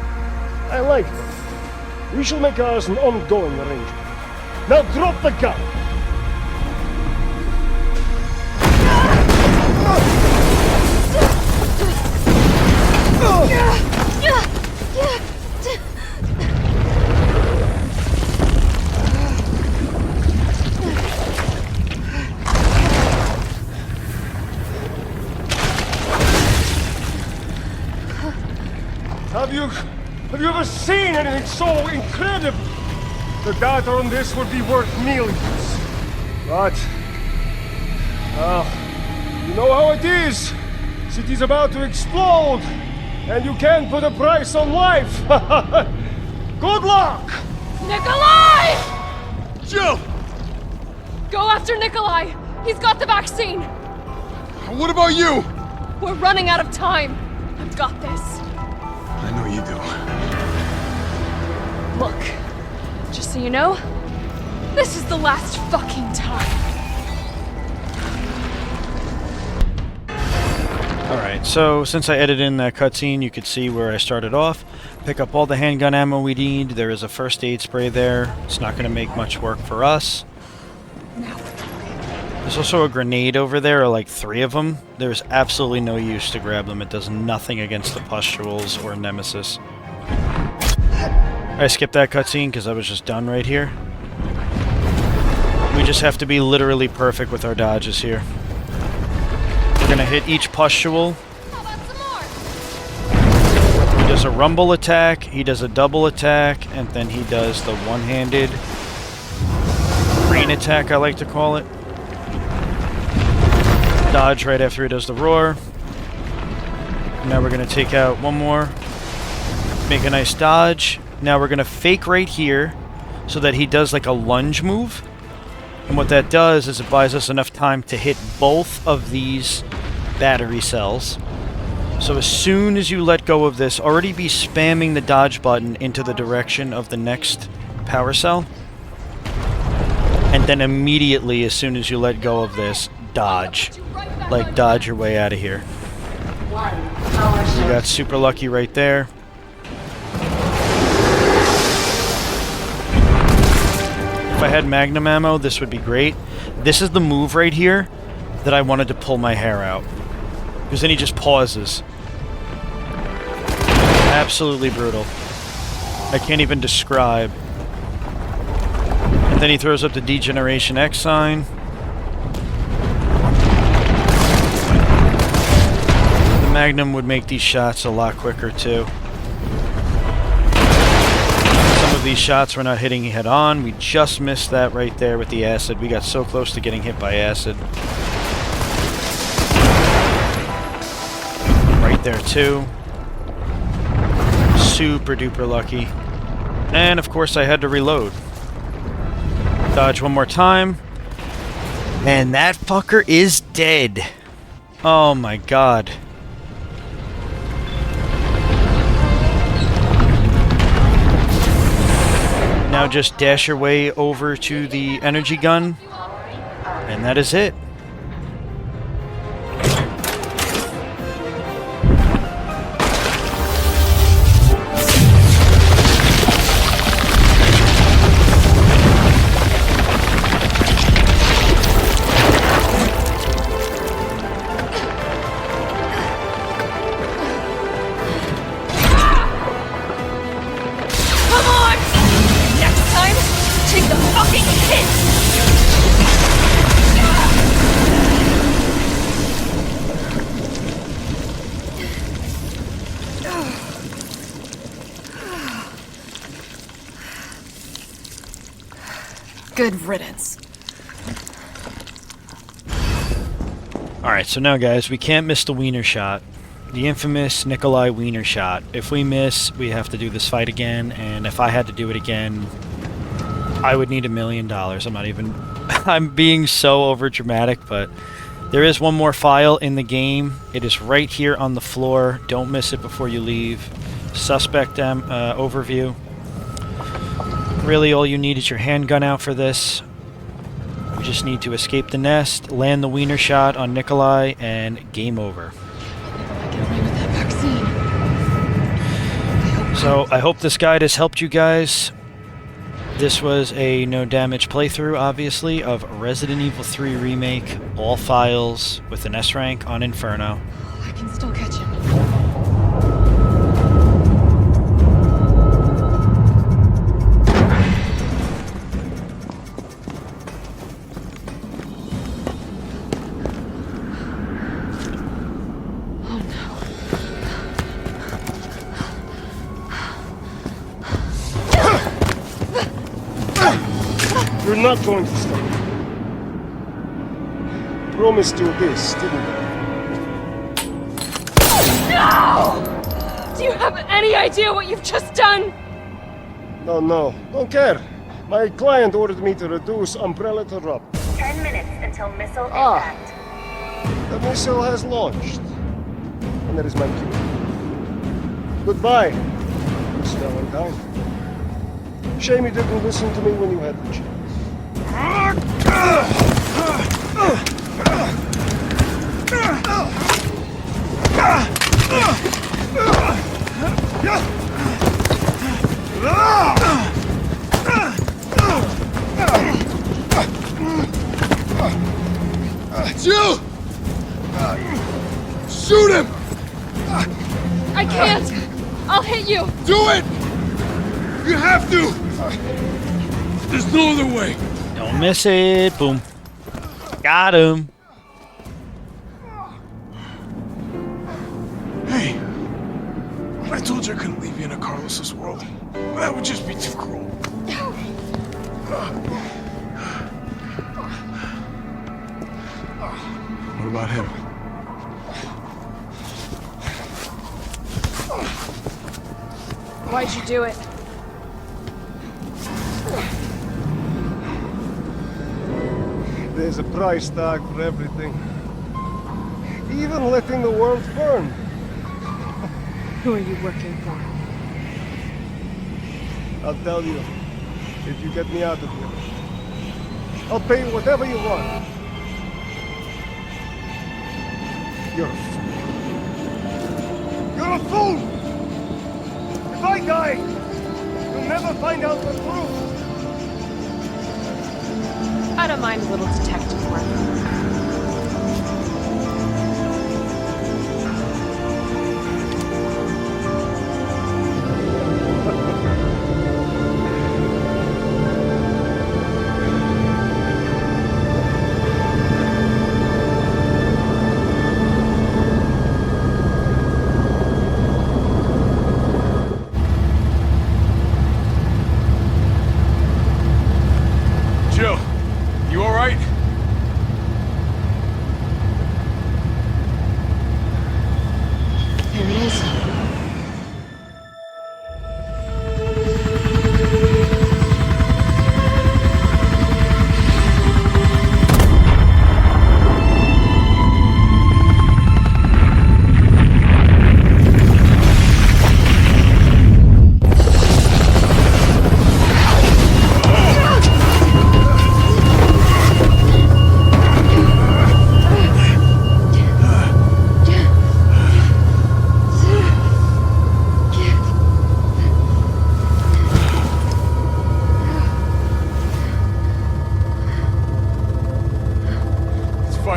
I like that. We shall make ours an ongoing arrangement. Now drop the gun! Have you ever seen anything so incredible? The data on this would be worth millions. But, you know how it is. City's about to explode, and you can't put a price on life. Good luck! Nikolai! Jill! Go after Nikolai! He's got the vaccine! What about you? We're running out of time. I've got this. I know you do. Look, just so you know, this is the last fucking time. Alright, so since I edited in that cutscene, you could see where I started off. Pick up all the handgun ammo we need. There is a first aid spray there. It's not going to make much work for us. There's also a grenade over there, or like 3 of them. There's absolutely no use to grab them. It does nothing against the pustules or nemesis. I skipped that cutscene because I was just done right here. We just have to be literally perfect with our dodges here. We're gonna hit each pustule. He does a rumble attack, he does a double attack, and then he does the one-handed green attack, I like to call it. Dodge right after he does the roar. Now we're gonna take out one more. Make a nice dodge. Now we're gonna fake right here so that he does like a lunge move. And what that does is it buys us enough time to hit both of these battery cells. So as soon as you let go of this, already be spamming the dodge button into the direction of the next power cell. And then immediately, as soon as you let go of this, dodge. Like, dodge your way out of here. We got super lucky right there. If I had magnum ammo, this would be great. This is the move right here that I wanted to pull my hair out. Because then he just pauses. Absolutely brutal. I can't even describe. And then he throws up the Degeneration X sign. The magnum would make these shots a lot quicker too. These shots we're not hitting head on. We just missed that right there with the acid. We got so close to getting hit by acid. Right there too. Super duper lucky. And of course I had to reload. Dodge one more time. And that fucker is dead. Oh my god. Now just dash your way over to the energy gun, and that is it. Good riddance. Alright, so now guys, we can't miss the wiener shot. The infamous Nikolai wiener shot. If we miss, we have to do this fight again, and if I had to do it again, I would need $1 million. I'm not even... I'm being so over dramatic, but there is one more file in the game. It is right here on the floor. Don't miss it before you leave. Suspect overview. Really, all you need is your handgun out for this. You just need to escape the nest, land the wiener shot on Nikolai, and game over. So, I hope this guide has helped you guys. This was a no-damage playthrough, obviously, of Resident Evil 3 Remake, all files, with an S rank on Inferno. I can still catch him. You're not going to stop. Promised you this, didn't I? No! Do you have any idea what you've just done? No. Don't care. My client ordered me to reduce Umbrella to rub. 10 minutes until missile impact. The missile has launched. And that is my cue. Goodbye, Miss Valentine. Shame you didn't listen to me when you had the chance. Jill! Shoot him! I can't! I'll hit you! Do it! You have to! There's no other way. Don't miss it. Boom. Got him. Hey, I told you I couldn't leave you in a Carlos's world. That would just be too cruel. What about him? Why'd you do it? There's a price tag for everything. Even letting the world burn. Who are you working for? I'll tell you, if you get me out of here. I'll pay you whatever you want. You're a fool. You're a fool! If I die, you'll never find out the truth. I don't mind a little detective work.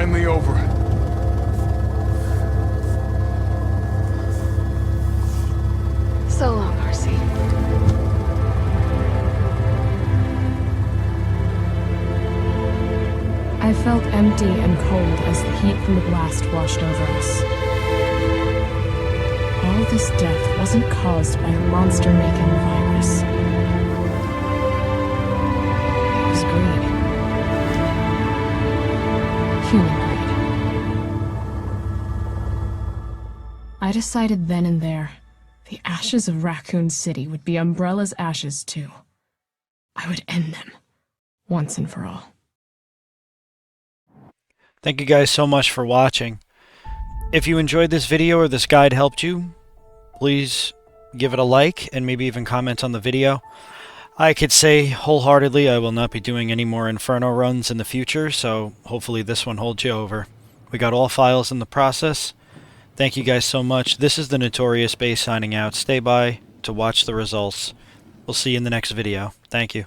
finally over. So long, RC. I felt empty and cold as the heat from the blast washed over us. All this death wasn't caused by a monster-making virus. It was greed. Raccoon agreed. I decided then and there, the ashes of Raccoon City would be Umbrella's ashes too. I would end them, once and for all. Thank you guys so much for watching. If you enjoyed this video or this guide helped you, please give it a like and maybe even comment on the video. I could say wholeheartedly I will not be doing any more Inferno runs in the future, so hopefully this one holds you over. We got all files in the process. Thank you guys so much. This is the Notorious Base signing out. Stay by to watch the results. We'll see you in the next video. Thank you.